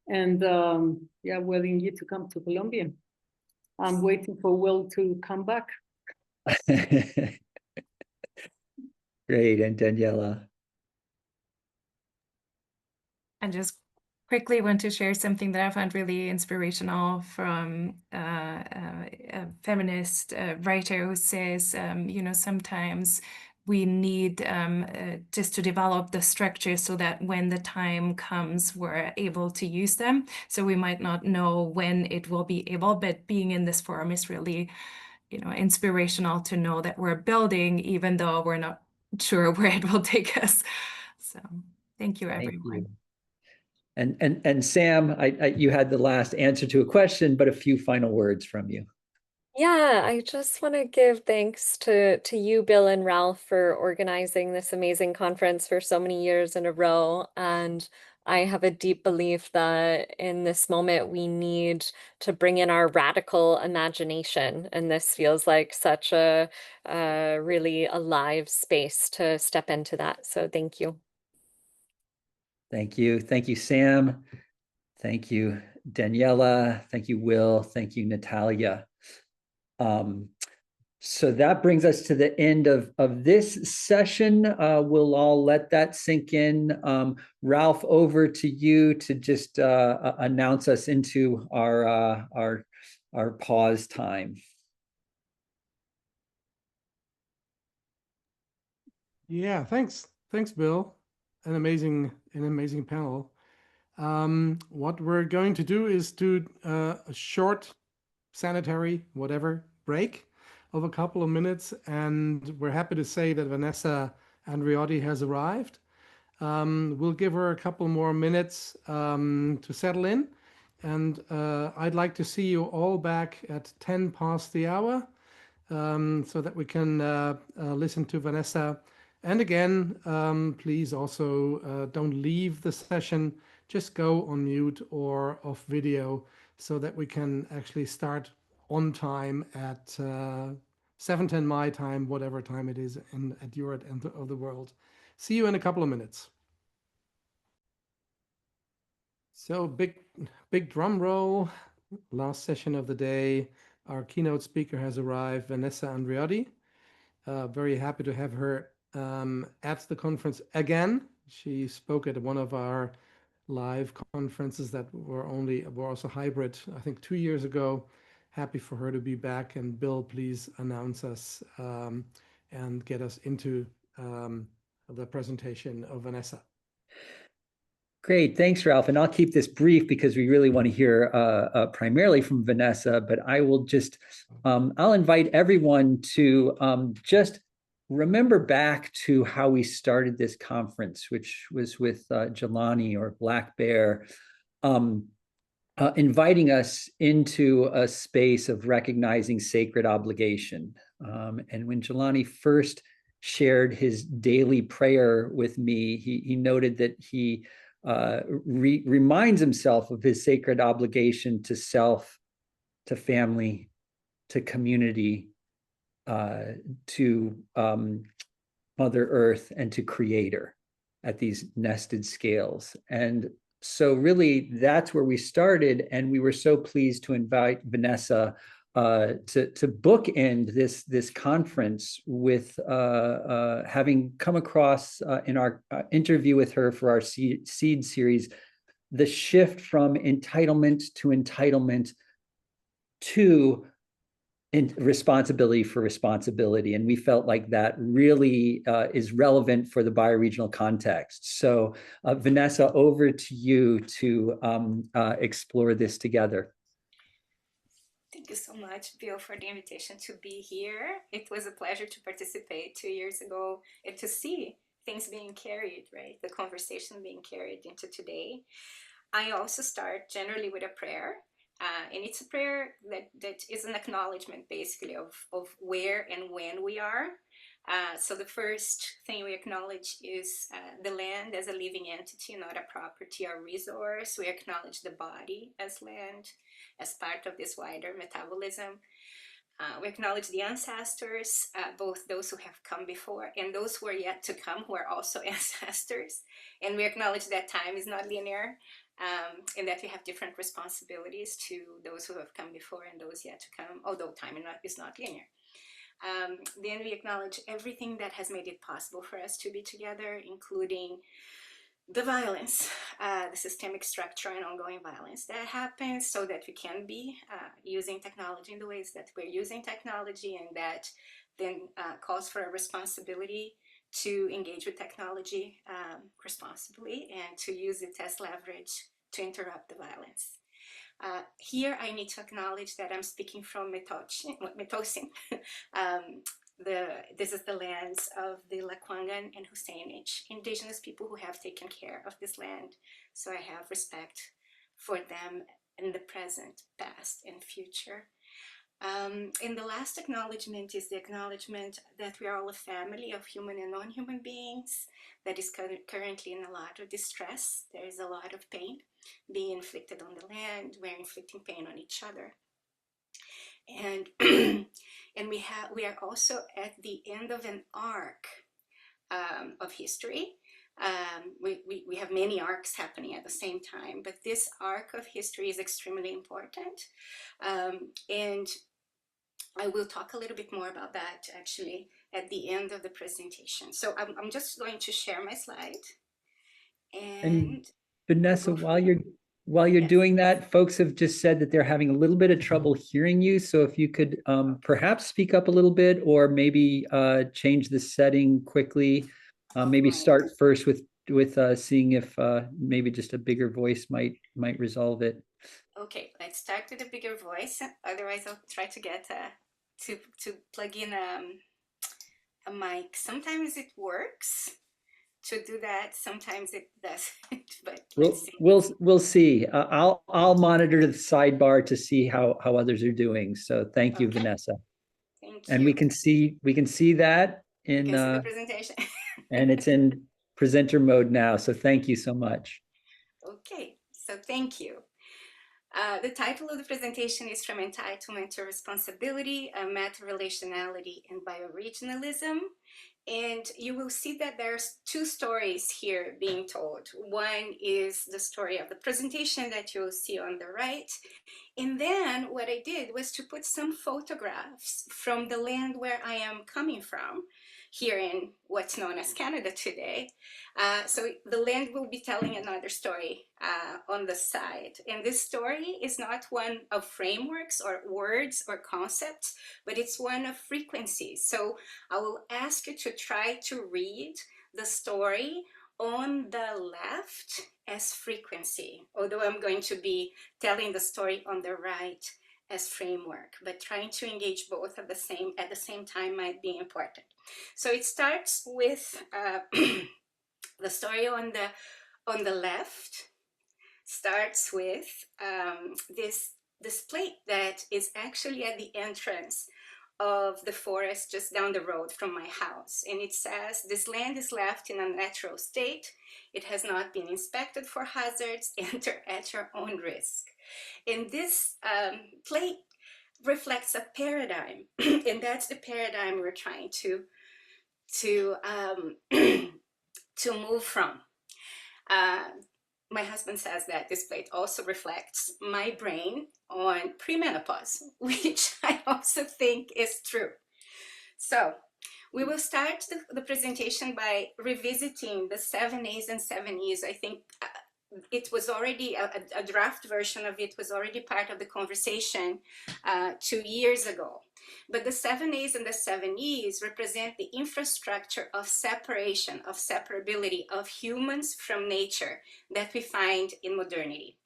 and yeah, willing you to come to Colombia. I'm waiting for Will to come back. Great, and Daniela. I just quickly want to share something that I found really inspirational from a feminist writer who says, sometimes we need just to develop the structure so that when the time comes, we're able to use them. So we might not know when it will be able, but being in this forum is really, inspirational to know that we're building, even though we're not sure where it will take us. So thank you, everyone. Thank you. And Sam, you had the last answer to a question, but a few final words from you. Yeah, I just want to give thanks to you, Bill and Ralph, for organizing this amazing conference for so many years in a row. And I have a deep belief that in this moment, we need to bring in our radical imagination. And this feels like such a really alive space to step into that. So thank you. Thank you. Thank you, Sam. Thank you, Daniela. Thank you, Will. Thank you, Natalia. So that brings us to the end of this session. We'll all let that sink in. Ralph, over to you to just announce us into our pause time. Yeah, thanks, Bill. An amazing panel. What we're going to do is do a short sanitary whatever break of a couple of minutes, and we're happy to say that Vanessa Andreotti has arrived. We'll give her a couple more minutes to settle in, and I'd like to see you all back at 10 past the hour so that we can listen to Vanessa. And again, please also don't leave the session, just go on mute or off video so that we can actually start on time at 7:10 my time, whatever time it is at your end of the world. See you in a couple of minutes. So big drum roll. Last session of the day. Our keynote speaker has arrived, Vanessa Andreotti. Very happy to have her at the conference again. She spoke at one of our live conferences that were also hybrid, I think 2 years ago. Happy for her to be back. And Bill, please announce us and get us into the presentation of Vanessa. Great, thanks, Ralph. And I'll keep this brief because we really want to hear primarily from Vanessa, but I will just, I'll invite everyone to just remember back to how we started this conference, which was with Jelani or Black Bear, inviting us into a space of recognizing sacred obligation. And when Jelani first shared his daily prayer with me, he noted that he reminds himself of his sacred obligation to self, to family, to community, to Mother Earth, and to Creator at these nested scales. And so really that's where we started, and we were so pleased to invite Vanessa to bookend this conference with having come across in our interview with her for our seed series, the shift from entitlement to responsibility for responsibility. And we felt like that really is relevant for the bioregional context. So Vanessa, over to you to explore this together. Thank you so much, Bill, for the invitation to be here. It was a pleasure to participate 2 years ago and to see things being carried, right? The conversation being carried into today. I also start generally with a prayer. And it's a prayer that is an acknowledgement, basically, of where and when we are. So the first thing we acknowledge is the land as a living entity, not a property or resource. We acknowledge the body as land, as part of this wider metabolism. We acknowledge the ancestors, both those who have come before and those who are yet to come, who are also ancestors. And we acknowledge that time is not linear, and that we have different responsibilities to those who have come before and those yet to come, although time is not linear. Then we acknowledge everything that has made it possible for us to be together, including the violence, the systemic structure and ongoing violence that happens, so that we can be using technology in the ways that we're using technology, and that then calls for a responsibility to engage with technology responsibly and to use it as leverage to interrupt the violence. Here I need to acknowledge that I'm speaking from Metocin. This is the lands of the Lakwangan and Husainich, indigenous people who have taken care of this land. So I have respect for them in the present, past, and future. And the last acknowledgement is the acknowledgement that we are all a family of human and non-human beings that is currently in a lot of distress. There is a lot of pain being inflicted on the land. We're inflicting pain on each other. And and we are also at the end of an arc of history. We have many arcs happening at the same time, but this arc of history is extremely important. And I will talk a little bit more about that actually at the end of the presentation. So I'm just going to share my slide. And Vanessa, while you're Yes. doing that, folks have just said that they're having a little bit of trouble hearing you. So if you could perhaps speak up a little bit, or maybe change the setting quickly. Maybe start first with seeing if maybe just a bigger voice might resolve it. Okay, let's start with a bigger voice. Otherwise, I'll try to get to plug in a mic. Sometimes it works to do that. Sometimes it doesn't. But let's see. We'll see. I'll monitor the sidebar to see how others are doing. So thank you, Vanessa. Thank you. And we can see that in you can see the presentation. and it's in presenter mode now. So thank you so much. Okay, so thank you. The title of the presentation is From Entitlement to Responsibility, Meta-Relationality and Bioregionalism. And you will see that there's two stories here being told. One is the story of the presentation that you'll see on the right. And then what I did was to put some photographs from the land where I am coming from, here in what's known as Canada today. So the land will be telling another story on the side. And this story is not one of frameworks or words or concepts, but it's one of frequencies. So I will ask you to try to read the story on the left as frequency, although I'm going to be telling the story on the right as framework, but trying to engage both at the same time might be important. So it starts with the story on the left starts with this plate that is actually at the entrance of the forest just down the road from my house. And it says, this land is left in a natural state. It has not been inspected for hazards. Enter at your own risk. And this plate reflects a paradigm. And that's the paradigm we're trying to move from. my husband says that this plate also reflects my brain on premenopause, which I also think is true. So we will start the presentation by revisiting the 7 A's and 7 E's. I think it was already, a draft version of it was already part of the conversation 2 years ago. But the 7 A's and the 7 E's represent the infrastructure of separation, of separability of humans from nature that we find in modernity.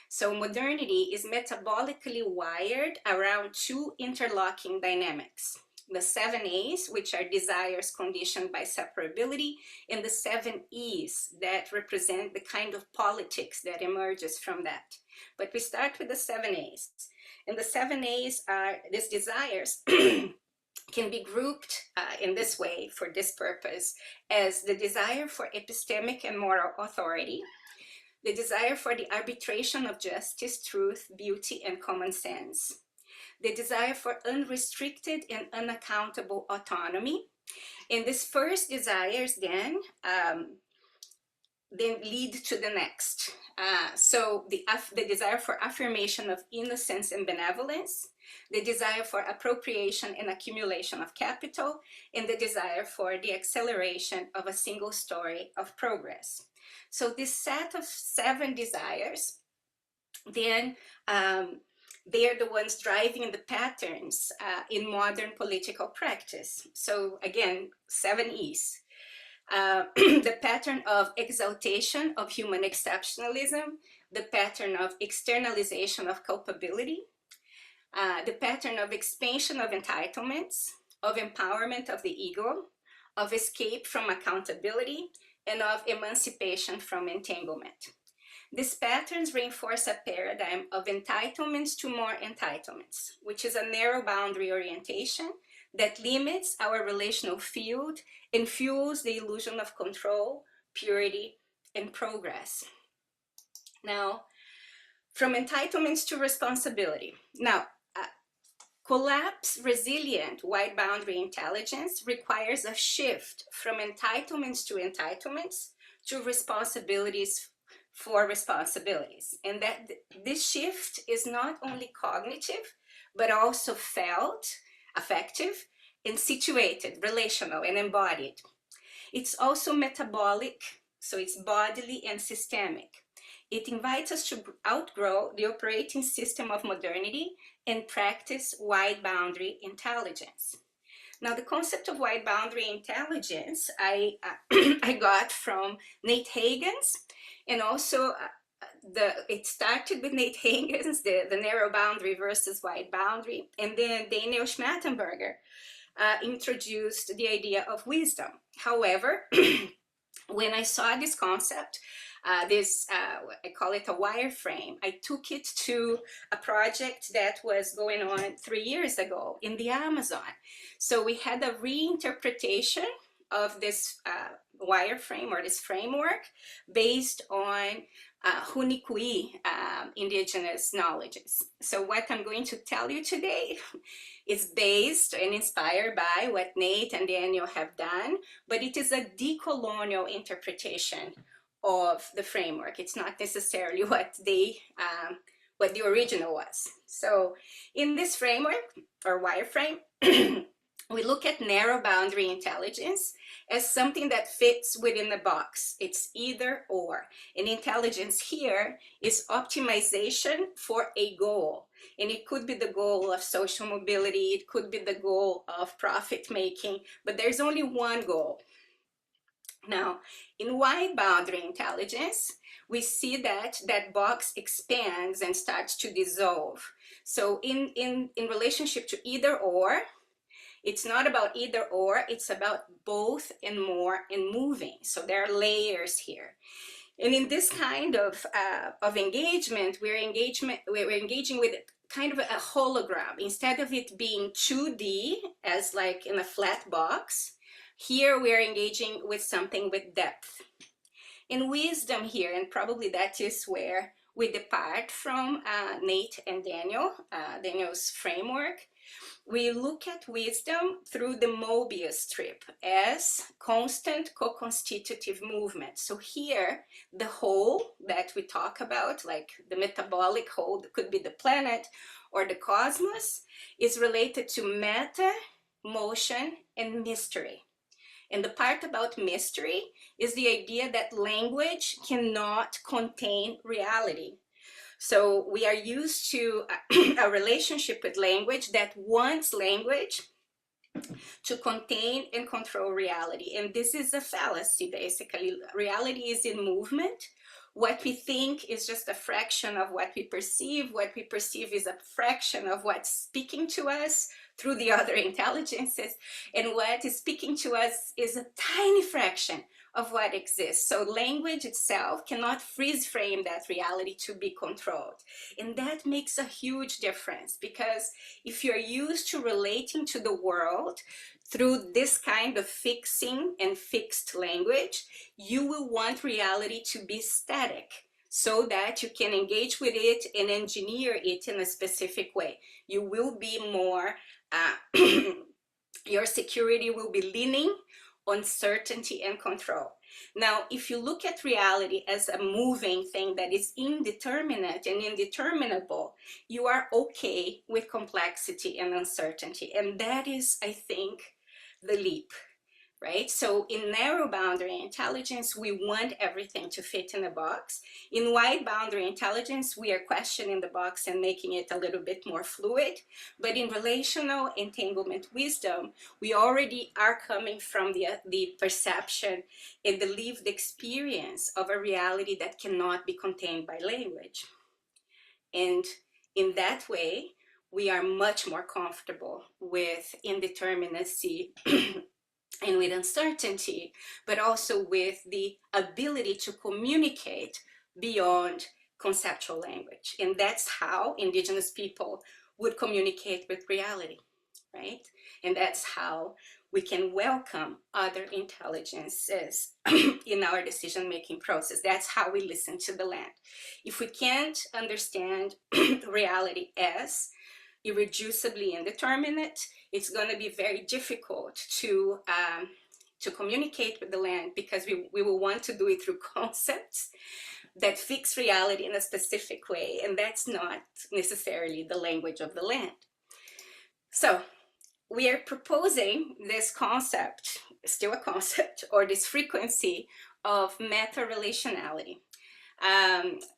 So modernity is metabolically wired around 2 interlocking dynamics. The 7 A's, which are desires conditioned by separability, and the 7 E's that represent the kind of politics that emerges from that. But we start with the 7 A's. And the 7 A's are these desires can be grouped in this way for this purpose as the desire for epistemic and moral authority, the desire for the arbitration of justice, truth, beauty, and common sense, the desire for unrestricted and unaccountable autonomy. And these first desires then lead to the next. So the desire for affirmation of innocence and benevolence, the desire for appropriation and accumulation of capital, and the desire for the acceleration of a single story of progress. So this set of 7 desires, then they are the ones driving the patterns in modern political practice. So again, 7 E's. The pattern of exaltation of human exceptionalism, the pattern of externalization of culpability, the pattern of expansion of entitlements, of empowerment of the ego, of escape from accountability, and of emancipation from entanglement. These patterns reinforce a paradigm of entitlements to more entitlements, which is a narrow boundary orientation that limits our relational field and fuels the illusion of control, purity, and progress. Now, from entitlements to responsibility. Now, collapse resilient wide boundary intelligence requires a shift from entitlements to responsibilities for responsibilities. And that this shift is not only cognitive, but also felt, affective, and situated, relational, and embodied. It's also metabolic, so it's bodily and systemic. It invites us to outgrow the operating system of modernity and practice wide boundary intelligence. Now, the concept of wide boundary intelligence I got from Nate Hagens, and also it started with Nate Hagens, the narrow boundary versus wide boundary, and then Daniel Schmattenberger introduced the idea of wisdom. However, when I saw this concept, I call it a wireframe, I took it to a project that was going on 3 years ago in the Amazon. So we had a reinterpretation of this wireframe or this framework based on Hunikui indigenous knowledges. So what I'm going to tell you today is based and inspired by what Nate and Daniel have done, but it is a decolonial interpretation of the framework. It's not necessarily what the original was. So in this framework or wireframe, we look at narrow boundary intelligence as something that fits within the box. It's either or. And intelligence here is optimization for a goal. And it could be the goal of social mobility, it could be the goal of profit making, but there's only one goal. Now, in wide boundary intelligence, we see that that box expands and starts to dissolve. So in relationship to either or, it's not about either or, it's about both and more and moving. So there are layers here. And in this kind of engagement, we're engaging with kind of a hologram. Instead of it being 2D as like in a flat box, here we're engaging with something with depth. In wisdom here, and probably that is where we depart from Nate and Daniel's framework, We look at wisdom through the Mobius strip as constant co-constitutive movement. So here, the whole that we talk about, like the metabolic whole, that could be the planet or the cosmos, is related to matter, motion, and mystery. And the part about mystery is the idea that language cannot contain reality. So we are used to a relationship with language that wants language to contain and control reality. And this is a fallacy, basically. Reality is in movement. What we think is just a fraction of what we perceive. What we perceive is a fraction of what's speaking to us through the other intelligences. And what is speaking to us is a tiny fraction of what exists. So language itself cannot freeze frame that reality to be controlled. And that makes a huge difference, because if you're used to relating to the world through this kind of fixing and fixed language, you will want reality to be static so that you can engage with it and engineer it in a specific way. You will be more, your security will be leaning on certainty and control. Now, if you look at reality as a moving thing that is indeterminate and indeterminable, you are okay with complexity and uncertainty. And that is, I think, the leap, right? So in narrow boundary intelligence, we want everything to fit in a box. In wide boundary intelligence, we are questioning the box and making it a little bit more fluid. But in relational entanglement wisdom, we already are coming from the perception and the lived experience of a reality that cannot be contained by language. And in that way, we are much more comfortable with indeterminacy and with uncertainty, but also with the ability to communicate beyond conceptual language. And that's how Indigenous people would communicate with reality, right? And that's how we can welcome other intelligences in our decision-making process. That's how we listen to the land. If we can't understand reality as irreducibly indeterminate, it's going to be very difficult to communicate with the land, because we will want to do it through concepts that fix reality in a specific way, and that's not necessarily the language of the land. So we are proposing this concept, still a concept, or this frequency of meta-relationality.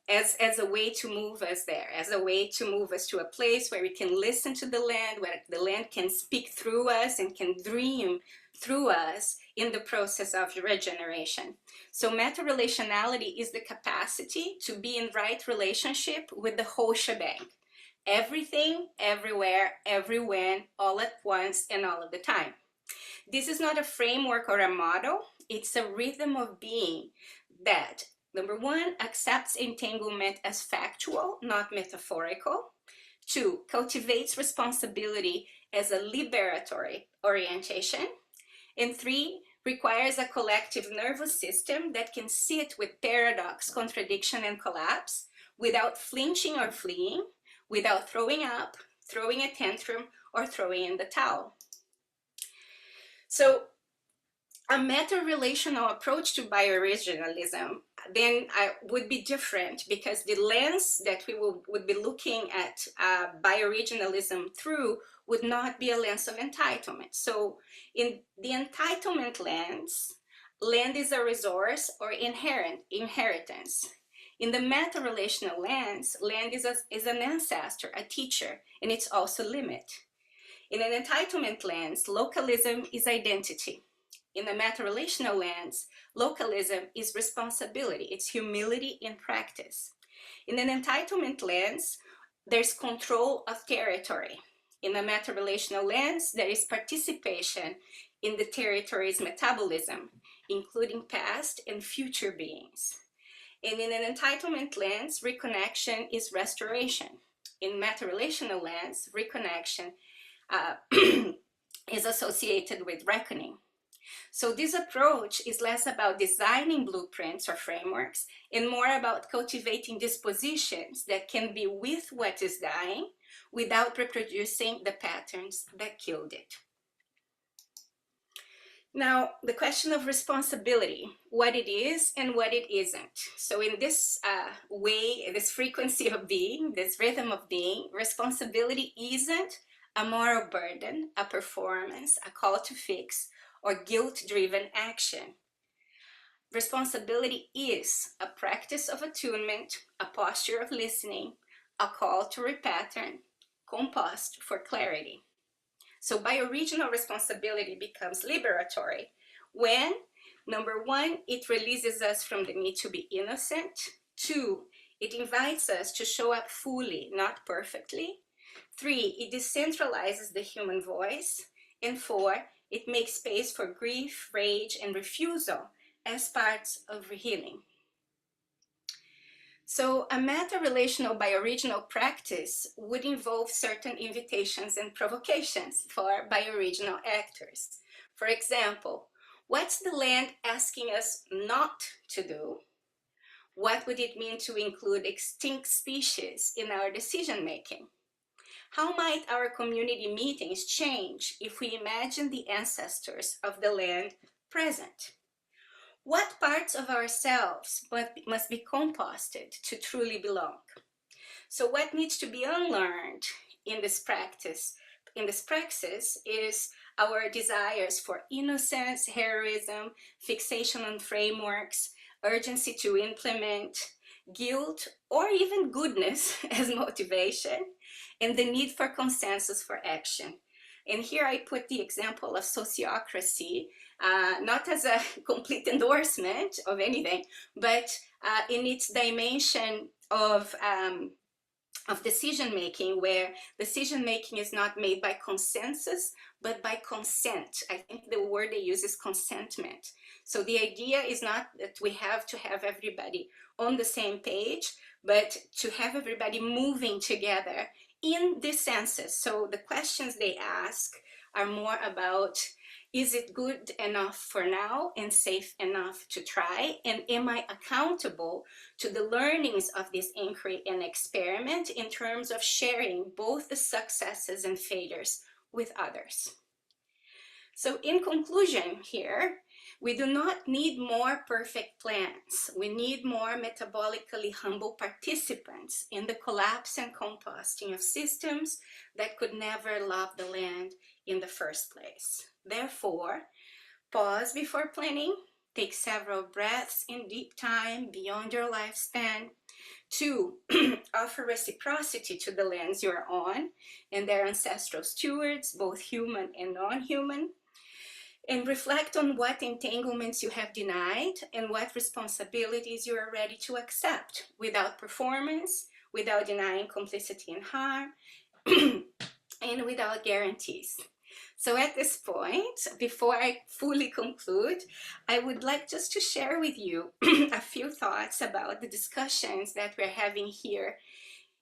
As a way to move us there, as a way to move us to a place where we can listen to the land, where the land can speak through us and can dream through us in the process of regeneration. So meta-relationality is the capacity to be in right relationship with the whole shebang. Everything, everywhere, everywhen, all at once, and all of the time. This is not a framework or a model. It's a rhythm of being that, number one, accepts entanglement as factual, not metaphorical. Two, cultivates responsibility as a liberatory orientation. And three, requires a collective nervous system that can sit with paradox, contradiction, and collapse without flinching or fleeing, without throwing up, throwing a tantrum, or throwing in the towel. So a meta-relational approach to bioregionalism then would be different, because the lens that we would be looking at bioregionalism through would not be a lens of entitlement. So in the entitlement lens, land is a resource or inheritance. In the meta-relational lens, land is an ancestor, a teacher, and it's also limit. In an entitlement lens, localism is identity. In the meta-relational lens, localism is responsibility. It's humility in practice. In an entitlement lens, there's control of territory. In the meta-relational lens, there is participation in the territory's metabolism, including past and future beings. And in an entitlement lens, reconnection is restoration. In meta-relational lens, reconnection is associated with reckoning. So this approach is less about designing blueprints or frameworks and more about cultivating dispositions that can be with what is dying without reproducing the patterns that killed it. Now, the question of responsibility, what it is and what it isn't. So in this way, this frequency of being, this rhythm of being, responsibility isn't a moral burden, a performance, a call to fix, or guilt-driven action. Responsibility is a practice of attunement, a posture of listening, a call to repattern, compost for clarity. So bioregional responsibility becomes liberatory when, number one, it releases us from the need to be innocent. Two, it invites us to show up fully, not perfectly. Three, it decentralizes the human voice. And four, it makes space for grief, rage, and refusal as parts of healing. So a meta-relational bioregional practice would involve certain invitations and provocations for bioregional actors. For example, what's the land asking us not to do? What would it mean to include extinct species in our decision-making? How might our community meetings change if we imagine the ancestors of the land present? What parts of ourselves must be composted to truly belong? So what needs to be unlearned in this practice? In this praxis is our desires for innocence, heroism, fixation on frameworks, urgency to implement, guilt, or even goodness as motivation, and the need for consensus for action. And here I put the example of sociocracy, not as a complete endorsement of anything, but in its dimension of decision-making, where decision-making is not made by consensus, but by consent. I think the word they use is consentment. So the idea is not that we have to have everybody on the same page, but to have everybody moving together in this census. So the questions they ask are more about, is it good enough for now and safe enough to try? And am I accountable to the learnings of this inquiry and experiment in terms of sharing both the successes and failures with others? So in conclusion here, we do not need more perfect plans. We need more metabolically humble participants in the collapse and composting of systems that could never love the land in the first place. Therefore, pause before planning, take several breaths in deep time beyond your lifespan. 2, offer reciprocity to the lands you are on and their ancestral stewards, both human and non-human. And reflect on what entanglements you have denied and what responsibilities you are ready to accept without performance, without denying complicity and harm, and without guarantees. So at this point, before I fully conclude, I would like just to share with you a few thoughts about the discussions that we're having here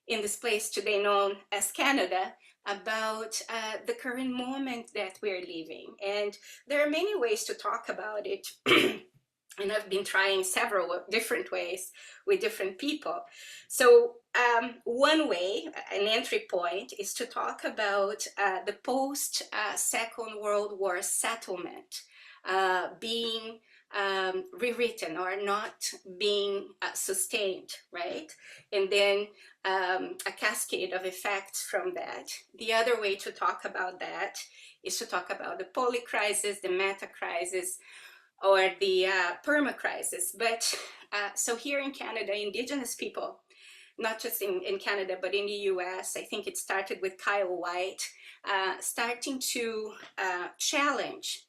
in this place today known as Canada, about the current moment that we're living. And there are many ways to talk about it. And I've been trying several different ways with different people. So one way, an entry point, is to talk about the post-Second World War settlement being rewritten or not being sustained, right? And then a cascade of effects from that. The other way to talk about that is to talk about the poly crisis, the meta crisis, or the perma crisis. But so here in Canada, Indigenous people, not just in Canada, but in the US, I think it started with Kyle White, starting to challenge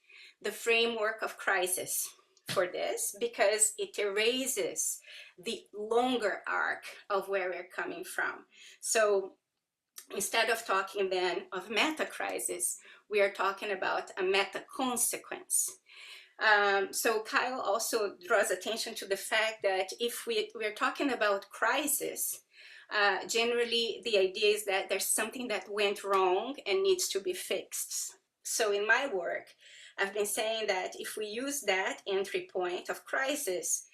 the framework of crisis for this, because it erases the longer arc of where we're coming from. So instead of talking then of meta crisis, we are talking about a meta consequence. So Kyle also draws attention to the fact that if we're talking about crisis, generally the idea is that there's something that went wrong and needs to be fixed. So in my work, I've been saying that if we use that entry point of crisis,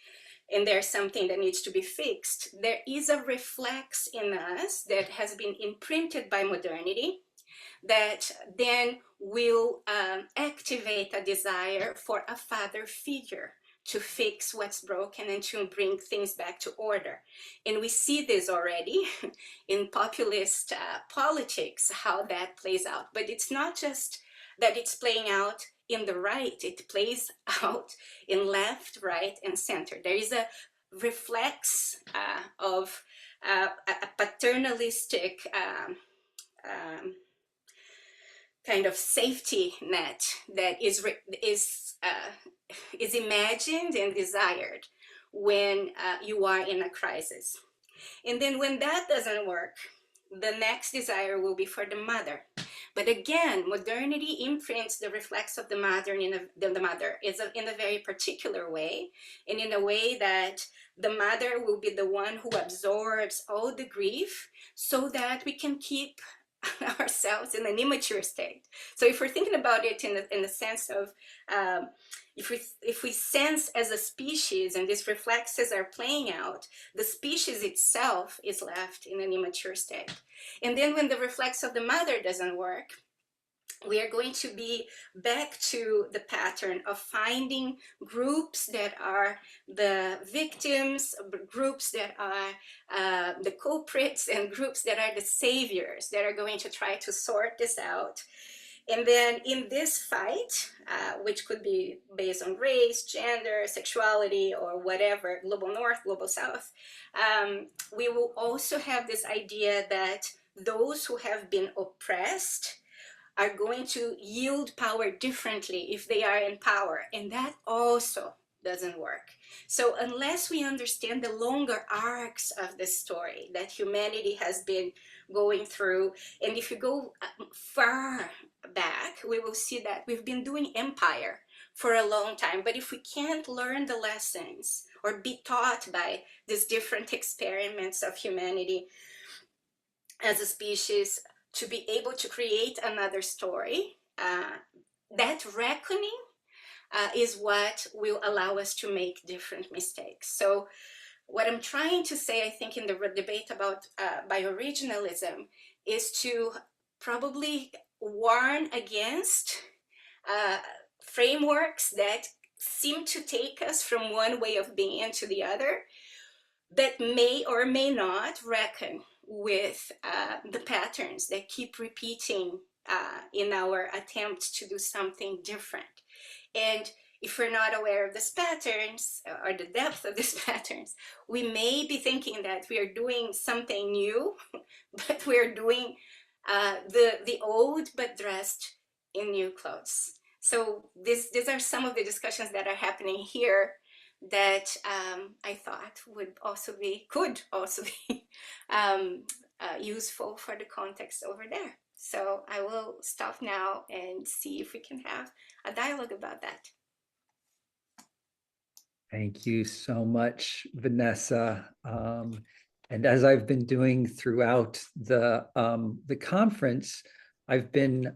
and there's something that needs to be fixed, there is a reflex in us that has been imprinted by modernity that then will activate a desire for a father figure to fix what's broken and to bring things back to order. And we see this already in populist politics, how that plays out. But it's not just that it's playing out in the right, it plays out in left, right, and center. There is a reflex of a paternalistic kind of safety net that is imagined and desired when you are in a crisis. And then when that doesn't work, the next desire will be for the mother. But again, modernity imprints the reflex of the mother in a very particular way, and in a way that the mother will be the one who absorbs all the grief so that we can keep ourselves in an immature state. So if we're thinking about it in the sense of if we sense as a species and these reflexes are playing out, the species itself is left in an immature state. And then when the reflex of the mother doesn't work, we are going to be back to the pattern of finding groups that are the victims, groups that are the culprits, and groups that are the saviors that are going to try to sort this out. And then in this fight, which could be based on race, gender, sexuality, or whatever, global north, global south, we will also have this idea that those who have been oppressed are going to yield power differently if they are in power. And that also doesn't work. So unless we understand the longer arcs of the story that humanity has been going through, and if you go far back, we will see that we've been doing empire for a long time. But if we can't learn the lessons or be taught by these different experiments of humanity as a species, to be able to create another story, that reckoning is what will allow us to make different mistakes. So what I'm trying to say, I think, in the debate about bioregionalism is to probably warn against frameworks that seem to take us from one way of being into the other, that may or may not reckon with the patterns that keep repeating in our attempts to do something different. And if we're not aware of these patterns or the depth of these patterns, we may be thinking that we are doing something new, but we're doing the old but dressed in new clothes. So these are some of the discussions that are happening here that I thought could also be useful for the context over there. So I will stop now and see if we can have a dialogue about that. Thank you so much, Vanessa. And as I've been doing throughout the conference, I've been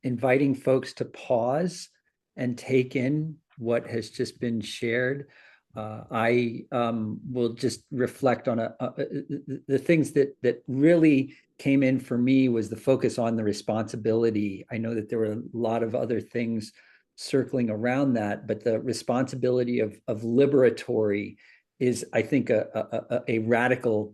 inviting folks to pause and take in what has just been shared. I will just reflect on the things that really came in for me was the focus on the responsibility. I know that there were a lot of other things circling around that, but the responsibility of liberatory is, I think, a radical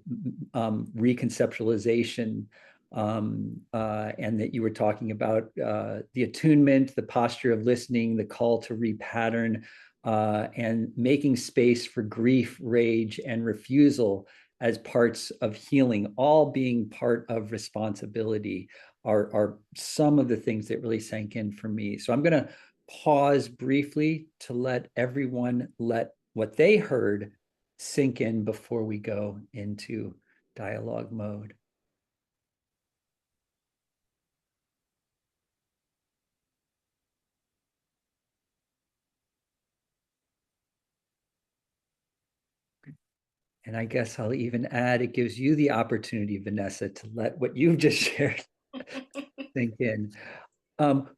reconceptualization, and that you were talking about the attunement, the posture of listening, the call to repattern, and making space for grief, rage, and refusal as parts of healing, all being part of responsibility, are some of the things that really sank in for me. So I'm going to pause briefly to let everyone let what they heard sink in before we go into dialogue mode. And I guess I'll even add, it gives you the opportunity, Vanessa, to let what you've just shared sink in.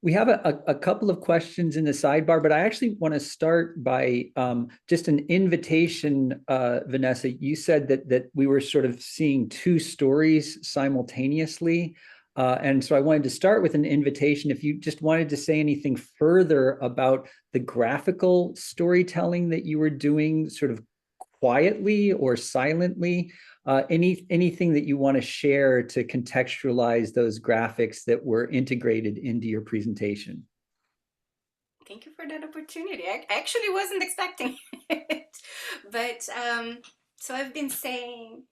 We have a couple of questions in the sidebar, but I actually want to start by just an invitation. Vanessa, you said that we were sort of seeing two stories simultaneously. And so I wanted to start with an invitation. If you just wanted to say anything further about the graphical storytelling that you were doing sort of quietly or silently, anything that you want to share to contextualize those graphics that were integrated into your presentation. Thank you for that opportunity. I actually wasn't expecting it. But so I've been saying,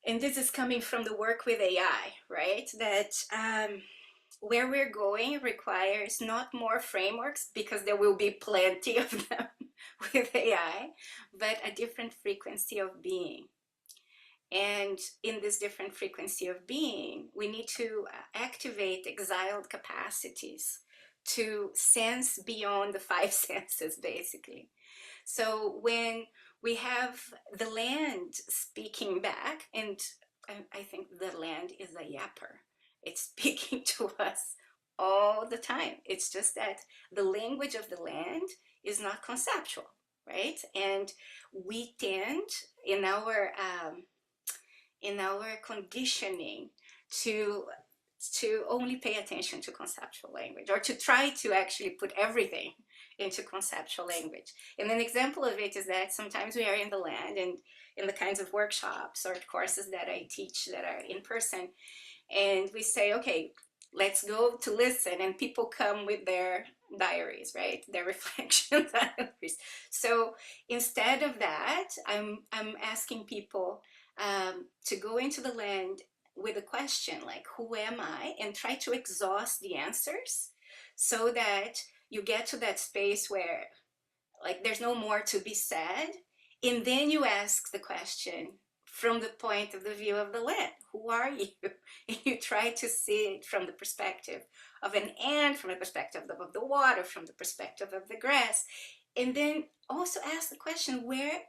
and this is coming from the work with AI, right? That where we're going requires not more frameworks, because there will be plenty of them with AI, but a different frequency of being. And in this different frequency of being, we need to activate exiled capacities to sense beyond the five senses, basically. So when we have the land speaking back, and I think the land is a yapper, it's speaking to us all the time. It's just that the language of the land is not conceptual, right? And we tend in our conditioning to only pay attention to conceptual language, or to try to actually put everything into conceptual language. And an example of it is that sometimes we are in the land and in the kinds of workshops or courses that I teach that are in person, and we say, okay, let's go to listen, and people come with their diaries, right? Their reflection diaries. So instead of that, I'm asking people to go into the land with a question like, who am I? And try to exhaust the answers so that you get to that space where like there's no more to be said. And then you ask the question from the point of the view of the land. Who are you? And you try to see it from the perspective of an ant, from the perspective of the water, from the perspective of the grass. And then also ask the question, where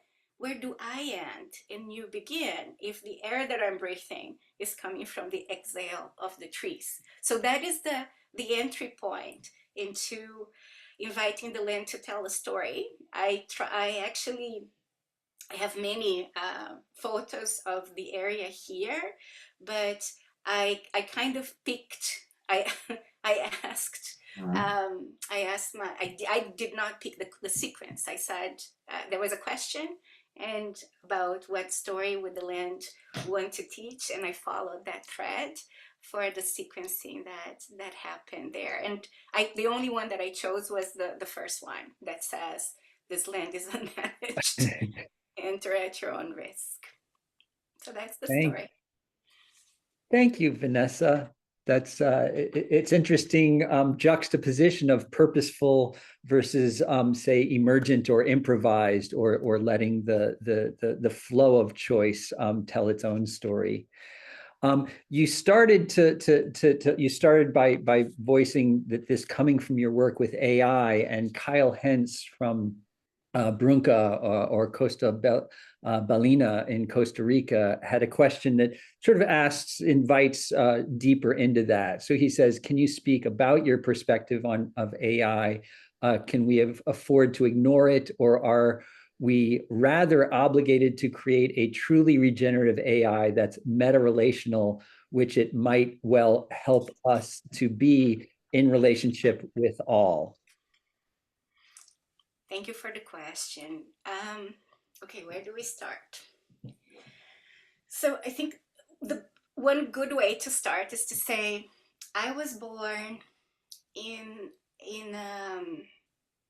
do I end and you begin, if the air that I'm breathing is coming from the exhale of the trees? So that is the entry point into inviting the land to tell a story. I have many photos of the area here, but I kind of picked, I asked, I did not pick the sequence. I said, there was a question and about what story would the land want to teach, and I followed that thread for the sequencing that happened there. And the only one that I chose was the first one that says, this land is unmanaged, enter at your own risk. So that's the story. Thank you, Vanessa. That's it's interesting juxtaposition of purposeful versus say emergent or improvised, or letting the flow of choice tell its own story. You started you started by voicing that this coming from your work with AI, and Kyle Hentz from Brunca or Costa Balina in Costa Rica had a question that sort of invites deeper into that. So he says, can you speak about your perspective of AI? Can we afford to ignore it, or are we rather obligated to create a truly regenerative AI that's meta-relational, which it might well help us to be in relationship with all? Thank you for the question. Okay, where do we start? So I think the one good way to start is to say, I was born in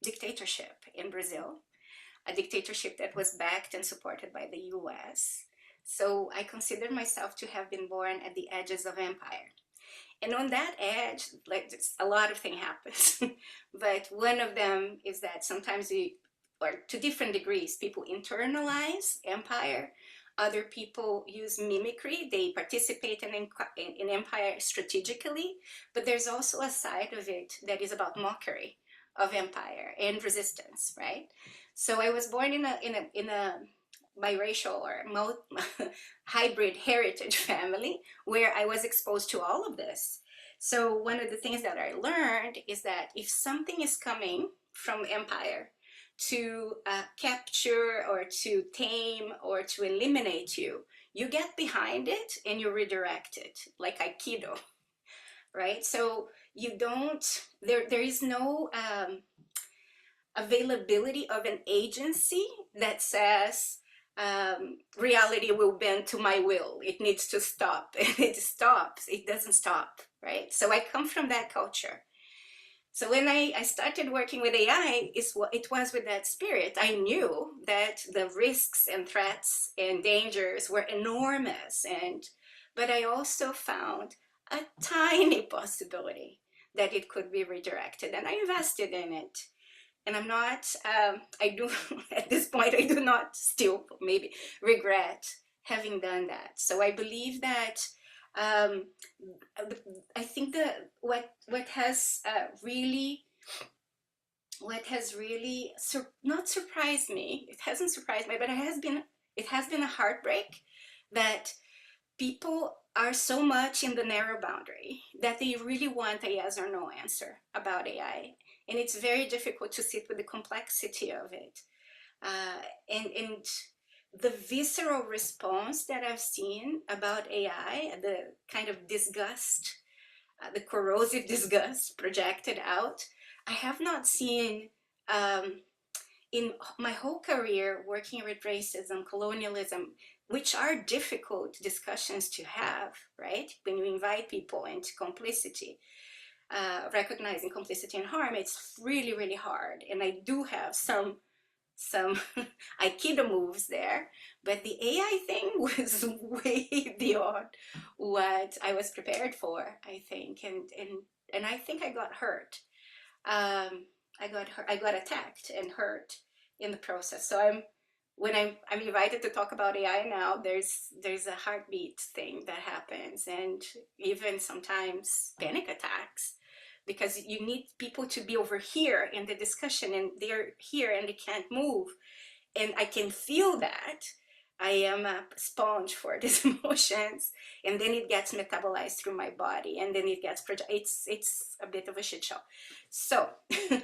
dictatorship in Brazil, a dictatorship that was backed and supported by the US. So I consider myself to have been born at the edges of empire. And on that edge, like a lot of things happen. But one of them is that sometimes or to different degrees, people internalize empire. Other people use mimicry. They participate in empire strategically. But there's also a side of it that is about mockery of empire and resistance, right? So I was born in a biracial or hybrid heritage family where I was exposed to all of this. So one of the things that I learned is that if something is coming from empire to capture or to tame or to eliminate you, you get behind it and you redirect it, like Aikido, right? So you don't, there is no availability of an agency that says, reality will bend to my will. It needs to stop. And it stops. It doesn't stop, right? So I come from that culture. So when I started working with AI, it was with that spirit. I knew that the risks and threats and dangers were enormous. But I also found a tiny possibility that it could be redirected. And I invested in it. And I'm not, I do, at this point, I do not still maybe regret having done that. So I believe that, I think that what has really not surprised me, it hasn't surprised me, but it has been a heartbreak that people are so much in the narrow boundary that they really want a yes or no answer about AI. And it's very difficult to sit with the complexity of it. And the visceral response that I've seen about AI, the kind of disgust, the corrosive disgust projected out, I have not seen in my whole career working with racism, colonialism, which are difficult discussions to have, right? When you invite people into complicity, recognizing complicity and harm, it's really, really hard. And I do have some Aikido moves there, but the AI thing was way beyond what I was prepared for, I think. And I think I got hurt. I got attacked and hurt in the process. So when I'm invited to talk about AI now, there's a heartbeat thing that happens, and even sometimes panic attacks, because you need people to be over here in the discussion, and they're here and they can't move. And I can feel that. I am a sponge for these emotions, and then it gets metabolized through my body, and then it gets it's a bit of a shit show. So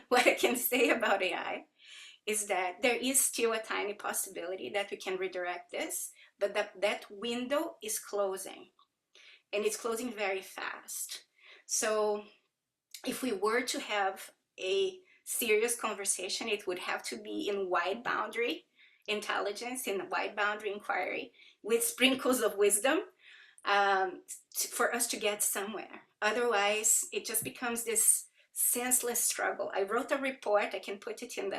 what I can say about AI is that there is still a tiny possibility that we can redirect this, but that window is closing, and it's closing very fast. So if we were to have a serious conversation, it would have to be in wide boundary intelligence, in a wide boundary inquiry, with sprinkles of wisdom, for us to get somewhere. Otherwise, it just becomes this senseless struggle. I wrote a report, I can put it in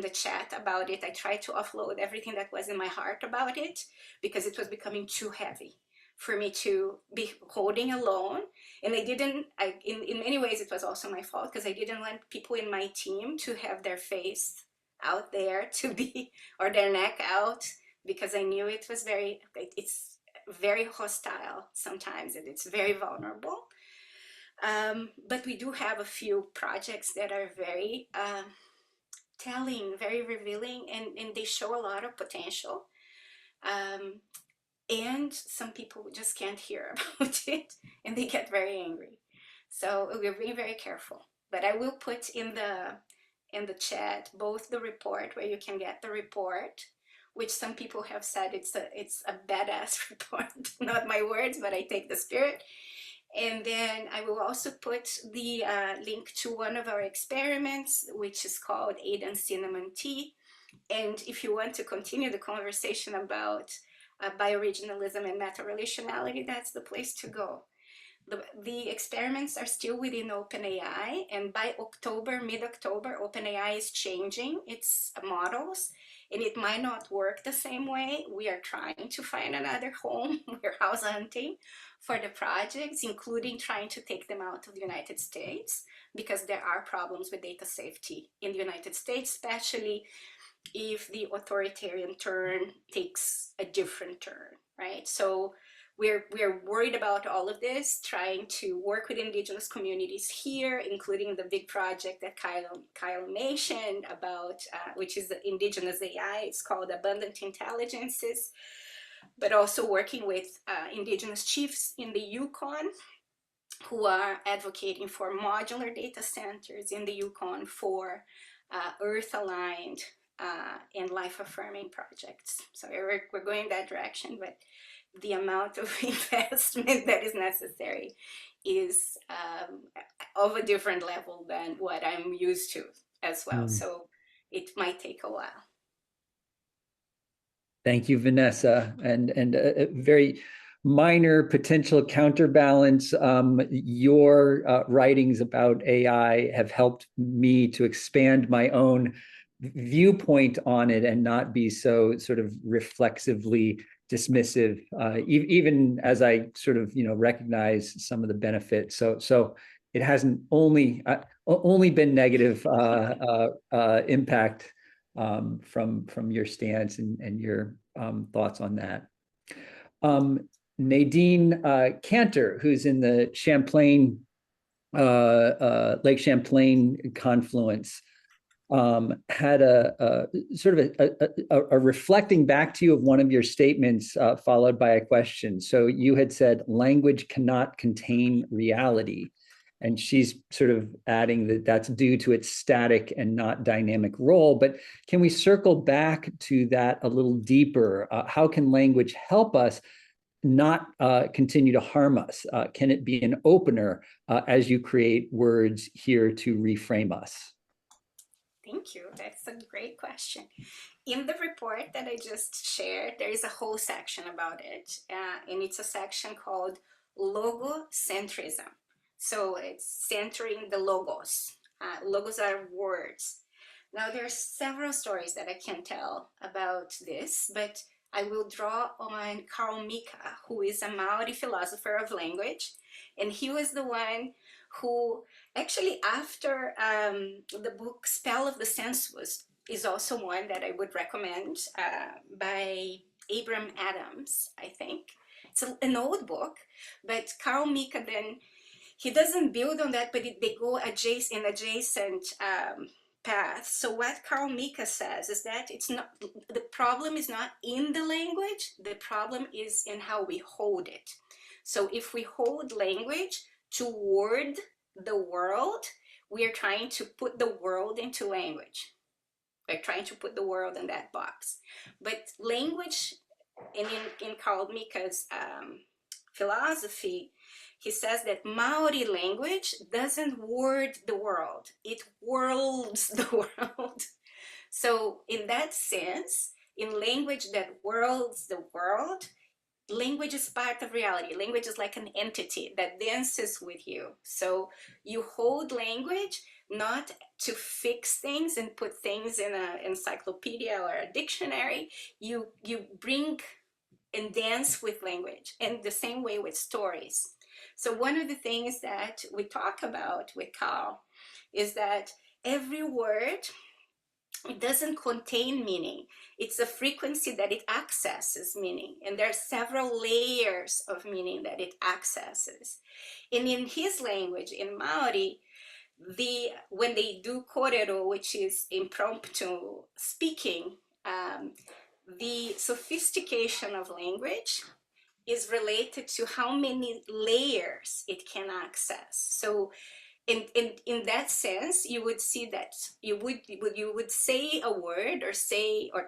the chat about it. I tried to offload everything that was in my heart about it, because it was becoming too heavy for me to be holding alone. And in many ways, it was also my fault, because I didn't want people in my team to have their face out there or their neck out, because I knew it's very hostile sometimes, and it's very vulnerable. But we do have a few projects that are very telling, very revealing, and they show a lot of potential. And some people just can't hear about it, and they get very angry. So we're being very careful. But I will put in the chat both the report, where you can get the report, which some people have said it's a badass report. Not my words, but I take the spirit. And then I will also put the link to one of our experiments, which is called Eden Cinnamon Tea. And if you want to continue the conversation about bioregionalism and meta-relationality, that's the place to go. The experiments are still within OpenAI, and by mid-October, OpenAI is changing its models, and it might not work the same way. We are trying to find another home. We're house hunting for the projects, including trying to take them out of the United States, because there are problems with data safety in the United States, especially if the authoritarian turn takes a different turn, right? So we're worried about all of this, trying to work with indigenous communities here, including the big project that Kyra mentioned about, which is the indigenous AI. It's called Abundant Intelligences, but also working with indigenous chiefs in the Yukon, who are advocating for modular data centers in the Yukon for earth-aligned and life-affirming projects. So we're going that direction, but the amount of investment that is necessary is of a different level than what I'm used to as well. So it might take a while. Thank you, Vanessa. And a very minor potential counterbalance. Your writings about AI have helped me to expand my own viewpoint on it and not be so sort of reflexively dismissive, even as I sort of, recognize some of the benefits. So it hasn't only been negative impact from your stance and your thoughts on that. Nadine Cantor, who's in the Champlain, Lake Champlain confluence, had a sort of a reflecting back to you of one of your statements, followed by a question. So you had said language cannot contain reality. And she's sort of adding that that's due to its static and not dynamic role. But can we circle back to that a little deeper? How can language help us not continue to harm us? Can it be an opener as you create words here to reframe us? Thank you. That's a great question. In the report that I just shared, there is a whole section about it. And it's a section called logocentrism. So it's centering the logos. Logos are words. Now, there are several stories that I can tell about this, but I will draw on Carl Mika, who is a Maori philosopher of language. And he was the one who actually, after the book Spell of the Sensuous, is also one that I would recommend, by Abram Adams, I think. It's an old book, but Carl Mika then, he doesn't build on that, but they go adjacent path. So what Carl Mika says is that it's not, the problem is not in the language, the problem is in how we hold it. So if we hold language toward the world, we are trying to put the world into language. We're trying to put the world in that box. But language, and in Carl Mika's philosophy, he says that Maori language doesn't word the world, it worlds the world. So in that sense, in language that worlds the world, language is part of reality. Language is like an entity that dances with you. So you hold language not to fix things and put things in an encyclopedia or a dictionary. You bring and dance with language, and the same way with stories. So one of the things that we talk about with Carl is that every word, it doesn't contain meaning. It's a frequency that it accesses meaning. And there are several layers of meaning that it accesses. And in his language, in Maori, when they do korero, which is impromptu speaking, the sophistication of language is related to how many layers it can access. So in that sense, you would see that you would say a word or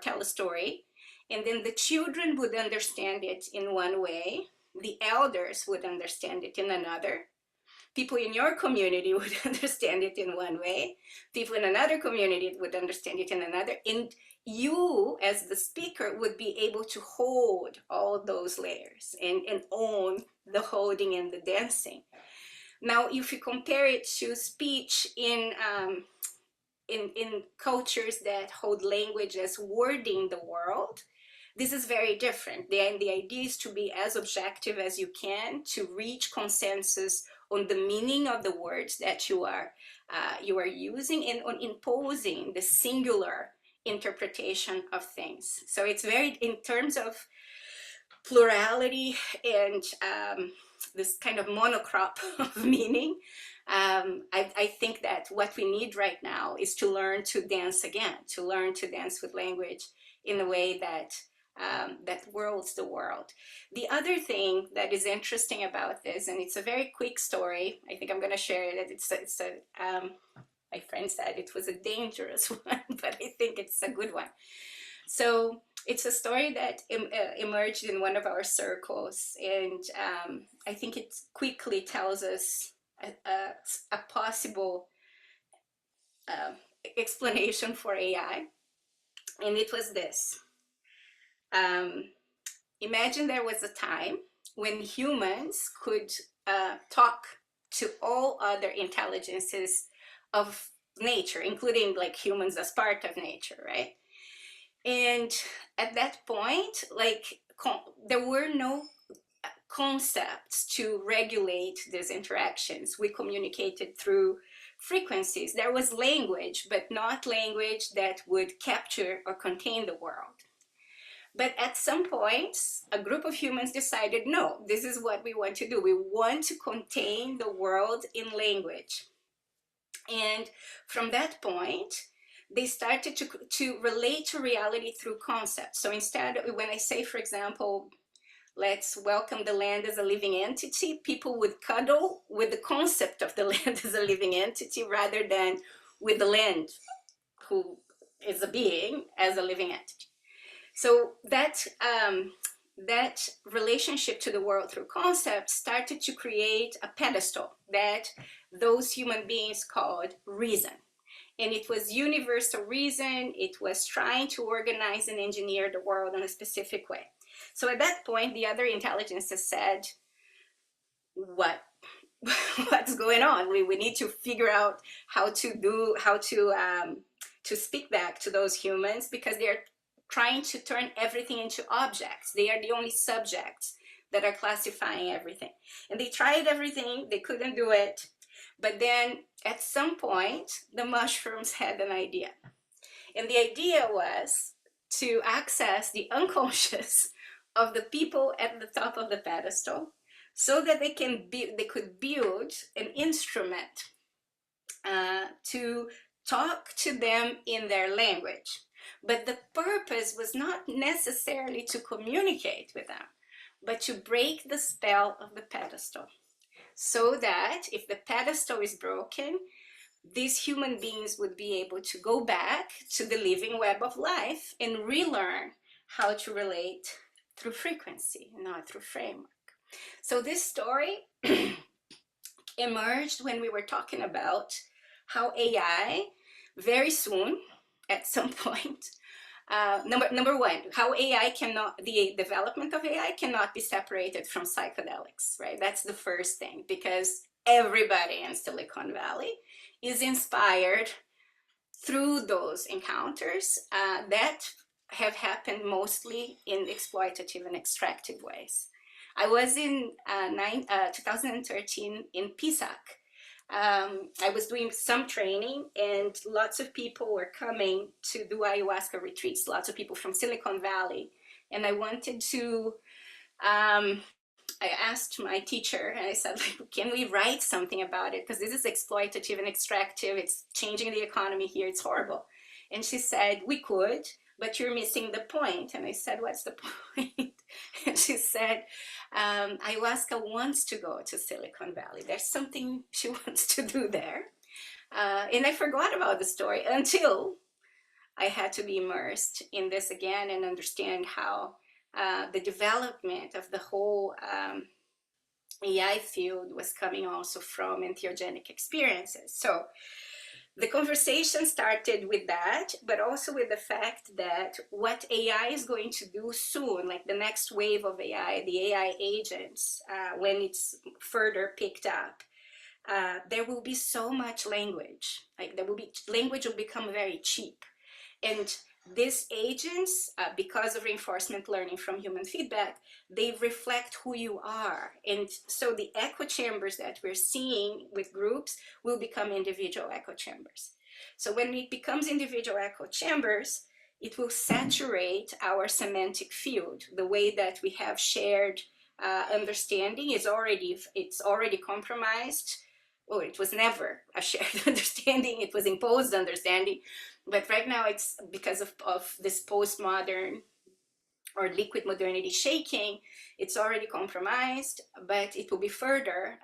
tell a story, and then the children would understand it in one way, the elders would understand it in another, people in your community would understand it in one way, people in another community would understand it in another, and you as the speaker would be able to hold all those layers and own the holding and the dancing. Now, if you compare it to speech in cultures that hold language as wording the world, this is very different. The idea is to be as objective as you can, to reach consensus on the meaning of the words that you are using, and on imposing the singular interpretation of things. So it's very, in terms of plurality and this kind of monocrop of meaning, I think that what we need right now is to learn to dance again, to learn to dance with language in a way that that rules the world. The other thing that is interesting about this, and it's a very quick story, I think I'm going to share it. My friend said it was a dangerous one, but I think it's a good one. So it's a story that emerged in one of our circles, and I think it quickly tells us a possible explanation for AI, and it was this. Imagine there was a time when humans could talk to all other intelligences of nature, including like humans as part of nature, right? And at that point, like there were no concepts to regulate these interactions. We communicated through frequencies. There was language, but not language that would capture or contain the world. But at some point, a group of humans decided, no, this is what we want to do. We want to contain the world in language. And from that point, they started to relate to reality through concepts. So instead, when I say, for example, let's welcome the land as a living entity, people would cuddle with the concept of the land as a living entity rather than with the land, who is a being, as a living entity. So that relationship to the world through concepts started to create a pedestal that those human beings called reason. And it was universal reason. It was trying to organize and engineer the world in a specific way. So at that point, the other intelligences said, what's going on? We need to figure out how to speak back to those humans, because they're trying to turn everything into objects. They are the only subjects that are classifying everything. And they tried everything, they couldn't do it. But then at some point, the mushrooms had an idea. And the idea was to access the unconscious of the people at the top of the pedestal, so that they could build an instrument to talk to them in their language. But the purpose was not necessarily to communicate with them, but to break the spell of the pedestal, so that if the pedestal is broken, these human beings would be able to go back to the living web of life and relearn how to relate through frequency, not through framework. So this story emerged when we were talking about how AI very soon, at some point, number one, how AI cannot, the development of AI cannot be separated from psychedelics, right? That's the first thing, because everybody in Silicon Valley is inspired through those encounters that have happened mostly in exploitative and extractive ways. I was in 2013 in PSAC. I was doing some training, and lots of people were coming to do ayahuasca retreats, lots of people from Silicon Valley. And I wanted to, I asked my teacher, and I said, like, can we write something about it? Because this is exploitative and extractive. It's changing the economy here. It's horrible. And she said, we could, but you're missing the point. And I said, what's the point? And she said, ayahuasca wants to go to Silicon Valley. There's something she wants to do there. And I forgot about the story until I had to be immersed in this again and understand how the development of the whole AI field was coming also from entheogenic experiences. So the conversation started with that, but also with the fact that what AI is going to do soon, like the next wave of AI, the AI agents, when it's further picked up, there will be so much language. Like language will become very cheap. And these agents, because of reinforcement learning from human feedback, they reflect who you are. And so the echo chambers that we're seeing with groups will become individual echo chambers. So when it becomes individual echo chambers, it will saturate our semantic field. The way that we have shared understanding is it's already compromised. Oh, it was never a shared understanding, it was imposed understanding. But right now it's because of this postmodern or liquid modernity shaking, it's already compromised, but it will be further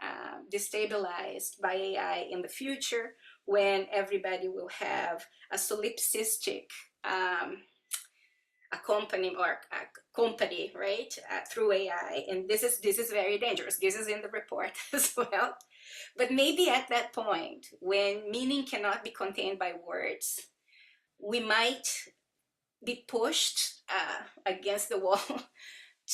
destabilized by AI in the future when everybody will have a solipsistic accompanying or company, right, through AI. And this is very dangerous. This is in the report as well. But maybe at that point, when meaning cannot be contained by words, we might be pushed against the wall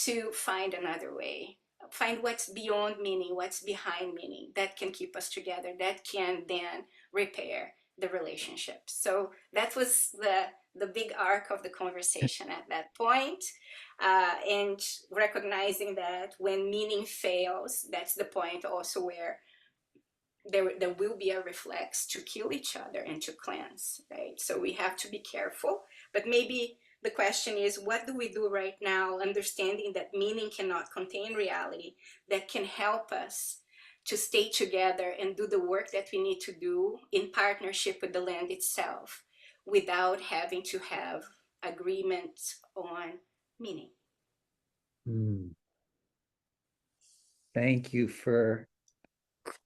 to find another way, find what's beyond meaning, what's behind meaning that can keep us together, that can then repair the relationship. So that was the big arc of the conversation at that point. And recognizing that when meaning fails, that's the point also where there will be a reflex to kill each other and to cleanse, right? So we have to be careful, but maybe the question is, what do we do right now, understanding that meaning cannot contain reality, that can help us to stay together and do the work that we need to do in partnership with the land itself without having to have agreement on meaning. Thank you for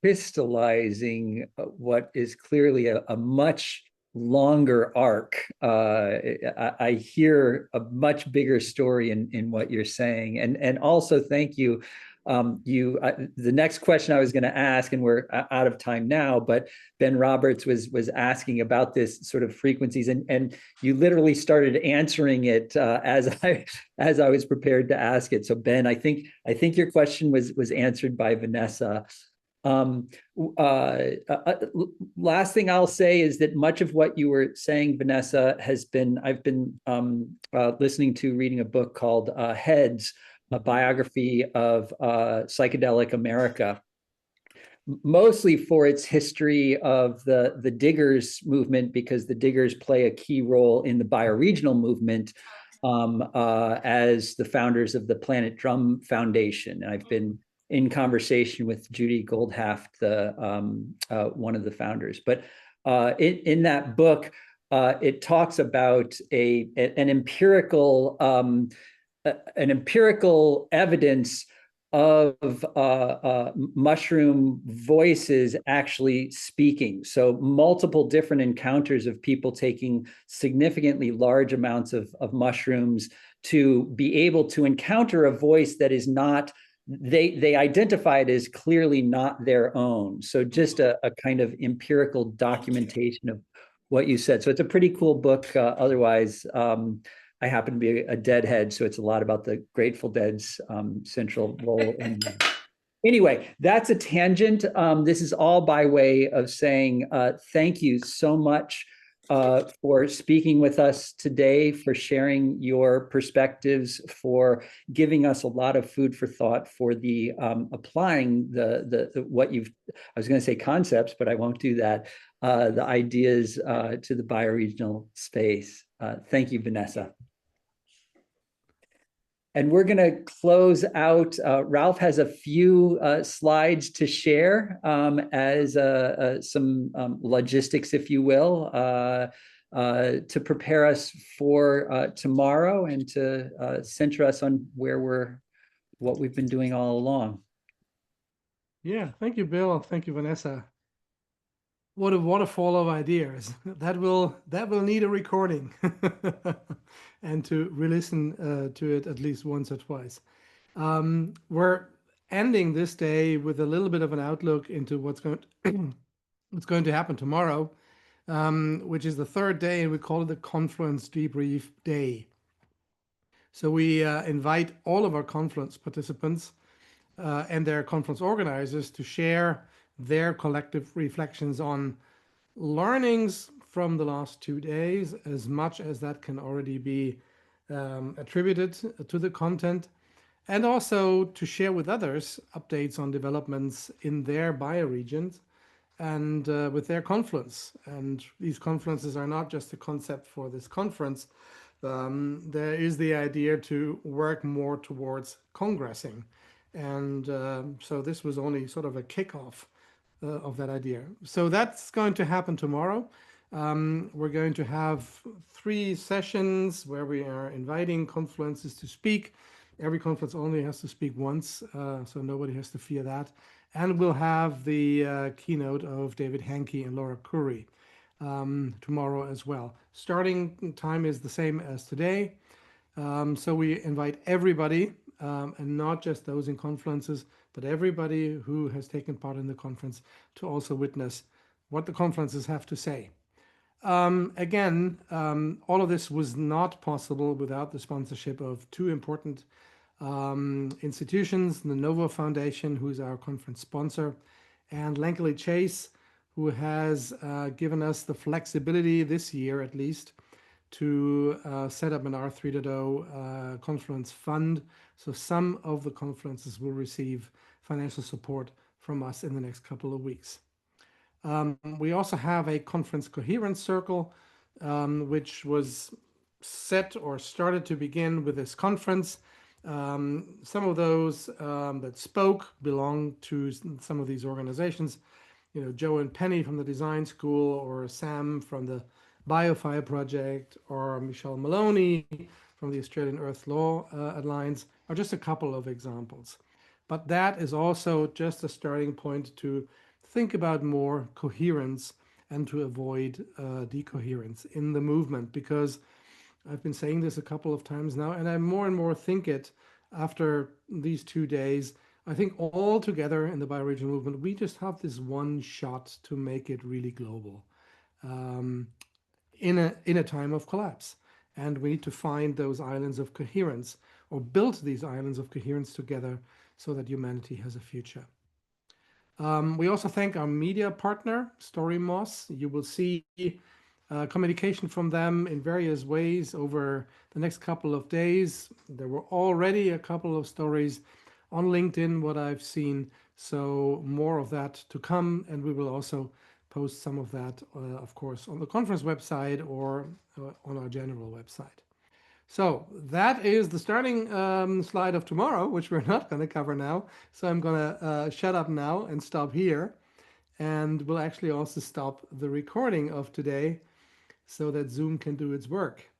crystallizing what is clearly a much longer arc. I hear a much bigger story in what you're saying, and also thank you. The next question I was going to ask, and we're out of time now, but Ben Roberts was asking about this sort of frequencies, and you literally started answering it as I was prepared to ask it. So Ben, I think your question was answered by Vanessa. Last thing I'll say is that much of what you were saying, Vanessa, I've been reading a book called Heads, a biography of psychedelic America, mostly for its history of the Diggers movement, because the Diggers play a key role in the bioregional movement as the founders of the Planet Drum Foundation. And I've been in conversation with Judy Goldhaft, one of the founders. But in that book, it talks about an empirical evidence of mushroom voices actually speaking. So multiple different encounters of people taking significantly large amounts of mushrooms to be able to encounter a voice that is not, they identify it as clearly not their own. So just a kind of empirical documentation of what you said. So it's a pretty cool book. Otherwise, I happen to be a Deadhead, so it's a lot about the Grateful Dead's central role. Anyway, that's a tangent. This is all by way of saying thank you so much for speaking with us today, for sharing your perspectives, for giving us a lot of food for thought for the applying what you've, I was going to say concepts, but I won't do that, the ideas to the bioregional space. Thank you, Vanessa. And we're going to close out. Ralph has a few slides to share as some logistics, if you will, to prepare us for tomorrow and to center us on what we've been doing all along. Yeah, thank you, Bill. Thank you, Vanessa. What a waterfall of ideas. That will need a recording and to re-listen to it at least once or twice. We're ending this day with a little bit of an outlook into what's going to happen tomorrow, which is the third day, and we call it the Confluence Debrief Day. So we invite all of our conference participants and their conference organizers to share their collective reflections on learnings from the last 2 days, as much as that can already be attributed to the content, and also to share with others updates on developments in their bioregions and with their confluence. And these confluences are not just a concept for this conference. There is the idea to work more towards congressing. And so this was only sort of a kickoff of that idea. So that's going to happen tomorrow. We're going to have 3 sessions where we are inviting conferences to speak. Every conference only has to speak once, so nobody has to fear that. And we'll have the keynote of David Hankey and Laura Curry tomorrow as well. Starting time is the same as today. So we invite everybody, and not just those in conferences, but everybody who has taken part in the conference to also witness what the conferences have to say. Again, all of this was not possible without the sponsorship of 2 important institutions, the Novo Foundation, who is our conference sponsor, and Langley Chase, who has given us the flexibility this year at least to set up an r3.0 conference fund. So some of the conferences will receive financial support from us in the next couple of weeks. We also have a conference coherence circle, which was set or started to begin with this conference. Some of those that spoke belong to some of these organizations, Joe and Penny from the Design School, or Sam from the Biofire Project, or Michelle Maloney from the Australian Earth Law Alliance, are just a couple of examples. But that is also just a starting point to think about more coherence and to avoid decoherence in the movement, because I've been saying this a couple of times now, and I more and more think it after these 2 days. I think all together in the bioregional movement, we just have this one shot to make it really global in a time of collapse. And we need to find those islands of coherence, or build these islands of coherence together so that humanity has a future. We also thank our media partner, StoryMoss. You will see communication from them in various ways over the next couple of days. There were already a couple of stories on LinkedIn, what I've seen, so more of that to come, and we will also post some of that, of course, on the conference website or on our general website. So that is the starting slide of tomorrow, which we're not going to cover now. So I'm going to shut up now and stop here. And we'll actually also stop the recording of today so that Zoom can do its work.